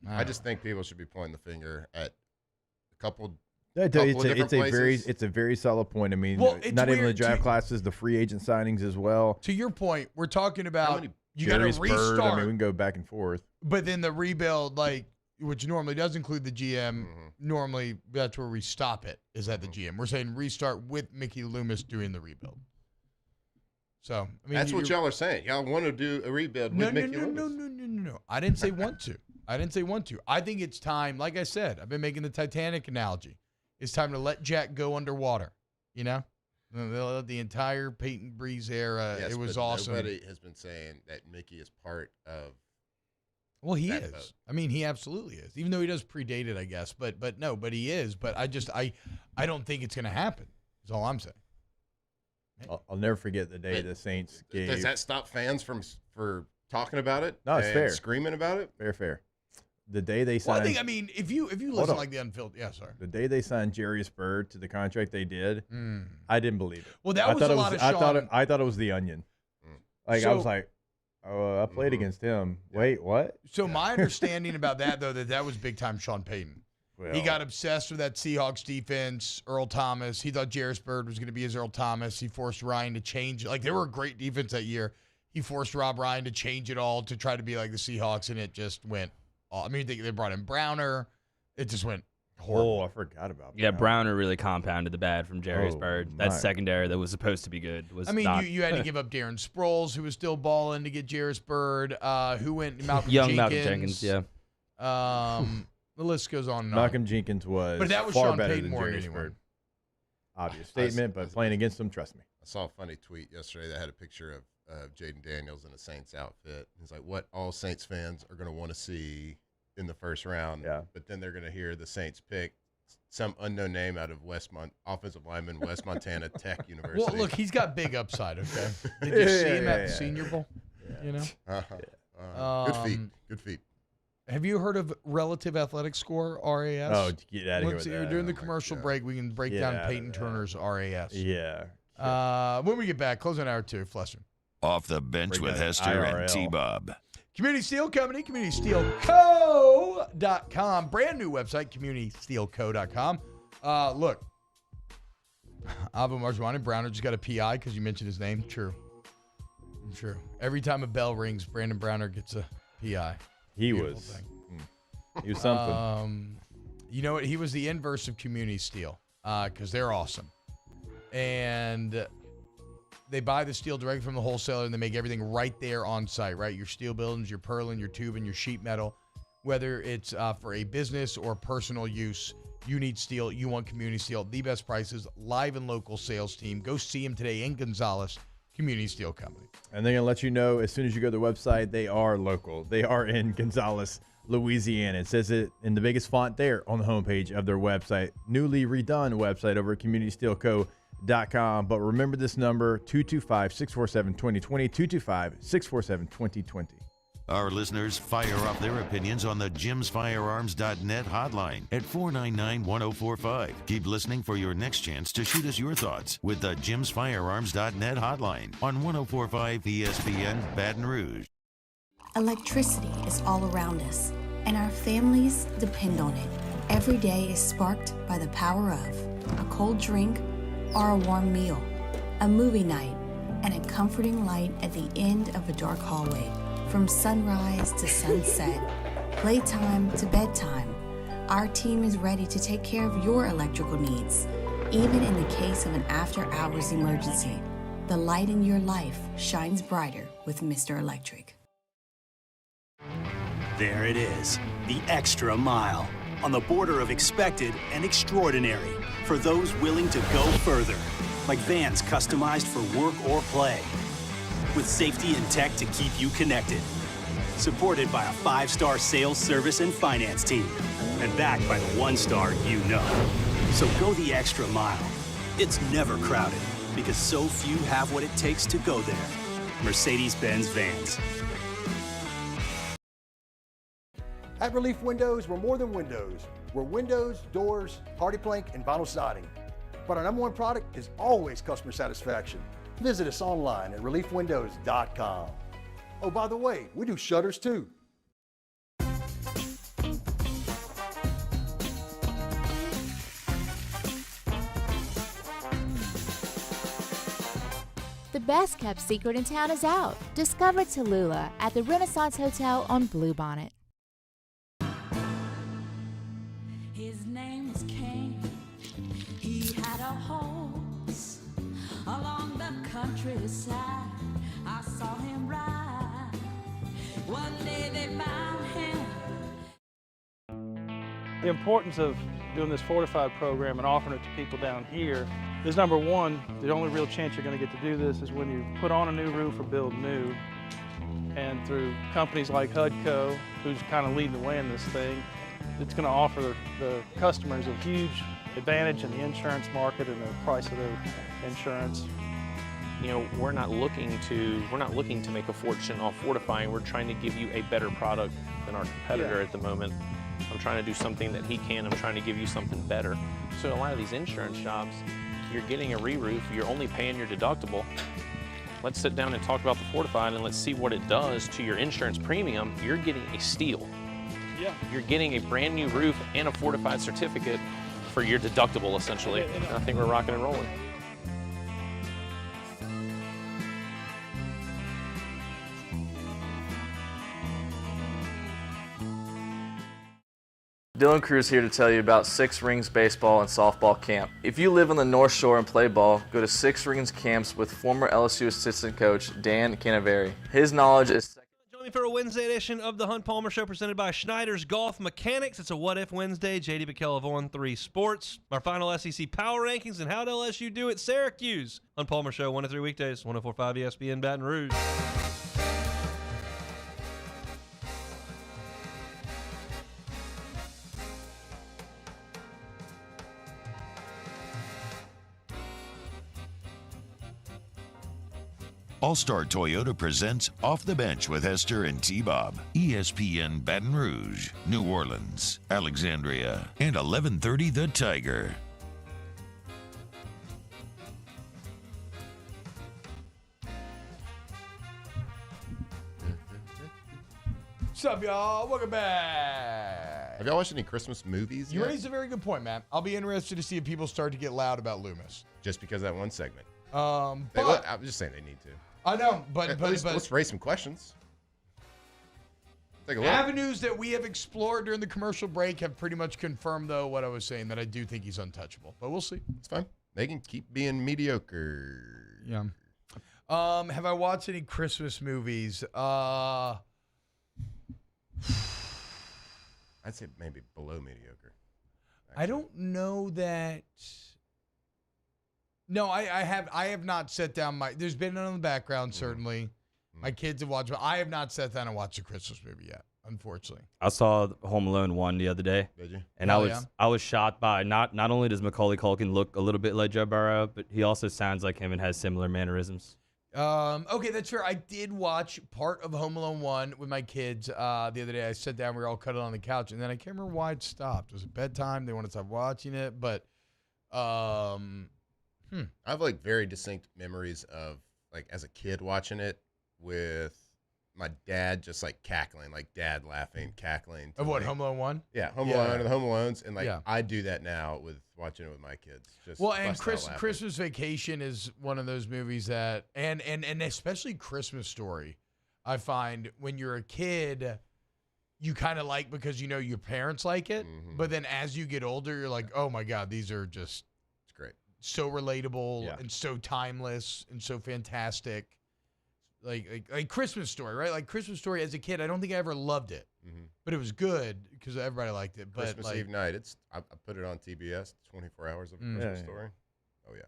I just think people should be pointing the finger at a couple. It's a very solid point. I mean, not even the draft classes, the free agent signings as well. To your point, we're talking about you got to Jerry's restart. Bird, we can go back and forth. But then the rebuild, which normally does include the GM, normally that's where we stop it, is at the GM. We're saying restart with Mickey Loomis doing the rebuild. So, that's what y'all are saying. Y'all want to do a rebuild with Mickey Loomis. No. I didn't say want to. I think it's time, like I said, I've been making the Titanic analogy. It's time to let Jack go underwater, They'll let the entire Peyton Breeze era. Yes, it was but awesome. Nobody has been saying that Mickey is part of. Well, he is. Boat. He absolutely is. Even though he does predate it, I guess. But he is. But I don't think it's going to happen. That's all I'm saying. I'll never forget the day the Saints gave. Does that stop fans from talking about it? No, it's fair. Screaming about it? Fair. The day they signed. Well, I think, if you listen like the unfiltered, sorry. The day they signed Jarius Bird to the contract they did, I didn't believe it. Well, that was a lot of Sean. I thought it was the Onion. I was like, oh, I played against him. Yeah. Wait, what? So my understanding about that, though, that was big time Sean Payton. Well, he got obsessed with that Seahawks defense, Earl Thomas. He thought Jarius Bird was going to be his Earl Thomas. He forced Ryan to change. They were a great defense that year. He forced Rob Ryan to change it all to try to be like the Seahawks, and it just went. They brought in Browner. It just went horrible. Oh, I forgot about that. Yeah, Browner really compounded the bad from Jarius Bird. That secondary that was supposed to be good was not. You had to give up Darren Sproles, who was still balling, to get Jarius Bird. Who went? Malcolm Jenkins, yeah. The list goes on and Malcolm Jenkins was but that was far Sean better Payton than more Jarius than Bird. Obvious statement, but playing against him, trust me. I saw a funny tweet yesterday that had a picture of Jayden Daniels in a Saints outfit. He's like, what all Saints fans are going to want to see in the first round. Yeah. But then they're going to hear the Saints pick some unknown name out of offensive lineman, West Montana Tech University. Well, look, he's got big upside, okay? Did you see him at the Senior Bowl? Good feet. Have you heard of relative athletic score, RAS? Oh, get out of here with that. During the commercial break, we can break down Peyton Turner's RAS. Yeah. When we get back, closing hour 2, Fletcher. Off the bench with Hester and T-Bob. Community Steel Company, CommunitySteelCo.com. Brand new website, CommunitySteelCo.com. Look, Avo Marjwan and Browner just got a PI because you mentioned his name. True. Every time a bell rings, Brandon Browner gets a PI. He was something. You know what? He was the inverse of Community Steel because they're awesome. And they buy the steel directly from the wholesaler, and they make everything right there on site, right? Your steel buildings, your purlin, your tubing, your sheet metal. Whether it's for a business or personal use, you need steel. You want Community Steel. The best prices, live and local sales team. Go see them today in Gonzales, Community Steel Company. And they're going to let you know as soon as you go to the website, they are local. They are in Gonzales, Louisiana. It says it in the biggest font there on the homepage of their website. Newly redone website over at CommunitySteelCo.com. But remember this number, 225-647-2020, 225-647-2020. Our listeners fire off their opinions on the JimsFirearms.net hotline at 499-1045. Keep listening for your next chance to shoot us your thoughts with the JimsFirearms.net hotline on 1045 ESPN Baton Rouge. Electricity is all around us, and our families depend on it. Every day is sparked by the power of a cold drink or a warm meal, a movie night, and a comforting light at the end of a dark hallway. From sunrise to sunset, playtime to bedtime, our team is ready to take care of your electrical needs. Even in the case of an after-hours emergency, the light in your life shines brighter with Mr. Electric. There it is, the extra mile, on the border of expected and extraordinary, for those willing to go further, like vans customized for work or play, with safety and tech to keep you connected, supported by a 5-star sales, service, and finance team, and backed by the 1-star you know. So go the extra mile. It's never crowded, because so few have what it takes to go there. Mercedes-Benz Vans. At Relief Windows, we're more than windows. We're windows, doors, hardy plank, and vinyl siding. But our #1 product is always customer satisfaction. Visit us online at reliefwindows.com. Oh, by the way, we do shutters too. The best kept secret in town is out. Discover Tallulah at the Renaissance Hotel on Bluebonnet. His name was King. He had a horse along the countryside. I saw him ride. One day they found him. The importance of doing this fortified program and offering it to people down here is, number one, the only real chance you're going to get to do this is when you put on a new roof or build new. And through companies like HUDCO, who's kind of leading the way in this thing, it's going to offer the customers a huge advantage in the insurance market and the price of their insurance. You know, we're not looking to make a fortune off fortifying. We're trying to give you a better product than our competitor at the moment. I'm trying to do something that he can. I'm trying to give you something better. So a lot of these insurance jobs, you're getting a re-roof, you're only paying your deductible. Let's sit down and talk about the fortified and let's see what it does to your insurance premium. You're getting a steal. Yeah. You're getting a brand new roof and a fortified certificate for your deductible, essentially. And I think we're rocking and rolling. Dylan Cruz here to tell you about Six Rings Baseball and Softball Camp. If you live on the North Shore and play ball, go to Six Rings Camps with former LSU assistant coach Dan Canaveri. His knowledge is Join me for a Wednesday edition of the Hunt Palmer Show presented by Schneider's Golf Mechanics. It's a What If Wednesday. JD McKell of On3 Sports. Our final SEC Power Rankings and how'd LSU do at Syracuse. Hunt Palmer Show, 1 to 3 weekdays, 104.5 ESPN Baton Rouge. All-Star Toyota presents Off the Bench with Hester and T-Bob. ESPN Baton Rouge, New Orleans, Alexandria, and 1130 The Tiger. What's up, y'all? Welcome back. Have y'all watched any Christmas movies You yet? raised a very good point, Matt. I'll be interested to see if people start to get loud about Loomis. Just because of that one segment. But I'm just saying they need to. I know, but let's raise some questions. Take a look. Avenues that we have explored during the commercial break have pretty much confirmed, though, what I was saying, that I do think he's untouchable. But we'll see. It's fine. They can keep being mediocre. Yeah. Have I watched any Christmas movies? I'd say maybe below mediocre. I don't know that. No, I have not sat down. There's been none in the background, certainly. My kids have watched, but I have not sat down and watched a Christmas movie yet, unfortunately. I saw Home Alone 1 the other day. Did you? And I was shocked by not only does Macaulay Culkin look a little bit like Joe Burrow, but he also sounds like him and has similar mannerisms. Okay, that's fair. I did watch part of Home Alone 1 with my kids the other day. I sat down, we were all cuddled on the couch, and then I can't remember why it stopped. Was it bedtime? They wanted to stop watching it, but I have like very distinct memories of like as a kid watching it with my dad just like cackling, like dad laughing, cackling. Of what, Home Alone 1? Yeah, Home Alone and the Home Alones. And like I do that now with watching it with my kids. Just and Christmas Vacation is one of those movies that, and especially Christmas Story, I find when you're a kid, you kind of like because you know your parents like it. But then as you get older, you're like, oh my God, these are just it's great. So relatable and so timeless and so fantastic. Like Christmas Story, right? Like Christmas Story as a kid, I don't think I ever loved it, but it was good because everybody liked it. But Christmas Eve night, I put it on TBS, 24 hours of Christmas Story. Oh yeah,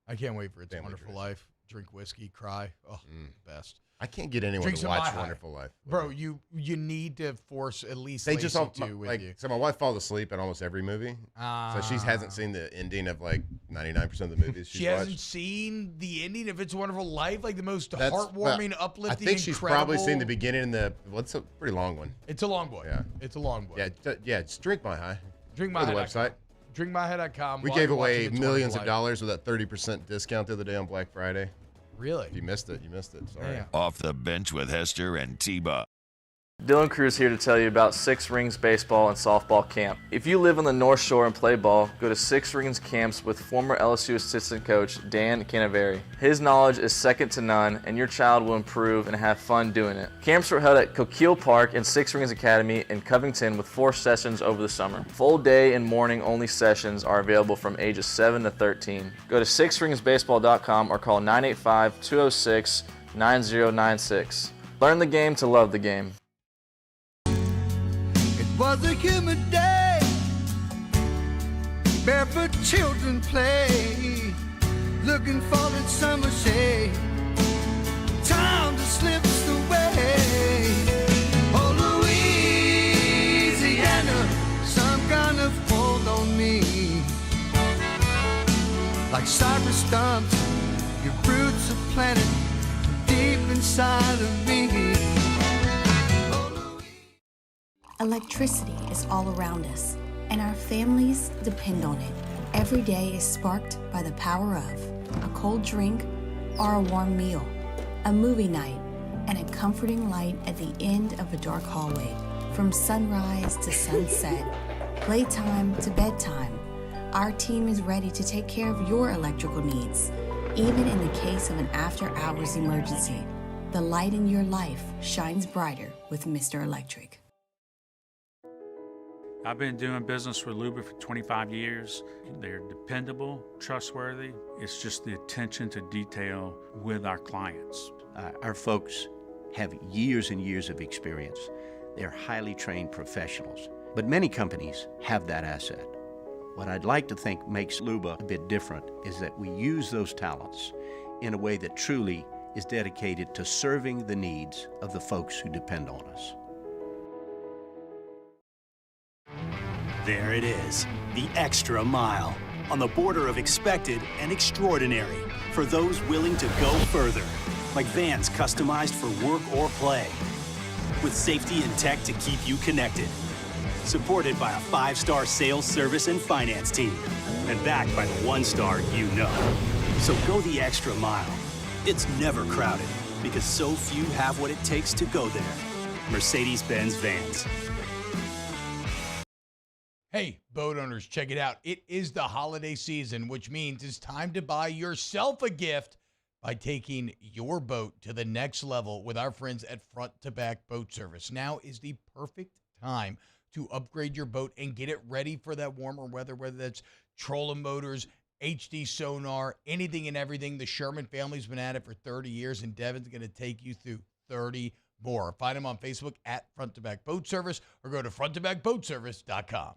I can't wait for It's a Wonderful Life. Drink whiskey, cry. Oh, best. I can't get anyone to watch Wonderful Life. Bro, you need to force at least they Lacey just all, with you. So my wife falls asleep in almost every movie. So she hasn't seen the ending of like 99% of the movies she's She hasn't watched. seen the ending of It's a Wonderful Life, like the most heartwarming, uplifting, I think she's probably seen the beginning and it's a pretty long one. It's a long boy. Yeah. It's a long boy. Yeah, just Drink My High. Drink My High. The website. drinkmyhead.com. We gave away millions of dollars with that 30% discount the other day on Black Friday. Really? If you missed it, you missed it. Sorry. Yeah. Off the bench with Hester and T-Buck. Dylan Cruz here to tell you about Six Rings Baseball and Softball Camp. If you live on the North Shore and play ball, go to Six Rings Camps with former LSU assistant coach Dan Canaveri. His knowledge is second to none, and your child will improve and have fun doing it. Camps are held at Coquille Park and Six Rings Academy in Covington with 4 sessions over the summer. Full day and morning only sessions are available from ages 7 to 13. Go to sixringsbaseball.com or call 985-206-9096. Learn the game to love the game. Was a humid day, barefoot children play, looking for that summer shade. Time just slips away. Oh, Louisiana, some kind of hold on me. Like cypress stumps, your roots are planted deep inside of me. Electricity is all around us, and our families depend on it. Every day is sparked by the power of a cold drink or a warm meal, a movie night, and a comforting light at the end of a dark hallway. From sunrise to sunset, playtime to bedtime, our team is ready to take care of your electrical needs. Even in the case of an after-hours emergency, the light in your life shines brighter with Mr. Electric. I've been doing business with Luba for 25 years. They're dependable, trustworthy. It's just the attention to detail with our clients. Our folks have years and years of experience. They're highly trained professionals, but many companies have that asset. What I'd like to think makes Luba a bit different is that we use those talents in a way that truly is dedicated to serving the needs of the folks who depend on us. There it is, the extra mile, on the border of expected and extraordinary for those willing to go further, like vans customized for work or play, with safety and tech to keep you connected. Supported by a 5-star sales, service, and finance team, and backed by the 1-star you know. So go the extra mile. It's never crowded, because so few have what it takes to go there. Mercedes-Benz Vans. Hey, boat owners, check it out. It is the holiday season, which means it's time to buy yourself a gift by taking your boat to the next level with our friends at Front to Back Boat Service. Now is the perfect time to upgrade your boat and get it ready for that warmer weather, whether that's trolling motors, HD sonar, anything and everything. The Sherman family's been at it for 30 years, and Devin's going to take you through 30 more. Find them on Facebook at Front to Back Boat Service or go to fronttobackboatservice.com.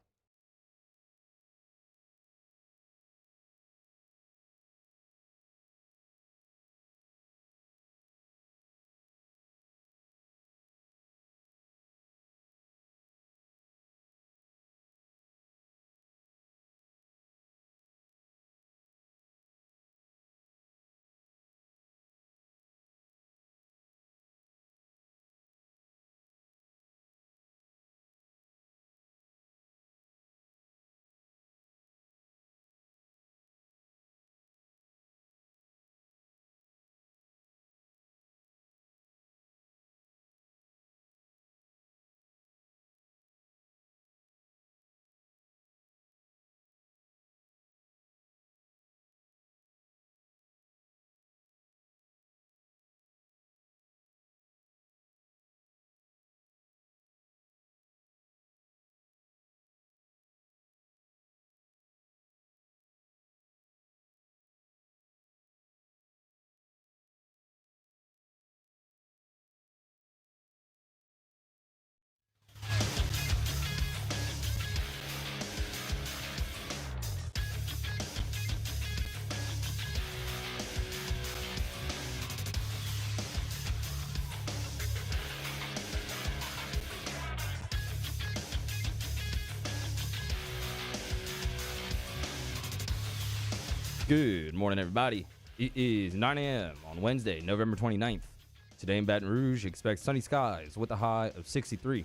Good morning, everybody. It is 9 a.m. on Wednesday, November 29th. Today in Baton Rouge, expect sunny skies with a high of 63.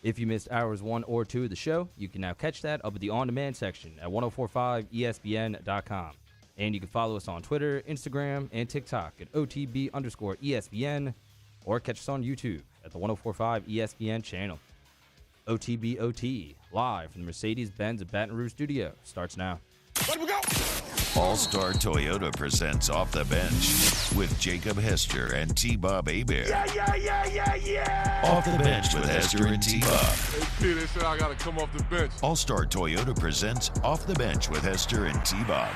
If you missed hours 1 or 2 of the show, you can now catch that up at the on-demand section at 1045ESPN.com. And you can follow us on Twitter, Instagram, and TikTok at OTB_ESPN, or catch us on YouTube at the 1045 ESPN channel. OTB OT, live from the Mercedes-Benz of Baton Rouge studio, starts now. Let we go! All-Star Toyota presents Off the Bench with Jacob Hester and T-Bob Hebert. Yeah. Off the Bench with Hester and T-Bob. Hey, P, they said I got to come off the bench. All-Star Toyota presents Off the Bench with Hester and T-Bob.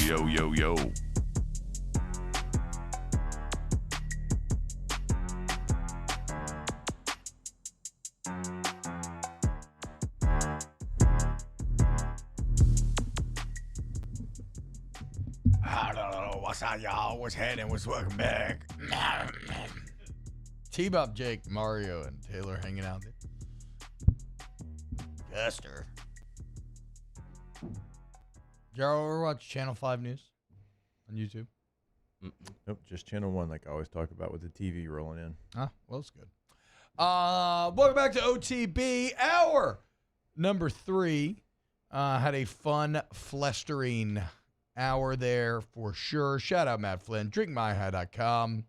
Yo, yo, yo. I don't know what's up, y'all. What's happening? What's welcome back? T-Bob, Jake, Mario, and Taylor hanging out there. Hester. Did y'all ever watch Channel 5 News on YouTube? Nope, just Channel 1 like I always talk about with the TV rolling in. Well, it's good. Welcome back to OTB. Hour number 3. Had a fun flestering hour there for sure. Shout out Matt Flynn. DrinkMyHigh.com.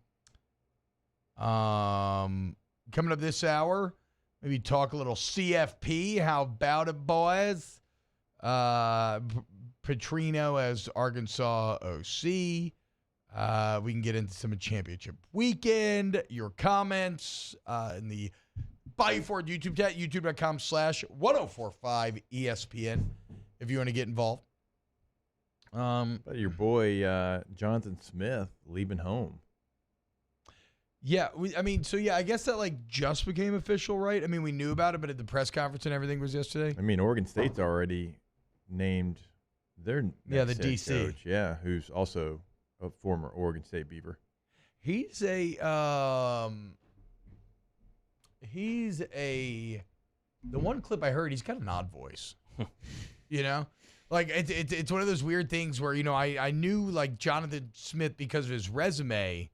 Coming up this hour, maybe talk a little CFP. How about it, boys? Petrino as Arkansas OC. We can get into some of championship weekend. Your comments in the Bayou Ford YouTube chat, youtube.com/1045ESPN if you want to get involved. But your boy Jonathan Smith leaving home. Yeah, I guess that like just became official, right? I mean, we knew about it, but at the press conference and everything was yesterday. I mean, Oregon State's already named their the next head DC coach, who's also a former Oregon State Beaver. He's the one clip I heard, he's got an odd voice. You know? Like it's one of those weird things where, you know, I knew like Jonathan Smith because of his resume,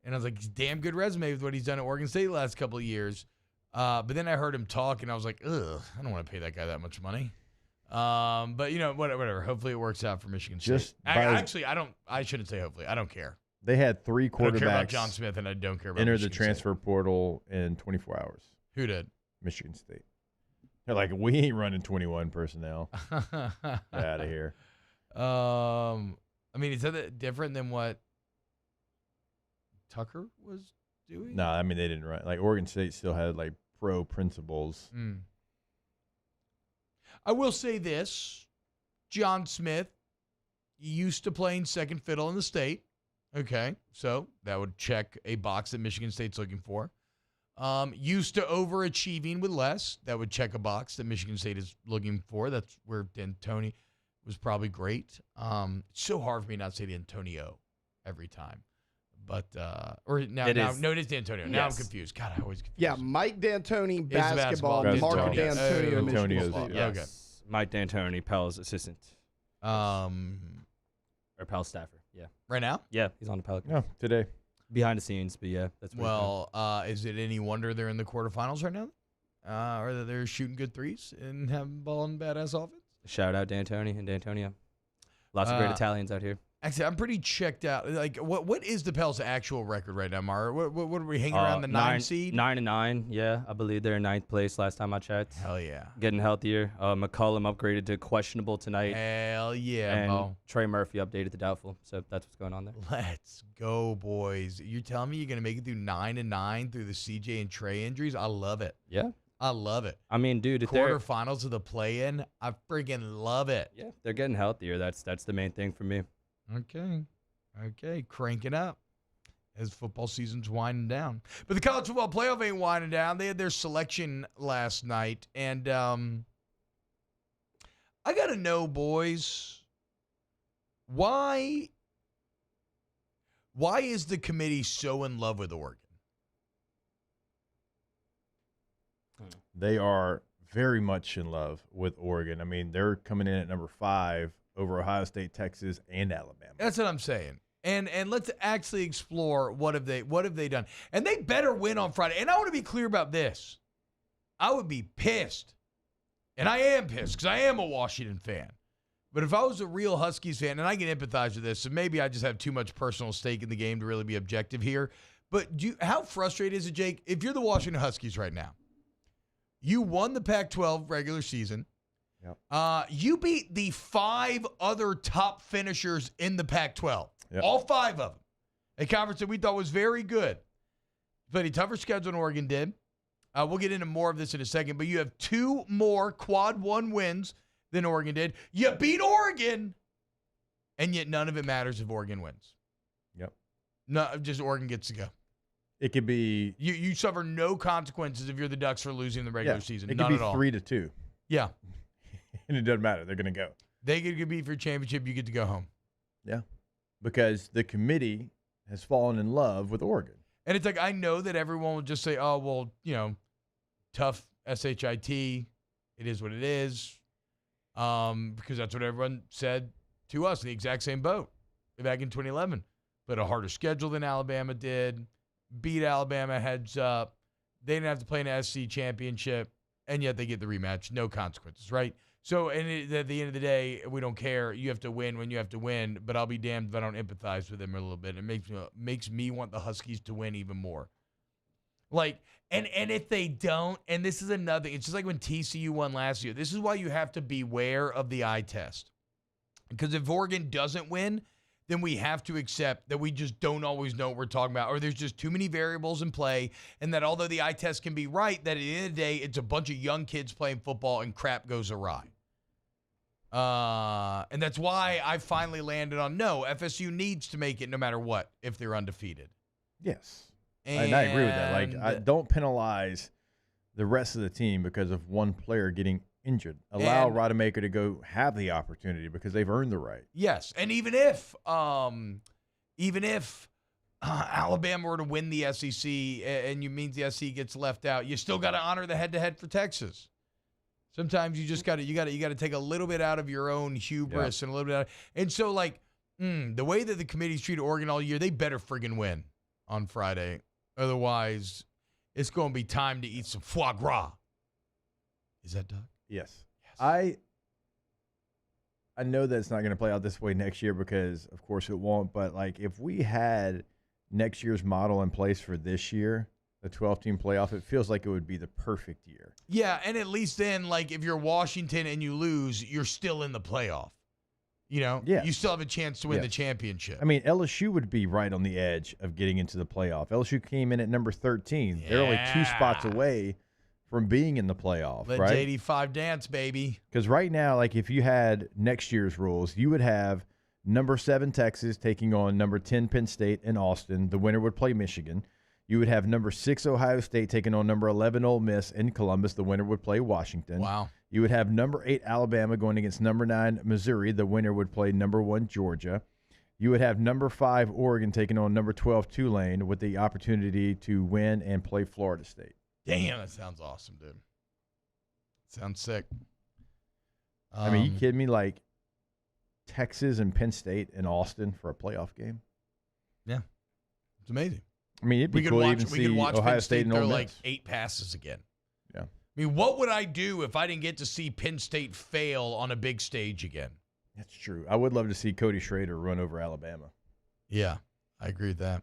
and I was like, damn good resume with what he's done at Oregon State the last couple of years. But then I heard him talk, and I was like, ugh, I don't want to pay that guy that much money. But you know, whatever. Hopefully it works out for Michigan State. I shouldn't say hopefully. I don't care. They had 3 quarterbacks. I don't care about John Smith, and I don't care about enter Michigan the transfer portal in 24 hours. Who did? Michigan State. They're like, we ain't running 21 personnel. Get out of here. I mean, is that different than what Tucker was doing? No, I mean, they didn't run. Like, Oregon State still had, like, pro principles. I will say this. John Smith used to playing second fiddle in the state. Okay, so that would check a box that Michigan State's looking for. Used to overachieving with less. That would check a box that Michigan State is looking for. That's where D'Antoni was probably great. It's so hard for me not to say D'Antonio every time. But, no, it is D'Antonio. Now I'm confused. God, I always confuse. Yeah, Mike D'Antoni, basketball. Mark Yes. D'Antonio, Antonio's football. Yes. Okay. Mike D'Antoni, Pel's assistant. Or Pel's staffer, yeah. Right now? Yeah, he's on the Pelicans. No, today. Behind the scenes, but yeah, that's what is it any wonder they're in the quarterfinals right now? Or that they're shooting good threes and having ball and badass offense? Shout out D'Antoni and D'Antonio. Lots of great Italians out here. Actually, I'm pretty checked out. Like, what is the Pels' actual record right now, Mario? What are we hanging around the 9 seed? 9-9, yeah. I believe they're in 9th place last time I checked. Hell yeah. Getting healthier. McCollum upgraded to questionable tonight. Hell yeah, and Mo. Trey Murphy updated to doubtful. So that's what's going on there. Let's go, boys. You're telling me you're going to make it through 9-9 through the CJ and Trey injuries? I love it. Yeah. I love it. I mean, dude, if quarterfinals of the play-in, I freaking love it. Yeah, they're getting healthier. That's the main thing for me. Okay, cranking up as football season's winding down. But the college football playoff ain't winding down. They had their selection last night. And I got to know, boys, why is the committee so in love with Oregon? They are very much in love with Oregon. I mean, they're coming in at number 5 over Ohio State, Texas, and Alabama. That's what I'm saying. And let's actually explore what have they done. And they better win on Friday. And I want to be clear about this. I would be pissed. And I am pissed because I am a Washington fan. But if I was a real Huskies fan, and I can empathize with this, so maybe I just have too much personal stake in the game to really be objective here. But how frustrating is it, Jake, if you're the Washington Huskies right now? You won the Pac-12 regular season. Yep. You beat the 5 other top finishers in the Pac-12. Yep. All 5 of them. A conference that we thought was very good. Played a tougher schedule than Oregon did. We'll get into more of this in a second, but you have 2 more quad 1 wins than Oregon did. You beat Oregon, and yet none of it matters if Oregon wins. Yep. No, just Oregon gets to go. It could be you suffer no consequences if you're the Ducks for losing the regular season. It None could be at all. 3-2. Yeah. And it doesn't matter. They're going to go. They get to compete for a championship. You get to go home. Yeah. Because the committee has fallen in love with Oregon. And it's like, I know that everyone will just say, oh, well, tough SHIT. It is what it is. Because that's what everyone said to us in the exact same boat back in 2011. But a harder schedule than Alabama did. Beat Alabama heads up. They didn't have to play an SC championship. And yet they get the rematch. No consequences, right? So at the end of the day, we don't care. You have to win when you have to win. But I'll be damned if I don't empathize with them a little bit. It makes me want the Huskies to win even more. Like, and if they don't, and this is another, it's just like when TCU won last year. This is why you have to beware of the eye test. Because if Oregon doesn't win, then we have to accept that we just don't always know what we're talking about, or there's just too many variables in play, and that although the eye test can be right, that at the end of the day, it's a bunch of young kids playing football and crap goes awry. And that's why I finally landed on no, FSU needs to make it no matter what if they're undefeated. Yes. And I agree with that. Like, don't penalize the rest of the team because of one player getting injured. Allow Rodemaker to go have the opportunity because they've earned the right. Yes, and even if Alabama were to win the SEC and you mean the SEC gets left out, you still got to honor the head-to-head for Texas. Sometimes you just got to take a little bit out of your own hubris and a little bit out. And so the way that the committee's treated Oregon all year, they better friggin' win on Friday. Otherwise, it's going to be time to eat some foie gras. Is that Doug? Yes. I know that it's not going to play out this way next year because, of course, it won't. But, if we had next year's model in place for this year, the 12-team playoff, it feels like it would be the perfect year. Yeah, and at least then, if you're Washington and you lose, you're still in the playoff. You still have a chance to win the championship. I mean, LSU would be right on the edge of getting into the playoff. LSU came in at number 13. They're only 2 spots away from being in the playoff, Let right? J85 dance, baby. Because right now, if you had next year's rules, you would have number 7 Texas taking on number 10 Penn State in Austin. The winner would play Michigan. You would have number 6 Ohio State taking on number 11 Ole Miss in Columbus. The winner would play Washington. Wow. You would have number 8 Alabama going against number 9 Missouri. The winner would play number 1 Georgia. You would have number 5 Oregon taking on number 12 Tulane with the opportunity to win and play Florida State. Damn, that sounds awesome, dude. Sounds sick. I mean, you kidding me? Texas and Penn State in Austin for a playoff game? Yeah. It's amazing. I mean, it'd be cool to even see Ohio State and Ole Miss. 8 passes again. Yeah. I mean, what would I do if I didn't get to see Penn State fail on a big stage again? That's true. I would love to see Cody Schrader run over Alabama. Yeah, I agree with that.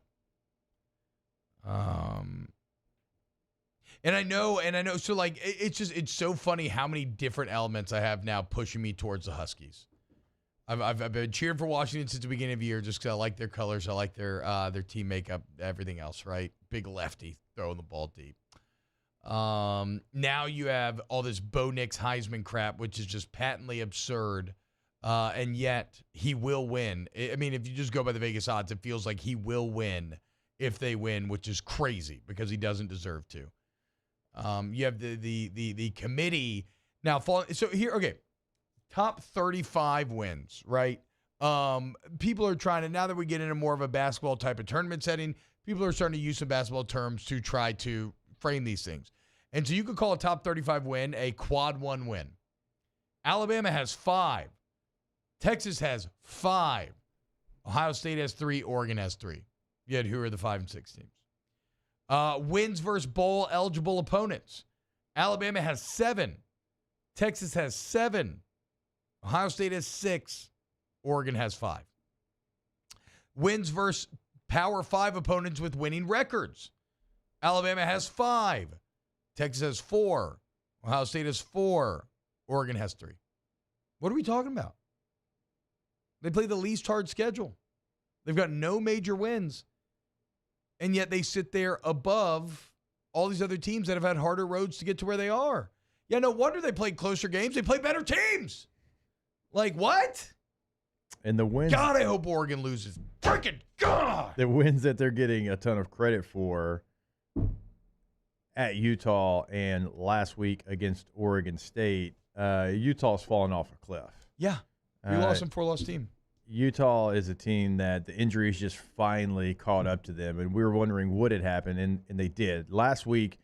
And I know, so it's so funny how many different elements I have now pushing me towards the Huskies. I've been cheering for Washington since the beginning of the year just because I like their colors, I like their team makeup, everything else, right? Big lefty throwing the ball deep. Now you have all this Bo Nix Heisman crap, which is just patently absurd, and yet he will win. I mean, if you just go by the Vegas odds, it feels like he will win if they win, which is crazy because he doesn't deserve to. You have the committee now. So here, okay, top 35 wins, right? People are trying to, now that we get into more of a basketball type of tournament setting, people are starting to use some basketball terms to try to frame these things. And so you could call a top 35 win a quad 1 win. Alabama has 5. Texas has 5. Ohio State has 3. Oregon has 3. Yet who are the 5 and 6 teams? Wins versus bowl-eligible opponents. Alabama has 7. Texas has 7. Ohio State has 6. Oregon has 5. Wins versus Power 5 opponents with winning records. Alabama has 5. Texas has 4. Ohio State has 4. Oregon has 3. What are we talking about? They play the least hard schedule. They've got no major wins. And yet they sit there above all these other teams that have had harder roads to get to where they are. Yeah, no wonder they played closer games. They played better teams. Like, what? And the wins. God, I hope Oregon loses. Freaking God. The wins that they're getting a ton of credit for at Utah and last week against Oregon State, Utah's fallen off a cliff. Yeah. We lost some 4-loss team. Utah is a team that the injuries just finally caught up to them, and we were wondering what had happened, and they did. Last week,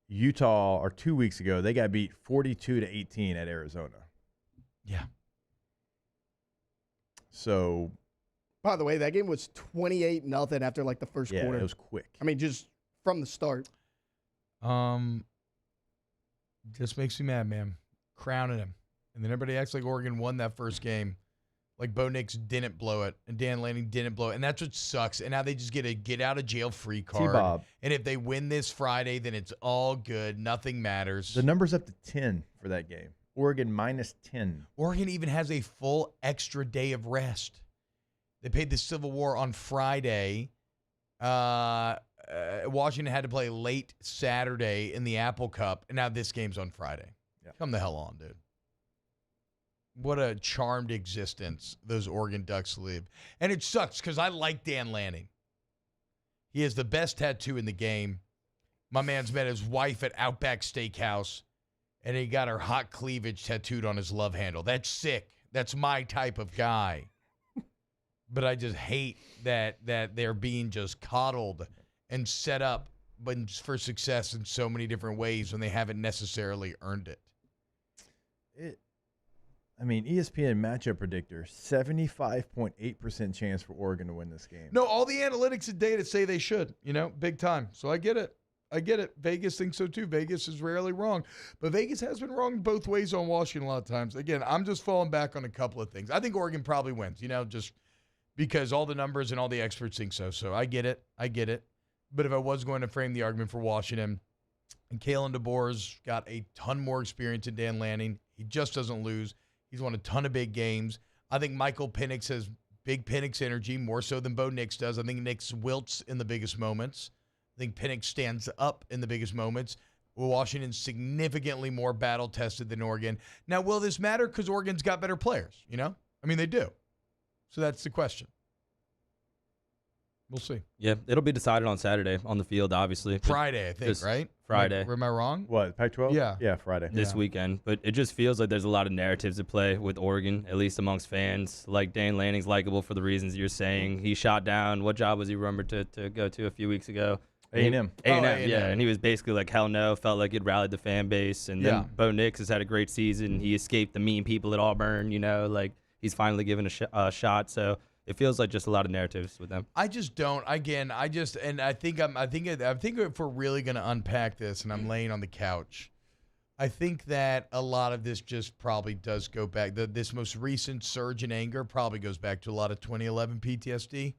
Utah, or 2 weeks ago, they got beat 42-18 at Arizona. Yeah. So, by the way, that game was 28-0 after like the first quarter. Yeah, it was quick. I mean, just from the start. Just makes me mad, man. Crowning him. And then everybody acts like Oregon won that first game. Like Bo Nix didn't blow it, and Dan Lanning didn't blow it. And that's what sucks. And now they just get a get-out-of-jail-free card. T-Bob. And if they win this Friday, then it's all good. Nothing matters. The number's up to 10 for that game. Oregon -10. Oregon even has a full extra day of rest. They played the Civil War on Friday. Washington had to play late Saturday in the Apple Cup, and now this game's on Friday. Yeah. Come the hell on, dude. What a charmed existence those Oregon Ducks live. And it sucks because I like Dan Lanning. He has the best tattoo in the game. My man's met his wife at Outback Steakhouse, and he got her hot cleavage tattooed on his love handle. That's sick. That's my type of guy. But I just hate that they're being just coddled and set up for success in so many different ways when they haven't necessarily earned it. I mean, ESPN matchup predictor, 75.8% chance for Oregon to win this game. No, all the analytics and data say they should, big time. So I get it. Vegas thinks so too. Vegas is rarely wrong. But Vegas has been wrong both ways on Washington a lot of times. Again, I'm just falling back on a couple of things. I think Oregon probably wins, just because all the numbers and all the experts think so. So I get it. But if I was going to frame the argument for Washington, and Kalen DeBoer's got a ton more experience than Dan Lanning. He just doesn't lose. He's won a ton of big games. I think Michael Penix has big Penix energy, more so than Bo Nix does. I think Nix wilts in the biggest moments. I think Penix stands up in the biggest moments. Washington's significantly more battle-tested than Oregon. Now, will this matter? Because Oregon's got better players, I mean, they do. So that's the question. We'll see. Yeah, it'll be decided on Saturday on the field, obviously. Friday, I think, right? Friday. Am I wrong? What, Pac-12? Yeah, Friday. This weekend. But it just feels like there's a lot of narratives at play with Oregon, at least amongst fans. Like Dan Lanning's likable for the reasons you're saying. He shot down. What job was he rumored to go to a few weeks ago? A&M. A&M, yeah. And he was basically like, hell no, felt like he'd rallied the fan base. And then Bo Nix has had a great season. He escaped the mean people at Auburn, like he's finally given a shot. So it feels like just a lot of narratives with them. I just don't. Again, I think if we're really going to unpack this, and I'm laying on the couch, I think that a lot of this just probably does go back. This most recent surge in anger probably goes back to a lot of 2011 PTSD,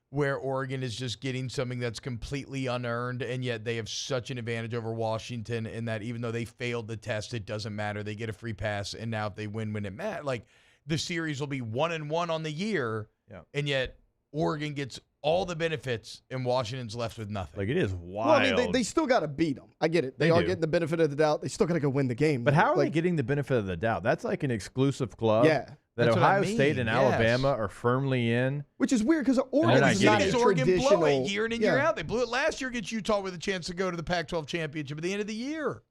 where Oregon is just getting something that's completely unearned, and yet they have such an advantage over Washington in that even though they failed the test, it doesn't matter. They get a free pass, and now if they win when it matters, like the series will be 1-1 on the year, and yet Oregon gets all the benefits, and Washington's left with nothing. Like, it is wild. Well, I mean, they still got to beat them. I get it. They are getting the benefit of the doubt. They still got to go win the game. But how are they getting the benefit of the doubt? That's like an exclusive club. Yeah. That Ohio State and Alabama are firmly in. Which is weird because Oregon is not a Oregon traditional. blow it year in and year out. They blew it last year against Utah with a chance to go to the Pac-12 championship at the end of the year.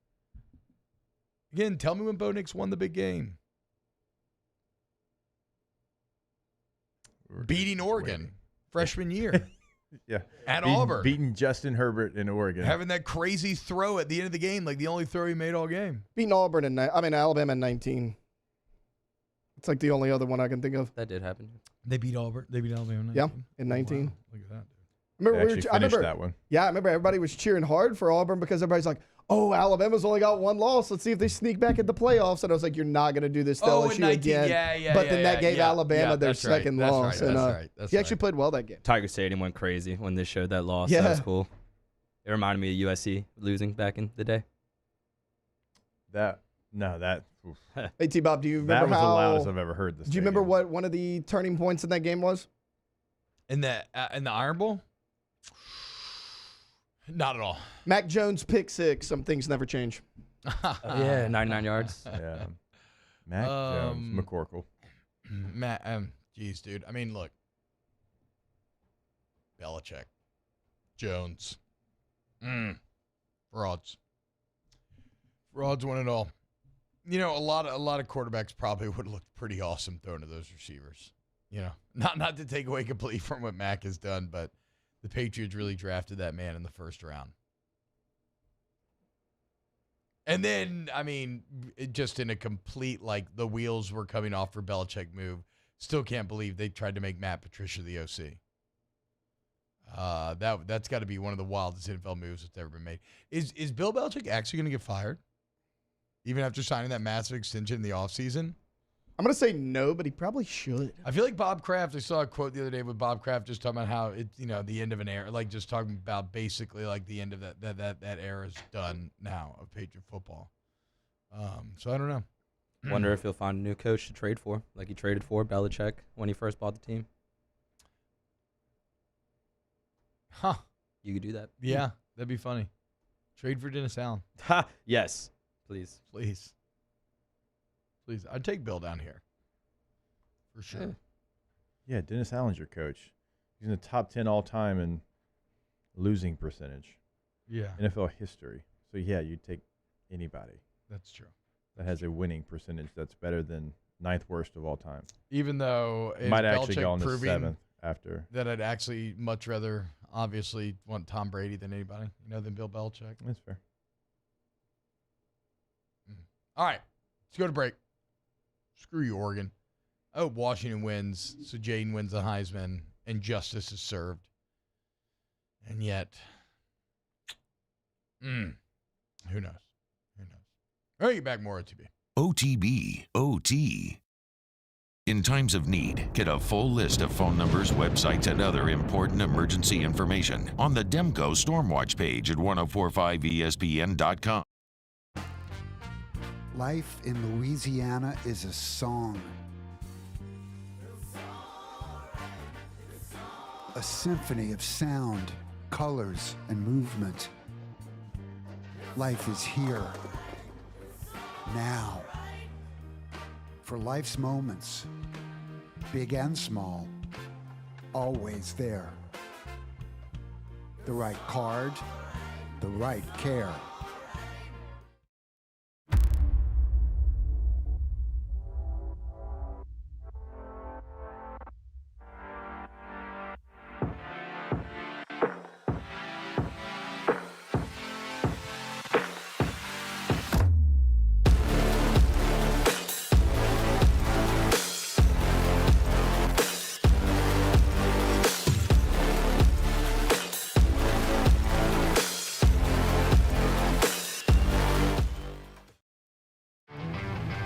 Again, tell me when Bo Nix won the big game. Beating Oregon freshman year. At Auburn. Beating Justin Herbert in Oregon. Having that crazy throw at the end of the game, like the only throw he made all game. Beating Alabama in 19. It's like the only other one I can think of. That did happen. They beat Auburn. They beat Alabama. Yeah, in 19. Wow. Look at that. I remember that one. Yeah, I remember everybody was cheering hard for Auburn because everybody's like, "Oh, Alabama's only got one loss. Let's see if they sneak back at the playoffs." And I was like, "You're not going to do this to LSU again." But then that gave Alabama their second loss. He actually played well that game. Tiger Stadium went crazy when they showed that loss. That was cool. It reminded me of USC losing back in the day. Oof. Hey, T-Bob, do you remember that was how the loudest I've ever heard this? Do you remember what one of the turning points in that game was? In the Iron Bowl? Not at all. Mac Jones pick 6. Some things never change. Yeah, 99 yards. Yeah. Mac Jones, McCorkle. Matt, geez, dude. I mean, look. Belichick. Jones. Frauds. Frauds won it all. You know, a lot of quarterbacks probably would look pretty awesome throwing to those receivers. You know, not to take away completely from what Mac has done, but the Patriots really drafted that man in the first round. And then, I mean, just in a complete, like, the wheels were coming off for Belichick move. Still can't believe they tried to make Matt Patricia the OC. That's got to be one of the wildest NFL moves that's ever been made. Is Bill Belichick actually going to get fired? Even after signing that massive extension in the offseason? I'm going to say no, but he probably should. I feel like Bob Kraft, I saw a quote the other day with Bob Kraft just talking about how it's, you know, the end of an era, like just talking about basically like the end of that era is done now of Patriot football. So I don't know. Wonder if he'll find a new coach to trade for, like he traded for Belichick when he first bought the team. Huh. You could do that. Yeah, that'd be funny. Trade for Dennis Allen. Ha! Yes. Please. Please. Please. I'd take Bill down here. For sure. Yeah, Dennis Allen's your coach. He's in the top 10 all time in losing percentage. Yeah. NFL history. So, yeah, you'd take anybody. That's true. That has a winning percentage that's better than 9th worst of all time. Even though it's might actually Belichick go on the proving 7th after. That I'd actually much rather, obviously, want Tom Brady than anybody, than Bill Belichick. That's fair. All right, let's go to break. Screw you, Oregon. I hope Washington wins, so Jayden wins the Heisman, and justice is served. And yet, who knows? Who knows? All right, get back more OTB. OTB, OT. In times of need, get a full list of phone numbers, websites, and other important emergency information on the Demco Stormwatch page at 1045ESPN.com. Life in Louisiana is a song. A symphony of sound, colors, and movement. Life is here, now. For life's moments, big and small, always there. The right card, the right care.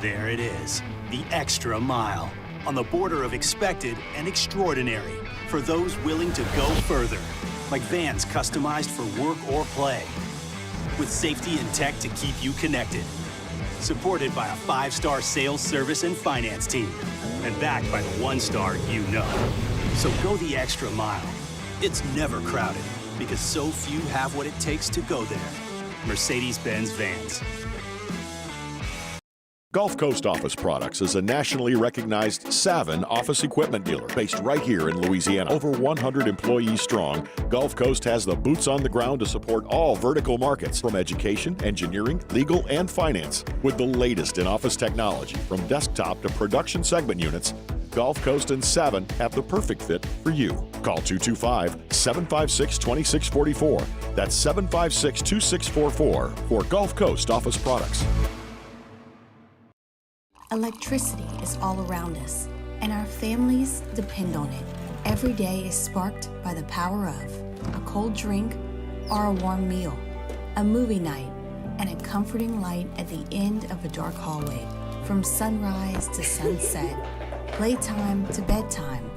There it is, the extra mile, on the border of expected and extraordinary for those willing to go further, like vans customized for work or play, with safety and tech to keep you connected, supported by a 5-star sales, service, and finance team, and backed by the 1-star you know. So go the extra mile. It's never crowded, because so few have what it takes to go there. Mercedes-Benz Vans. Gulf Coast Office Products is a nationally recognized Saban office equipment dealer based right here in Louisiana. Over 100 employees strong, Gulf Coast has the boots on the ground to support all vertical markets, from education, engineering, legal, and finance. With the latest in office technology, from desktop to production segment units, Gulf Coast and Saban have the perfect fit for you. Call 225-756-2644. That's 756-2644 for Gulf Coast Office Products. Electricity is all around us, and our families depend on it. Every day is sparked by the power of a cold drink or a warm meal, a movie night, and a comforting light at the end of a dark hallway. From sunrise to sunset, playtime to bedtime,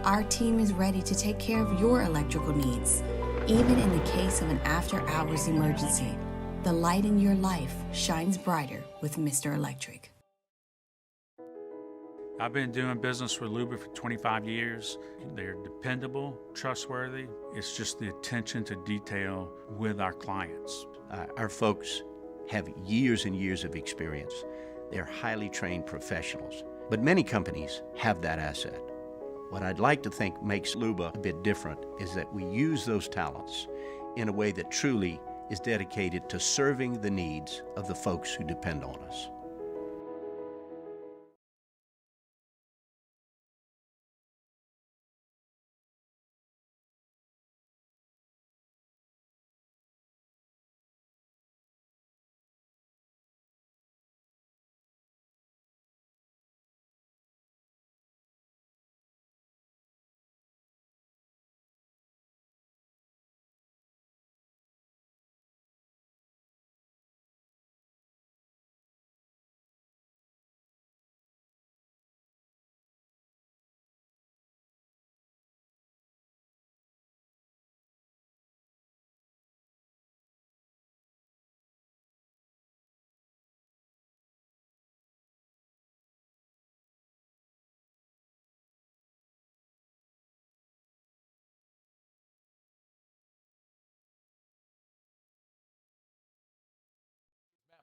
our team is ready to take care of your electrical needs. Even in the case of an after-hours emergency, the light in your life shines brighter with Mr. Electric. I've been doing business with Luba for 25 years. They're dependable, trustworthy. It's just the attention to detail with our clients. Our folks have years and years of experience. They're highly trained professionals. But many companies have that asset. What I'd like to think makes Luba a bit different is that we use those talents in a way that truly is dedicated to serving the needs of the folks who depend on us.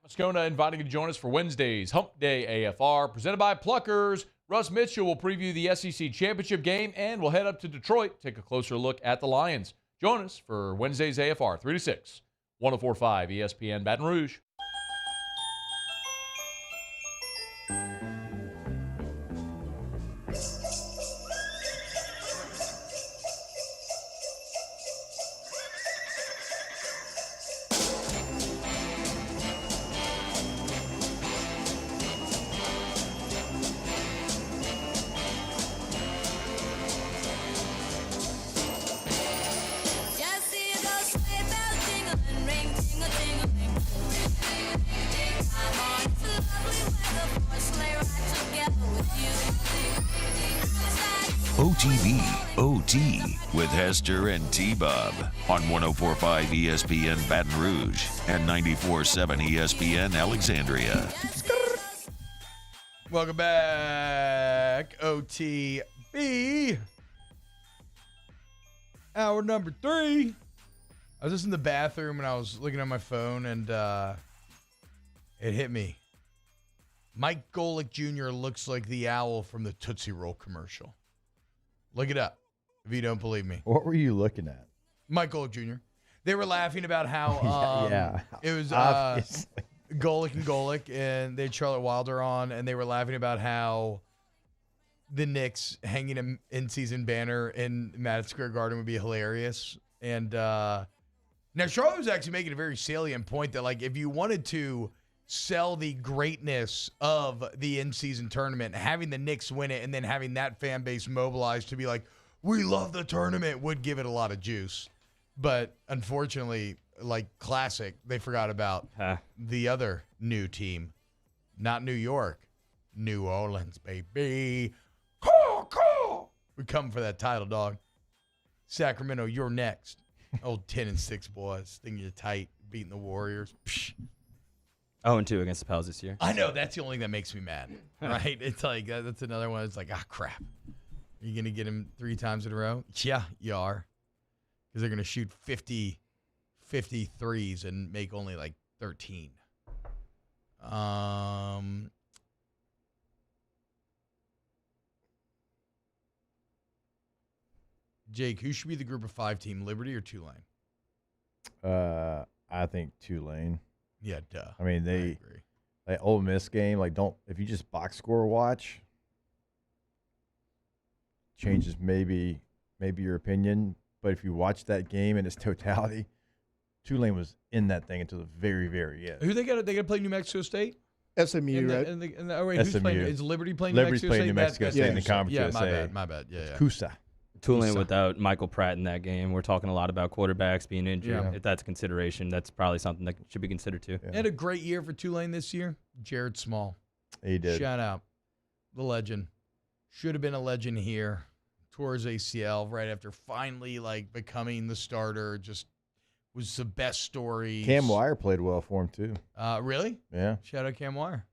Moscona inviting you to join us for Wednesday's Hump Day AFR, presented by Pluckers. Russ Mitchell will preview the SEC Championship game, and we'll head up to Detroit, take a closer look at the Lions. Join us for Wednesday's AFR, 3 to 6, 104.5 ESPN Baton Rouge. OT with Hester and T-Bob on 104.5 ESPN Baton Rouge and 94.7 ESPN Alexandria. Welcome back, OTB. Hour number 3. I was just in the bathroom and I was looking at my phone and it hit me. Mike Golick Jr. looks like the owl from the Tootsie Roll commercial. Look it up if you don't believe me. What were you looking at? Mike Golick Jr. They were laughing about how it was Golick and Golick, and they had Charlotte Wilder on, and they were laughing about how the Knicks hanging an in-season banner in Madison Square Garden would be hilarious. And now Charlotte was actually making a very salient point that, like, if you wanted to sell the greatness of the in-season tournament, having the Knicks win it and then having that fan base mobilized to be like, we love the tournament, would give it a lot of juice. But unfortunately, like classic, they forgot about the other new team. Not New York, New Orleans, baby. Call. We come for that title, dog. Sacramento, you're next. Old 10-6 boys. Thinking you're tight, beating the Warriors. Psh. 0-2 against the Pels this year. I know. That's the only thing that makes me mad, right? It's like, that's another one. It's like, crap. Are you going to get him 3 times in a row? Yeah, you are. Because they're going to shoot 50 threes and make only like 13. Jake, who should be the group of 5 team, Liberty or Tulane? I think Tulane. Yeah, duh. I mean, that Ole Miss game, like, if you just box score watch, changes maybe your opinion. But if you watch that game in its totality, Tulane was in that thing until the very, very end. Who they got to play New Mexico State? SMU, right? Who's playing? Is Liberty playing Liberty's New Mexico playing State? New Mexico State in the Conference USA. My bad. Yeah. Kusa. Tulane without Michael Pratt in that game. We're talking a lot about quarterbacks being injured. Yeah. If that's a consideration, that's probably something that should be considered too. Had a great year for Tulane this year. Jared Small. He did. Shout out. The legend. Should have been a legend here. Tore his ACL right after finally becoming the starter. Just was the best story. Cam Wire played well for him too. Really? Yeah. Shout out Cam Wire.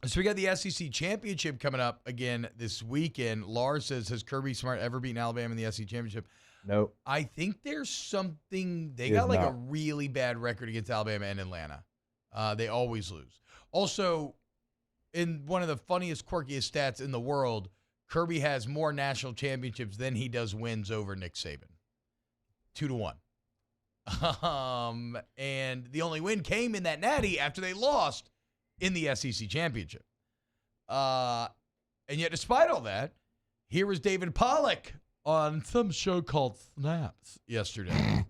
So we got the SEC championship coming up again this weekend. Lars says, has Kirby Smart ever beaten Alabama in the SEC championship? Nope. I think there's something. They He got has a not. really bad record against Alabama and Atlanta. They always lose. Also, in one of the funniest, quirkiest stats in the world, Kirby has more national championships than he does wins over Nick Saban. 2-1. And the only win came in that natty after they lost in the SEC championship. And yet, despite all that, here was David Pollack on some show called Snaps yesterday.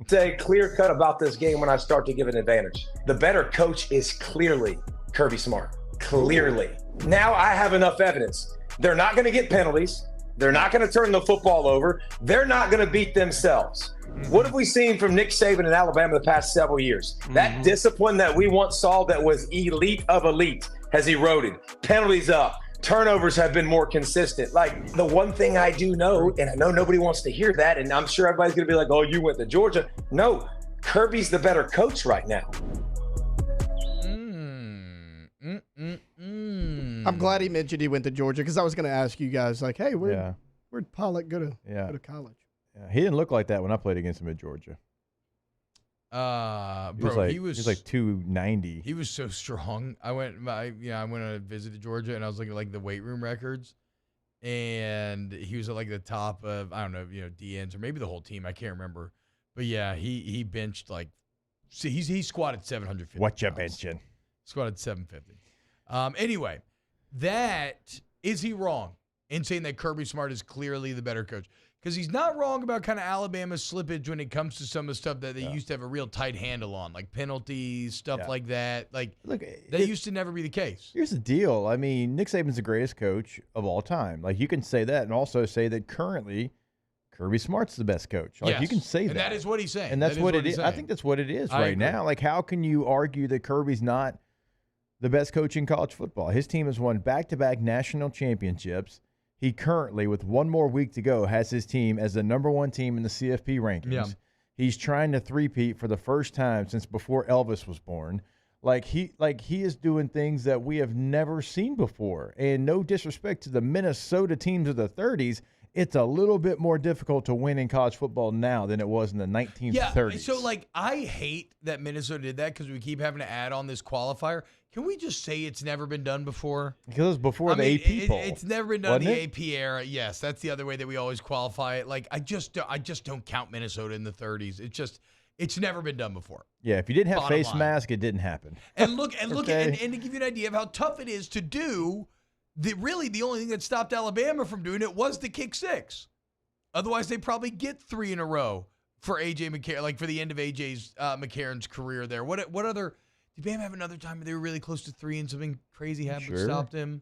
Say clear cut about this game when I start to give an advantage. The better coach is clearly Kirby Smart. Clearly. Now I have enough evidence. They're not going to get penalties. They're not going to turn the football over. They're not going to beat themselves. What have we seen from Nick Saban in Alabama the past several years? That discipline that we once saw that was elite of elite has eroded. Penalties up. Turnovers have been more consistent. Like, the one thing I do know, and I know nobody wants to hear that, and I'm sure everybody's going to be like, oh, you went to Georgia. No, Kirby's the better coach right now. I'm glad he mentioned he went to Georgia because I was going to ask you guys, like, hey, where'd Pollack go to college? Yeah. He didn't look like that when I played against him at Georgia. He was like 290. He was so strong. I went on a visit to Georgia, and I was looking at the weight room records, and he was at the top of, I don't know, DNs or maybe the whole team. I can't remember, but yeah, he benched he squatted 750. What you benching? Squatted 750. Anyway, is he wrong in saying that Kirby Smart is clearly the better coach? Because he's not wrong about kind of Alabama's slippage when it comes to some of the stuff that they used to have a real tight handle on, like penalties, stuff like that. That used to never be the case. Here's the deal. I mean, Nick Saban's the greatest coach of all time. You can say that and also say that currently Kirby Smart's the best coach. You can say that. And that is what he's saying. And that's what it is. I think that's what it is right now. How can you argue that Kirby's not the best coach in college football? His team has won back-to-back national championships. He currently, with one more week to go, has his team as the number one team in the CFP rankings. Yeah. He's trying to three-peat for the first time since before Elvis was born. He is doing things that we have never seen before. And no disrespect to the Minnesota teams of the 30s, it's a little bit more difficult to win in college football now than it was in the 1930s. Yeah, so I hate that Minnesota did that because we keep having to add on this qualifier. Can we just say it's never been done before? Because it was before the AP poll. It's never been done in the AP era. Yes, that's the other way that we always qualify it. I just don't count Minnesota in the 30s. It's never been done before. Yeah, if you didn't have Bottom face line. mask, it didn't happen. And look, Okay. and to give you an idea of how tough it is to do, the only thing that stopped Alabama from doing it was the kick six. Otherwise, they probably get 3 in a row for AJ McCarron, for the end of AJ's McCarron's career there. What other? Did Bama have another time where they were really close to 3 and something crazy happened that stopped him?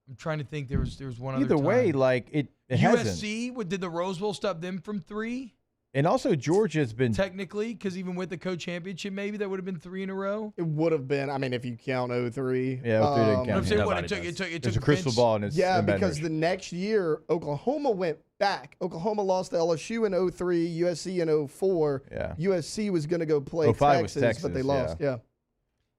I'm trying to think. There was one other Either time. way, it hasn't. USC, did the Rose Bowl stop them from 3? And also, Georgia's been technically, because even with the co-championship, maybe that would have been 3 in a row. It would have been. I mean, if you count 03. Yeah, 03 didn't count. I'm saying what it took. There's a crystal ball in his. Yeah, in because Baton the next year Oklahoma went back. Oklahoma lost to LSU in 03, USC in 04. Yeah. USC was going to go play 05 was Texas, but they lost. Yeah.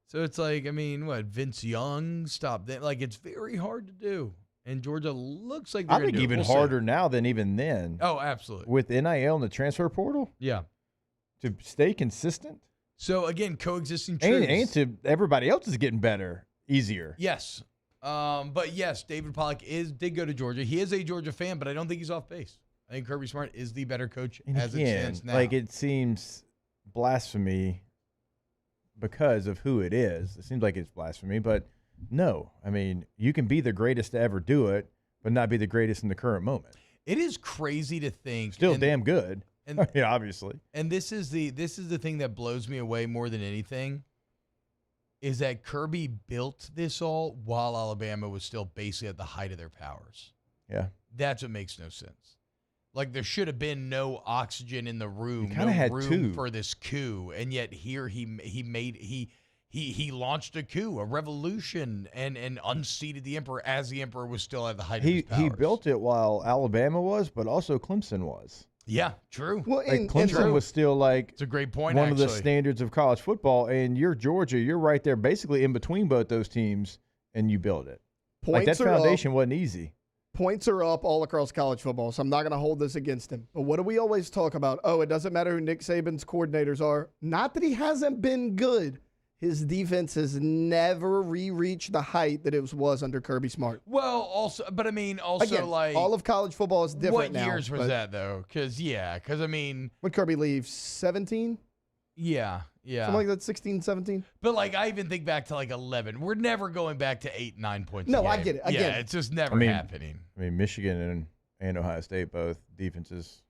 So it's Vince Young stopped them. It's very hard to do. And Georgia looks like they're I think even harder now than even then. Oh, absolutely. With NIL and the transfer portal? Yeah. To stay consistent? So, again, coexisting truths. And to everybody else is getting better, easier. Yes. But, yes, David Pollack did go to Georgia. He is a Georgia fan, but I don't think he's off base. I think Kirby Smart is the better coach And as it stands now. it seems blasphemy because of who it is. It seems like it's blasphemy, but no. I mean, you can be the greatest to ever do it, but not be the greatest in the current moment. It is crazy to think. Still damn good. And yeah, obviously. And this is the thing that blows me away more than anything. is that Kirby built this all while Alabama was still basically at the height of their powers. Yeah. That's what makes no sense. Like, there should have been no oxygen in the room, kinda had room two. for this coup, and yet here he launched a coup, a revolution, and unseated the emperor as the emperor was still at the height of his powers. He built it while Alabama was, but also Clemson was. Yeah, true. Well, Like Clemson was still like it's a great point. One of the actually. standards of college football, and you're Georgia. You're right there, basically in between both those teams, and you build it. Like that Points are foundation up. wasn't easy. Points are up all across college football, so I'm not going to hold this against him. But what do we always talk about? Oh, it doesn't matter who Nick Saban's coordinators are. Not that he hasn't been good. His defense has never re-reached the height that it was under Kirby Smart. Well, also, but I mean, also Again, like all of college football is different what now. years was but that though? Because I mean, when Kirby leaves, 17? yeah. Something like that, 16, 17? But like I even think back to like 11. We're never going back to 8, 9 points. No, a I game. get it. Yeah, it's just never happening. I mean, Michigan and Ohio State both defenses.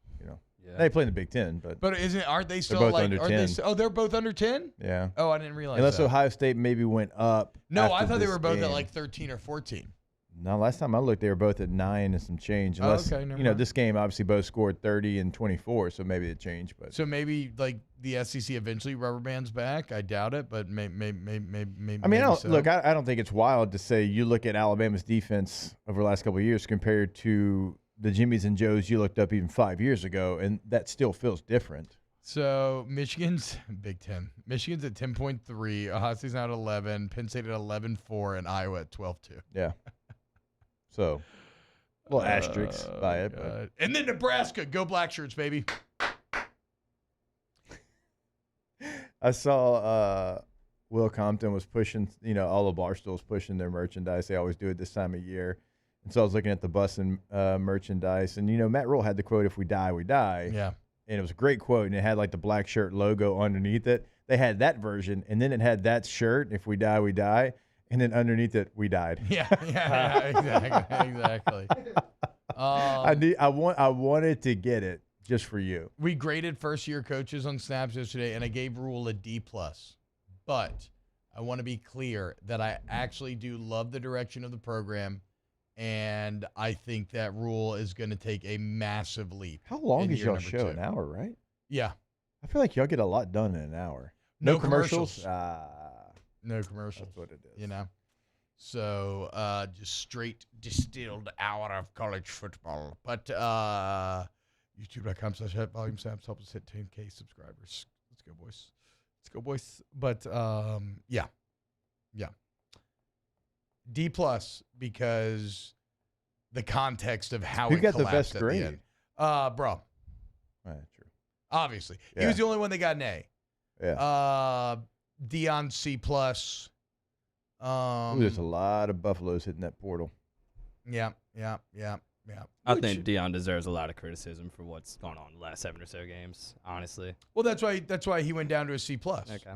They play in the Big Ten, but aren't they still both like under are 10. they're both under 10? Yeah. Oh, I didn't realize. Unless that. Ohio State maybe went up. No, I after thought they this were both game. at like 13 or 14. No, last time I looked, they were both at 9 and some change. Unless, okay, never mind. this game obviously both scored 30 and 24, so maybe it changed. But So maybe like the SEC eventually rubber bands back. I doubt it, but maybe. I mean, I don't think it's wild to say you look at Alabama's defense over the last couple of years compared to the Jimmies and Joes you looked up even 5 years ago, and that still feels different. So Michigan's Big Ten. Michigan's at 10.3. Ohio State's now at 11. Penn State at 11.4, and Iowa at 12.2. Yeah. So, a little asterisks by it. But. And then Nebraska. Go Black Shirts, baby. I saw Will Compton was pushing, all the Barstools pushing their merchandise. They always do it this time of year. And so I was looking at the bus and merchandise. And, Matt Rule had the quote, "If we die, we die." Yeah. And it was a great quote. And it had like the Black Shirt logo underneath it. They had that version. And then it had that shirt, "If we die, we die." And then underneath it, "We died." Yeah, exactly. I wanted to get it just for you. We graded first-year coaches on snaps yesterday, and I gave Rule a D+. But I want to be clear that I actually do love the direction of the program, and I think that Rule is going to take a massive leap. How long is year y'all number show? 2. An hour, right? Yeah. I feel like y'all get a lot done in an hour. No commercials? No commercials. That's what it is. So just straight distilled hour of college football. But youtube.com/volume-snaps help us hit 10K subscribers. Let's go, boys. Let's go, boys. But yeah. D+ because the context of how Who it got the collapsed best at grade? the end. Bro. True. Obviously. He Yeah. was the only one that got an A. Yeah. Dion C+. There's a lot of Buffaloes hitting that portal. Yeah. I think Dion deserves a lot of criticism for what's gone on the last 7 or so games, honestly. Well, that's why he went down to a C+. Okay.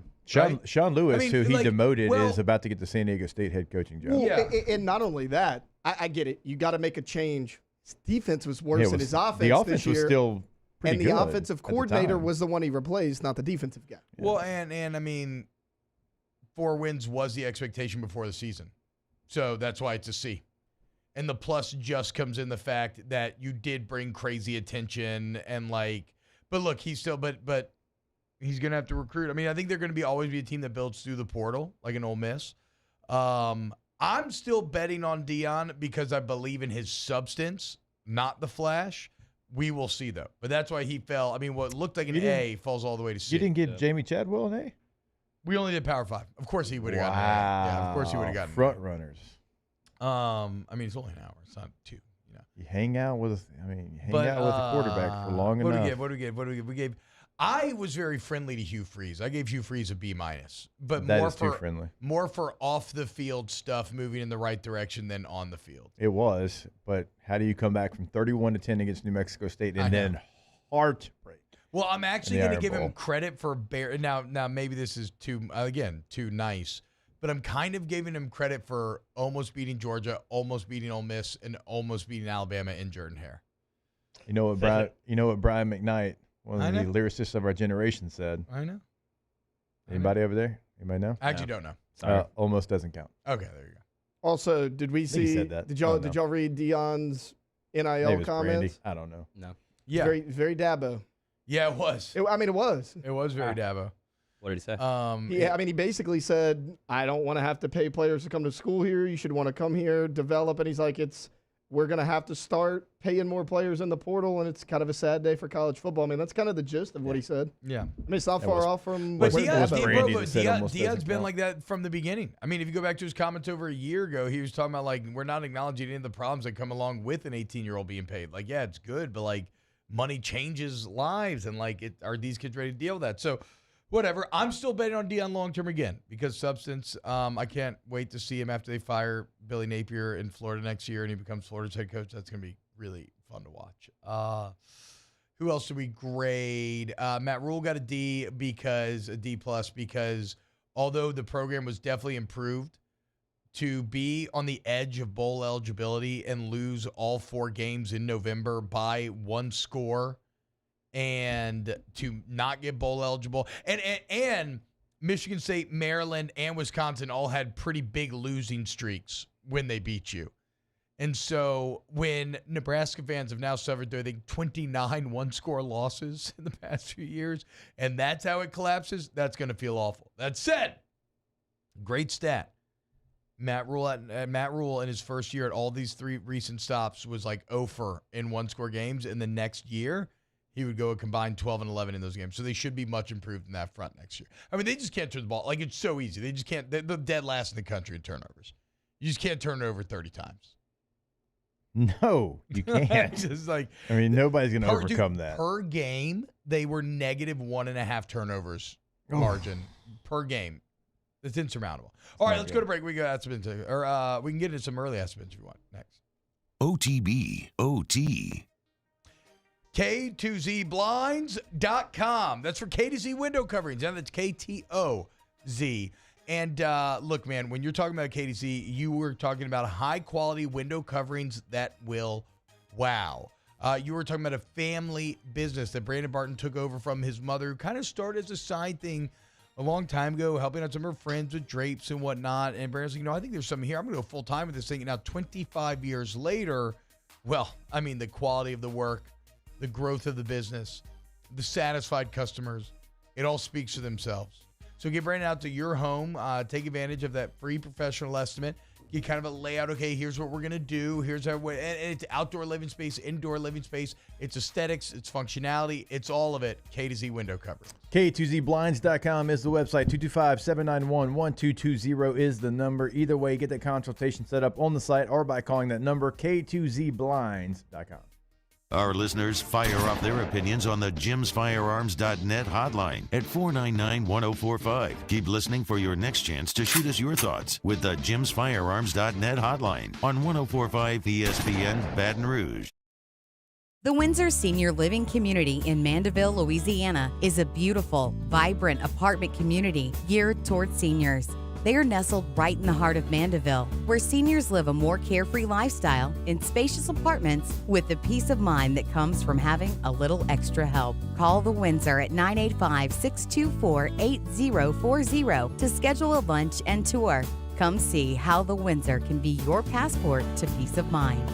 Sean Lewis, I mean, who he like, demoted, well- is about to get the San Diego State head coaching job. Well, and not only that, I get it. You got to make a change. His defense was worse than his offense. The offense this year, was still pretty and good. the offensive at the coordinator time. was the one he replaced, not the defensive guy. Well, and I mean, 4 wins was the expectation before the season. So that's why it's a C. And the plus just comes in the fact that you did bring crazy attention and but look, he's still, but he's going to have to recruit. I mean, I think they're going to always be a team that builds through the portal, like an Ole Miss. I'm still betting on Dion because I believe in his substance, not the flash. We will see, though. But that's why he fell. I mean, what looked like an A falls all the way to C. You didn't give Jamie Chadwell an A? We only did Power 5. Of course he would have gotten an A. Yeah, of course he would have gotten front runners. I mean, it's only an hour. It's not 2. You hang out with a quarterback for long what enough. What do we give? I was very friendly to Hugh Freeze. I gave Hugh Freeze a B-, but That more is too for friendly. more for off the field stuff moving in the right direction than on the field. It was, but how do you come back from 31-10 against New Mexico State and then heartbreak? Well, I'm actually in the going to give Iron him Bowl? credit for Now maybe this is too nice, but I'm kind of giving him credit for almost beating Georgia, almost beating Ole Miss, and almost beating Alabama in Jordan Hare. You know what Brian McKnight, one of the know. lyricists of our generation, said? I know. Anybody over there? Anybody know? I actually don't know. Almost doesn't count. Okay, there you go. Also, did we see? said that. Did y'all Oh, did no. y'all read Dion's NIL Maybe it's comments? Brandy. I don't know. No. Yeah. Very Dabo. Yeah, it was. It was. It was very Dabo. What did he say? Yeah, I mean, he basically said, "I don't want to have to pay players to come to school here. You should want to come here, develop." And he's like, we're going to have to start paying more players in the portal, and it's kind of a sad day for college football. I mean, that's kind of the gist of what he said. Yeah. I mean, it's not far off from But what Dion's Dabo. been like that from the beginning. I mean, if you go back to his comments over a year ago, he was talking about, like, we're not acknowledging any of the problems that come along with an 18-year-old being paid. Like, yeah, it's good, but, like, money changes lives, and, like, are these kids ready to deal with that? So, whatever. I'm still betting on Dion long-term again because substance. I can't wait to see him after they fire Billy Napier in Florida next year and he becomes Florida's head coach. That's going to be really fun to watch. Who else did we grade? Matt Rule got a D plus because although the program was definitely improved, to be on the edge of bowl eligibility and lose all 4 games in November by 1 score and to not get bowl eligible. And Michigan State, Maryland, and Wisconsin all had pretty big losing streaks when they beat you. And so when Nebraska fans have now suffered, I think, 29 one-score losses in the past few years, and that's how it collapses, that's going to feel awful. That said, great stat. Matt Rule in his first year at all these 3 recent stops was like 0 in one-score games, and the next year he would go a combined 12-11 in those games. So they should be much improved in that front next year. I mean, they just can't turn the ball. Like, it's so easy. They just can't. They're dead last in the country in turnovers. You just can't turn it over 30 times. No, you can't. Just like, I mean, nobody's going to overcome that. Per game, they were negative 1.5 turnovers margin per game. It's insurmountable. All right, let's go to break. We got estimates, or we can get into some early estimates if you want next. OTB OT. K2ZBlinds.com. That's for K2Z window coverings. And that's KTOZ. And look, man, when you're talking about K2Z, you were talking about high-quality window coverings that will wow. You were talking about a family business that Brandon Barton took over from his mother, who kind of started as a side thing a long time ago, helping out some of her friends with drapes and whatnot. And Brandon's like, I think there's something here. I'm going to go full-time with this thing. And now 25 years later, well, I mean, the quality of the work, the growth of the business, the satisfied customers, it all speaks for themselves. So get Brandon out to your home. Take advantage of that free professional estimate. Get kind of a layout. Okay, here's what we're going to do. Here's our way. And it's outdoor living space, indoor living space. It's aesthetics. It's functionality. It's all of it. K2Z window coverage. K2ZBlinds.com is the website. 225-791-1220 is the number. Either way, get that consultation set up on the site or by calling that number, K2ZBlinds.com. Our listeners fire off their opinions on the jimsfirearms.net hotline at 499-1045. Keep listening for your next chance to shoot us your thoughts with the jimsfirearms.net hotline on 1045 ESPN Baton Rouge. The Windsor Senior Living Community in Mandeville, Louisiana is a beautiful, vibrant apartment community geared towards seniors. They are nestled right in the heart of Mandeville, where seniors live a more carefree lifestyle in spacious apartments with the peace of mind that comes from having a little extra help. Call the Windsor at 985-624-8040 to schedule a lunch and tour. Come see how the Windsor can be your passport to peace of mind.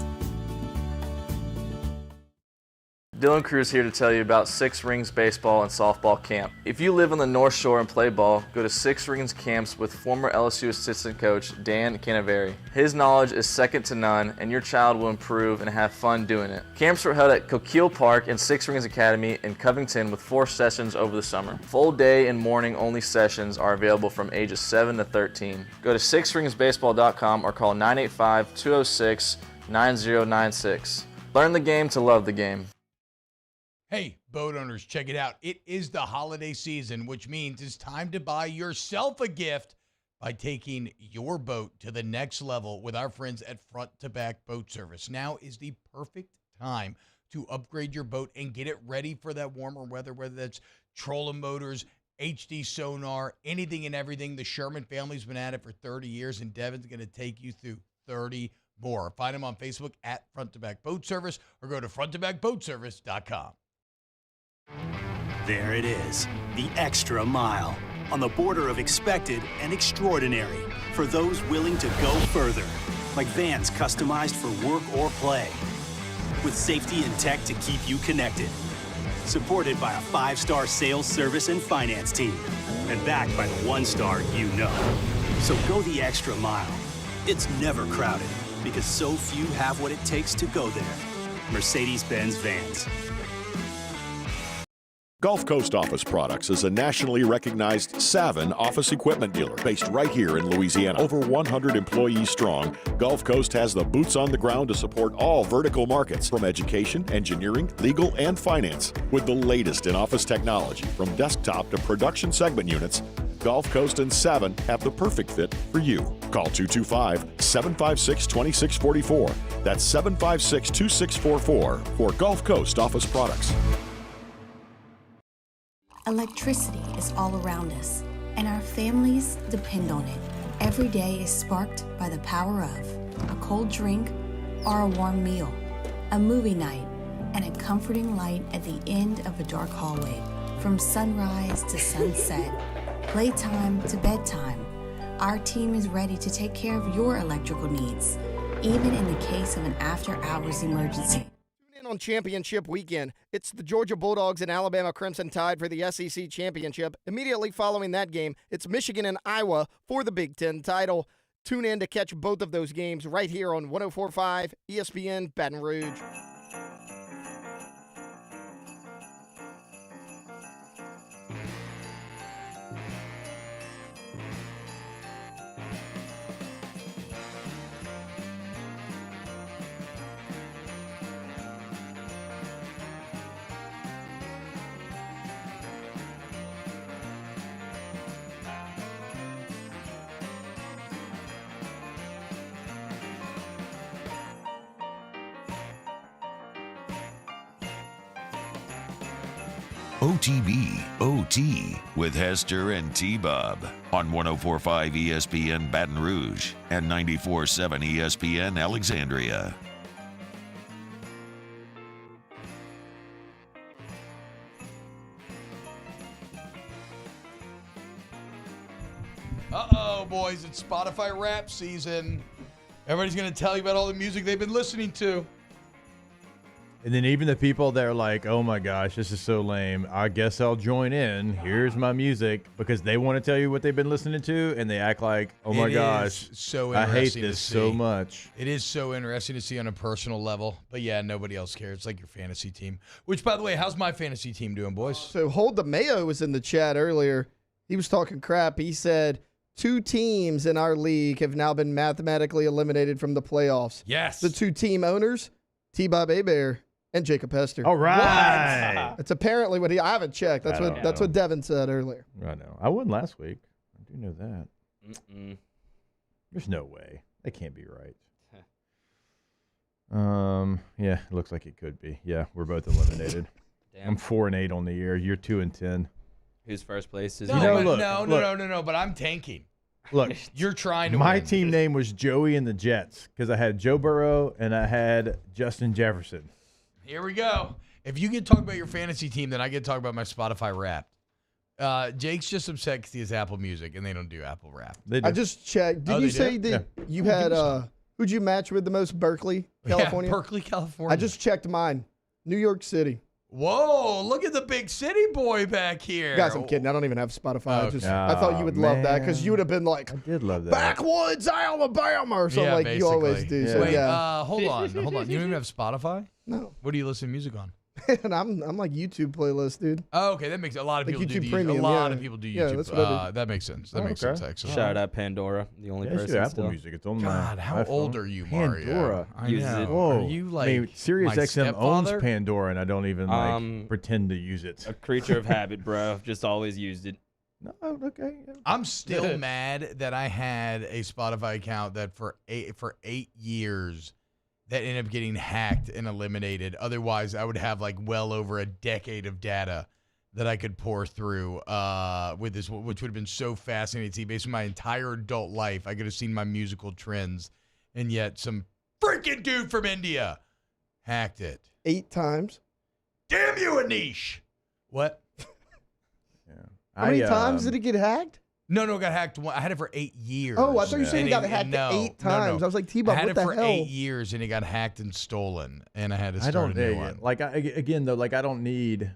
Dylan Cruz here to tell you about Six Rings Baseball and Softball Camp. If you live on the North Shore and play ball, go to Six Rings Camps with former LSU assistant coach Dan Canaveri. His knowledge is second to none, and your child will improve and have fun doing it. Camps were held at Coquille Park and Six Rings Academy in Covington with 4 sessions over the summer. Full day and morning only sessions are available from ages 7 to 13. Go to sixringsbaseball.com or call 985-206-9096. Learn the game to love the game. Hey, boat owners, check it out. It is the holiday season, which means it's time to buy yourself a gift by taking your boat to the next level with our friends at Front to Back Boat Service. Now is the perfect time to upgrade your boat and get it ready for that warmer weather, whether that's trolling motors, HD sonar, anything and everything. The Sherman family's been at it for 30 years, and Devin's going to take you through 30 more. Find them on Facebook at Front to Back Boat Service or go to fronttobackboatservice.com. There it is, the extra mile. on the border of expected and extraordinary for those willing to go further, like vans customized for work or play, with safety and tech to keep you connected. Supported by a 5-star sales, service, and finance team, and backed by the 1-star you know. So go the extra mile. It's never crowded because so few have what it takes to go there. Mercedes-Benz Vans. Gulf Coast Office Products is a nationally recognized Saban office equipment dealer based right here in Louisiana. Over 100 employees strong, Gulf Coast has the boots on the ground to support all vertical markets, from education, engineering, legal, and finance. With the latest in office technology, from desktop to production segment units, Gulf Coast and Saban have the perfect fit for you. Call 225-756-2644. That's 756-2644 for Gulf Coast Office Products. Electricity is all around us, and our families depend on it. Every day is sparked by the power of a cold drink or a warm meal, a movie night, and a comforting light at the end of a dark hallway. From sunrise to sunset, playtime to bedtime, our team is ready to take care of your electrical needs, even in the case of an after-hours emergency. On championship weekend, it's the Georgia Bulldogs and Alabama Crimson Tide for the SEC championship. Immediately following that game, it's Michigan and Iowa for the Big Ten title. Tune in to catch both of those games right here on 104.5 ESPN Baton Rouge. OTB OT with Hester and T-Bob on 104.5 ESPN Baton Rouge and 94.7 ESPN Alexandria. Uh-oh, boys, it's Spotify rap season. Everybody's going to tell you about all the music they've been listening to. And then even the people that are like, oh my gosh, this is so lame, I guess I'll join in. Here's my music, because they want to tell you what they've been listening to, and they act like, oh my gosh, so I hate interesting this to see. so much. It is so interesting to see on a personal level. But yeah, nobody else cares. It's like your fantasy team. Which, by the way, how's my fantasy team doing, boys? So Hold the Mayo was in the chat earlier. He was talking crap. He said 2 teams in our league have now been mathematically eliminated from the playoffs. Yes. The 2 team owners, T-Bob Hebert and Jacob Hester. All right. It's apparently what I haven't checked. That's what Devin said earlier. I know. I won last week. I do know that. There's no way. That can't be right. Yeah, it looks like it could be. Yeah, we're both eliminated. Damn. I'm 4-8 on the year. You're 2-10. Who's first place? Is No, but I'm tanking. Look, you're trying to my win. team name was Joey and the Jets because I had Joe Burrow and I had Justin Jefferson. Here we go. If you get to talk about your fantasy team, then I get to talk about my Spotify rap. Jake's just upset because he has Apple Music, and they don't do Apple rap. I just checked. Did you say that you had who'd you match with the most? Berkeley, California? Yeah, Berkeley, California. I just checked mine. New York City. Whoa, look at the big city boy back here. Guys, I'm kidding. I don't even have Spotify. Okay. I thought you would love that because you would have been like, I did love that. Backwoods, Alabama, or something like you always do. Yeah. So, Wait, yeah. hold on. You don't even have Spotify? No. What do you listen to music on? And I'm like YouTube playlist, dude. Oh, okay, that makes a lot of Like people YouTube do. Premium, A lot yeah. of people do YouTube. Yeah, that's what I do. That makes sense. That makes sense. Actually. Shout out Pandora, the only person Apple still. Music. It's on God, my how iPhone. old are you, Mario? Pandora. I Use know. it. Whoa. Are you like I mean, Sirius my XM owns stepfather? Pandora, and I don't even pretend to use it. A creature of habit, bro. Just always used it. No, okay. I'm still mad that I had a Spotify account that for 8 years that ended up getting hacked and eliminated. Otherwise, I would have like well over a decade of data that I could pour through with this, which would have been so fascinating to see. Based on my entire adult life, I could have seen my musical trends, and yet some freaking dude from India hacked it. 8 times. Damn you, Anish! What? How many times did it get hacked? No, it got hacked. I had it for 8 years. Oh, I thought you said it got hacked 8 times. I was like, T-Bob, what the hell? I had it for 8 years, and it got hacked and stolen, and I had to start a new one. Like, again, though, like, I don't need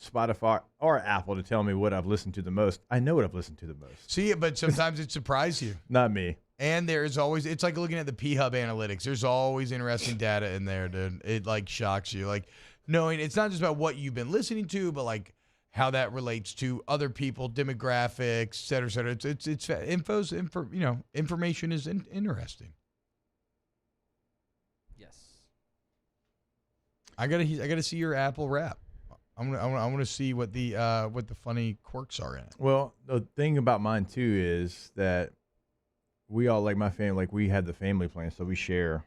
Spotify or Apple to tell me what I've listened to the most. I know what I've listened to the most. See, but sometimes it surprises you. Not me. And there's always, it's like looking at the P-Hub analytics. There's always interesting data in there, dude. It, like, shocks you. Like, knowing it's not just about what you've been listening to, but, like, how that relates to other people, demographics, et cetera, et cetera. It's information is interesting. Yes. I gotta see your Apple Wrap. I want to see what the funny quirks are in it. Well, the thing about mine too is that we all, like my family, like we had the family plan, so we share.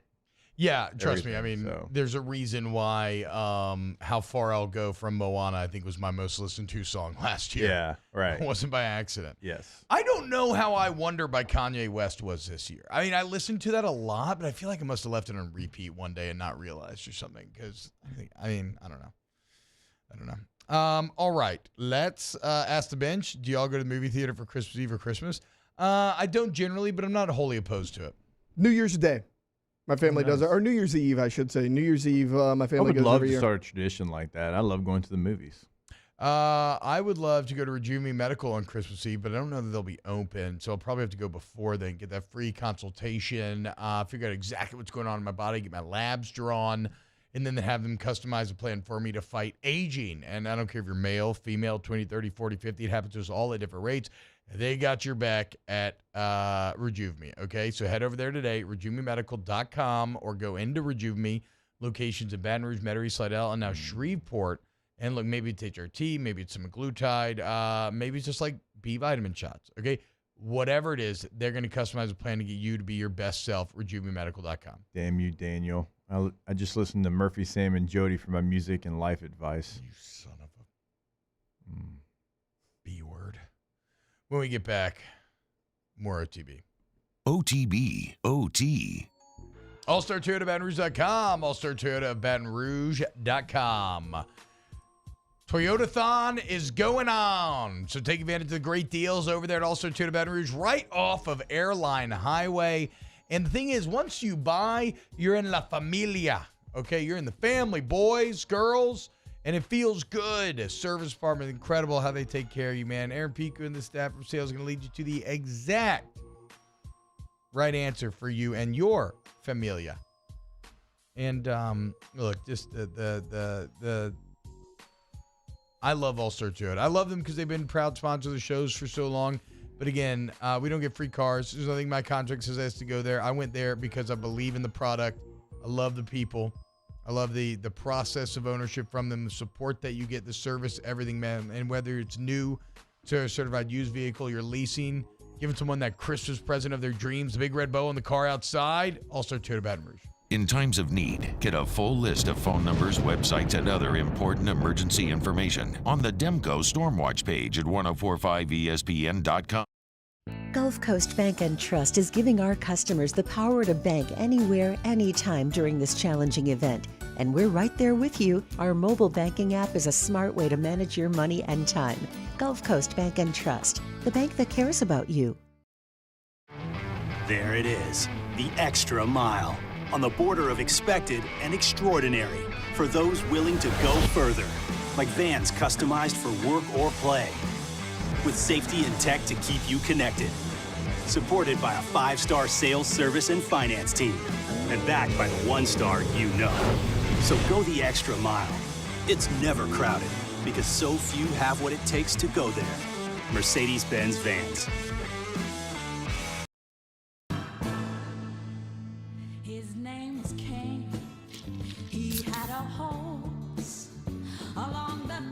Yeah, trust me. I mean, there's a reason why How Far I'll Go from Moana, I think, was my most listened to song last year. Yeah, right. It wasn't by accident. Yes. I don't know how I Wonder by Kanye West was this year. I mean, I listened to that a lot, but I feel like I must have left it on repeat one day and not realized or something because, I don't know. All right, let's ask the bench. Do y'all go to the movie theater for Christmas Eve or Christmas? I don't generally, but I'm not wholly opposed to it. New Year's Day. My family does it. Or New Year's Eve, I should say. New Year's Eve, my family goes every year. I would love to start a tradition like that. I love going to the movies. I would love to go to Rejuve Me Medical on Christmas Eve, but I don't know that they'll be open, so I'll probably have to go before then, get that free consultation, figure out exactly what's going on in my body, get my labs drawn, and then have them customize a plan for me to fight aging. And I don't care if you're male, female, 20, 30, 40, 50. It happens to us all at different rates. They got your back at Rejuve Me, okay? So head over there today, RejuveMeMedical.com, or go into Rejuve Me, locations in Baton Rouge, Metairie, Slidell, and now Shreveport. And look, maybe it's HRT, maybe it's some glutide, maybe it's just like B vitamin shots, okay? Whatever it is, they're going to customize a plan to get you to be your best self, RejuveMeMedical.com. Damn you, Daniel. I just listened to Murphy, Sam, and Jody for my music and life advice. You son of a B-word. When we get back, more OTB. OTB, OT. All-Star Toyota BatonRouge.com. All-Star Toyota BatonRouge.com. Toyota-thon is going on. So take advantage of the great deals over there at All-Star Toyota Baton Rouge, right off of Airline Highway. And the thing is, once you buy, you're in La Familia. Okay, you're in the family, boys, girls, and it feels good. Service department, incredible how they take care of you, man. Aaron Pico and the staff from sales are going to lead you to the exact right answer for you and your familia. And look, just the I love All-Star Toyota. I love them because they've been proud sponsors of the shows for so long. But again, we don't get free cars. There's nothing in my contract says I have to go there. I went there because I believe in the product. I love the people. I love the process of ownership from them, the support that you get, the service, everything, man. And whether it's new to a certified used vehicle, you're leasing, giving someone that Christmas present of their dreams, the big red bow on the car outside, All-Star Toyota Baton Rouge. In times of need, get a full list of phone numbers, websites, and other important emergency information on the Demco Stormwatch page at 1045ESPN.com. Gulf Coast Bank and Trust is giving our customers the power to bank anywhere, anytime during this challenging event. And we're right there with you. Our mobile banking app is a smart way to manage your money and time. Gulf Coast Bank and Trust, the bank that cares about you. There it is, the extra mile. On the border of expected and extraordinary for those willing to go further, like vans customized for work or play, with safety and tech to keep you connected, supported by a 5-star sales, service, and finance team, and backed by the 1-star you know. So go the extra mile. It's never crowded because so few have what it takes to go there. Mercedes-Benz Vans.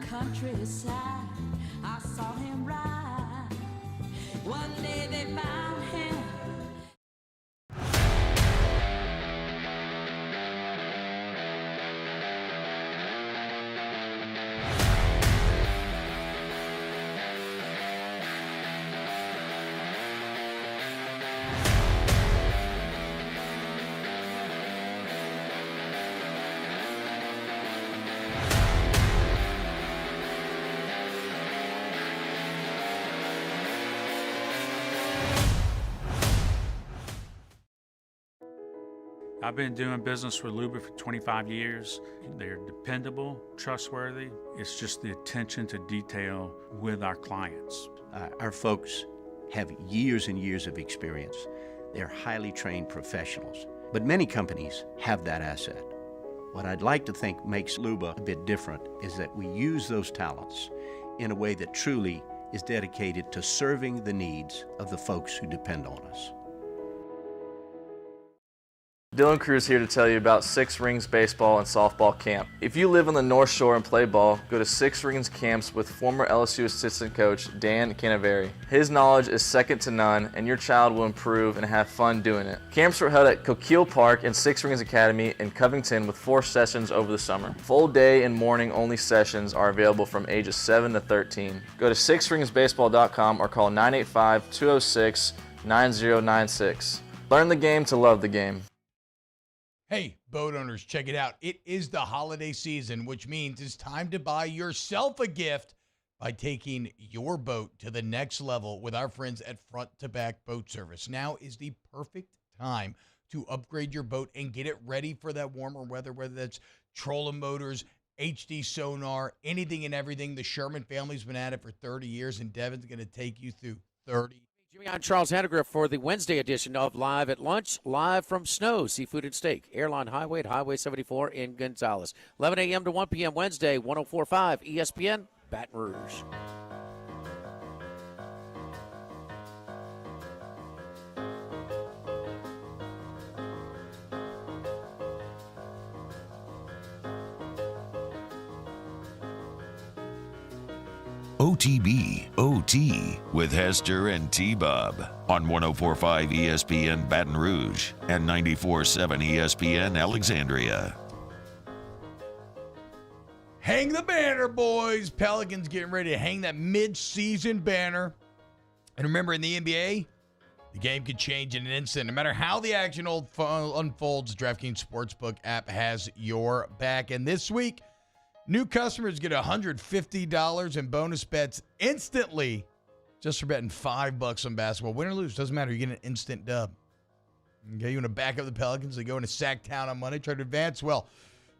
Countryside, I saw him ride. One day they found him. I've been doing business with Loomis for 25 years. They're dependable, trustworthy. It's just the attention to detail with our clients. Our folks have years and years of experience. They're highly trained professionals. But many companies have that asset. What I'd like to think makes Luba a bit different is that we use those talents in a way that truly is dedicated to serving the needs of the folks who depend on us. Dylan Cruz here to tell you about Six Rings Baseball and Softball Camp. If you live on the North Shore and play ball, go to Six Rings Camps with former LSU assistant coach Dan Canaveri. His knowledge is second to none, and your child will improve and have fun doing it. Camps were held at Coquille Park and Six Rings Academy in Covington with 4 sessions over the summer. Full day and morning only sessions are available from ages 7 to 13. Go to sixringsbaseball.com or call 985-206-9096. Learn the game to love the game. Hey, boat owners, check it out. It is the holiday season, which means it's time to buy yourself a gift by taking your boat to the next level with our friends at Front to Back Boat Service. Now is the perfect time to upgrade your boat and get it ready for that warmer weather, whether that's trolling motors, HD sonar, anything and everything. The Sherman family's been at it for 30 years, and Devin's going to take you through 30. Jimmy, I'm Charles Hanegraaff for the Wednesday edition of Live at Lunch, live from Snow Seafood and Steak, Airline Highway at Highway 74 in Gonzales. 11 a.m. to 1 p.m. Wednesday, 104.5 ESPN, Baton Rouge. OTB, OT, with Hester and T-Bob on 104.5 ESPN Baton Rouge and 94.7 ESPN Alexandria. Hang the banner, boys. Pelicans getting ready to hang that mid-season banner. And remember, in the NBA, the game could change in an instant. No matter how the action unfolds, the DraftKings Sportsbook app has your back. And this week, new customers get $150 in bonus bets instantly just for betting $5 on basketball. Win or lose, doesn't matter. You get an instant dub. Okay, you want to back up the Pelicans? They go into Sacktown on Monday, try to advance. Well,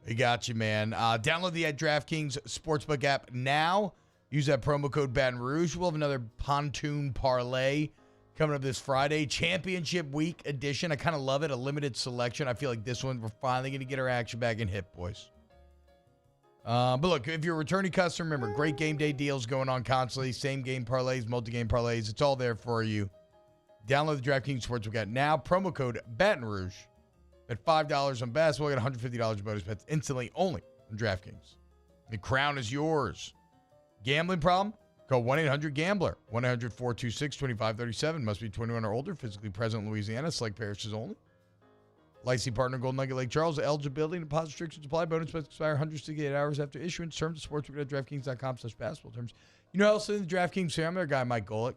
they got you, man. Download the DraftKings Sportsbook app now. Use that promo code Baton Rouge. We'll have another pontoon parlay coming up this Friday. Championship Week edition. I kind of love it. A limited selection. I feel like this one, we're finally going to get our action back in hip, boys. But look, if you're a returning customer, remember, great game day deals going on constantly. Same game parlays, multi-game parlays. It's all there for you. Download the DraftKings Sportsbook app now. Promo code Baton Rouge. Bet $5 on basketball. Get $150 in bonus bets instantly only on DraftKings. The crown is yours. Gambling problem? Call 1-800-GAMBLER. 1-800-426-2537. Must be 21 or older. Physically present in Louisiana. Select parishes only. Licensing partner Golden Nugget Lake Charles. Eligibility and deposit restrictions apply. Bonus bets expire 168 hours after issuance. Terms of sportsbook at DraftKings.com/basketball terms. You know who else in the DraftKings family? Our guy Mike Golick.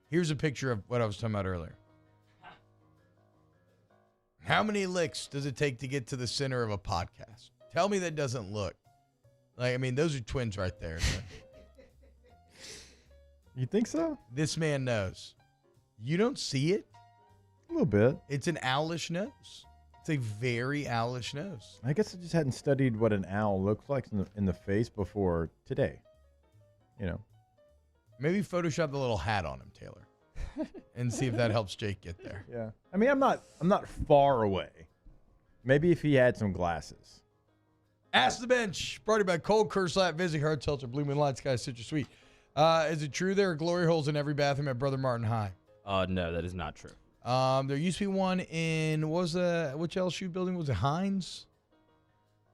Here's a picture of what I was talking about earlier. How many licks does it take to get to the center of a podcast? Tell me that doesn't look like. I mean, those are twins right there. You think so? This man knows. You don't see it? A little bit. It's an owlish nose. It's a very owlish nose. I guess I just hadn't studied what an owl looks like in the face before today. You know. Maybe Photoshop the little hat on him, Taylor, and see if that helps Jake get there. Yeah. I mean, I'm not far away. Maybe if he had some glasses. Ask the Bench, brought to you by Cold Curse Visit Hard Seltzer, Blue Moon Light Sky, Citrus Sweet. Is it true there are glory holes in every bathroom at Brother Martin High? No, that is not true. There used to be one in, which LSU building? Was it Hines?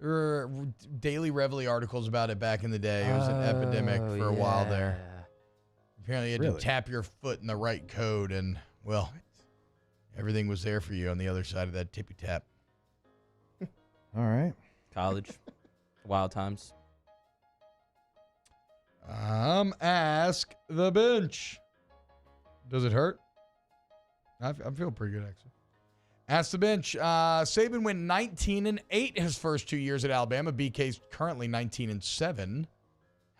There were daily Reveille articles about it back in the day. It was an epidemic for a while there. Apparently you had to tap your foot in the right code, and, well, everything was there for you on the other side of that tippy tap. All right. College. Wild times. Ask the Bench. Does it hurt? I feel pretty good, actually. Ask the Bench. Saban went 19-8 his first 2 years at Alabama. BK's currently 19-7.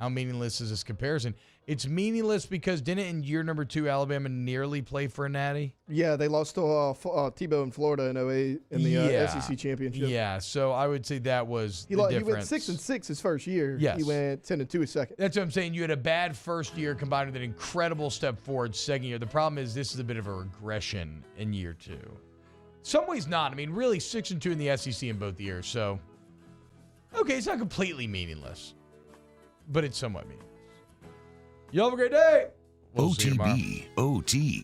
how meaningless is this comparison? It's meaningless because didn't in year number 2 Alabama nearly play for a natty? Yeah, they lost to Tebow in Florida in 08 in the SEC championship. Yeah, so I would say that was the difference. He went 6-6 his first year. Yes. He went 10-2 his second. That's what I'm saying. You had a bad first year combined with an incredible step forward second year. The problem is this is a bit of a regression in year 2. Some ways not. I mean, really 6-2 in the SEC in both years. So, okay, it's not completely meaningless, but it's somewhat meaningless. Y'all have a great day. We'll see you tomorrow. OTB, OT.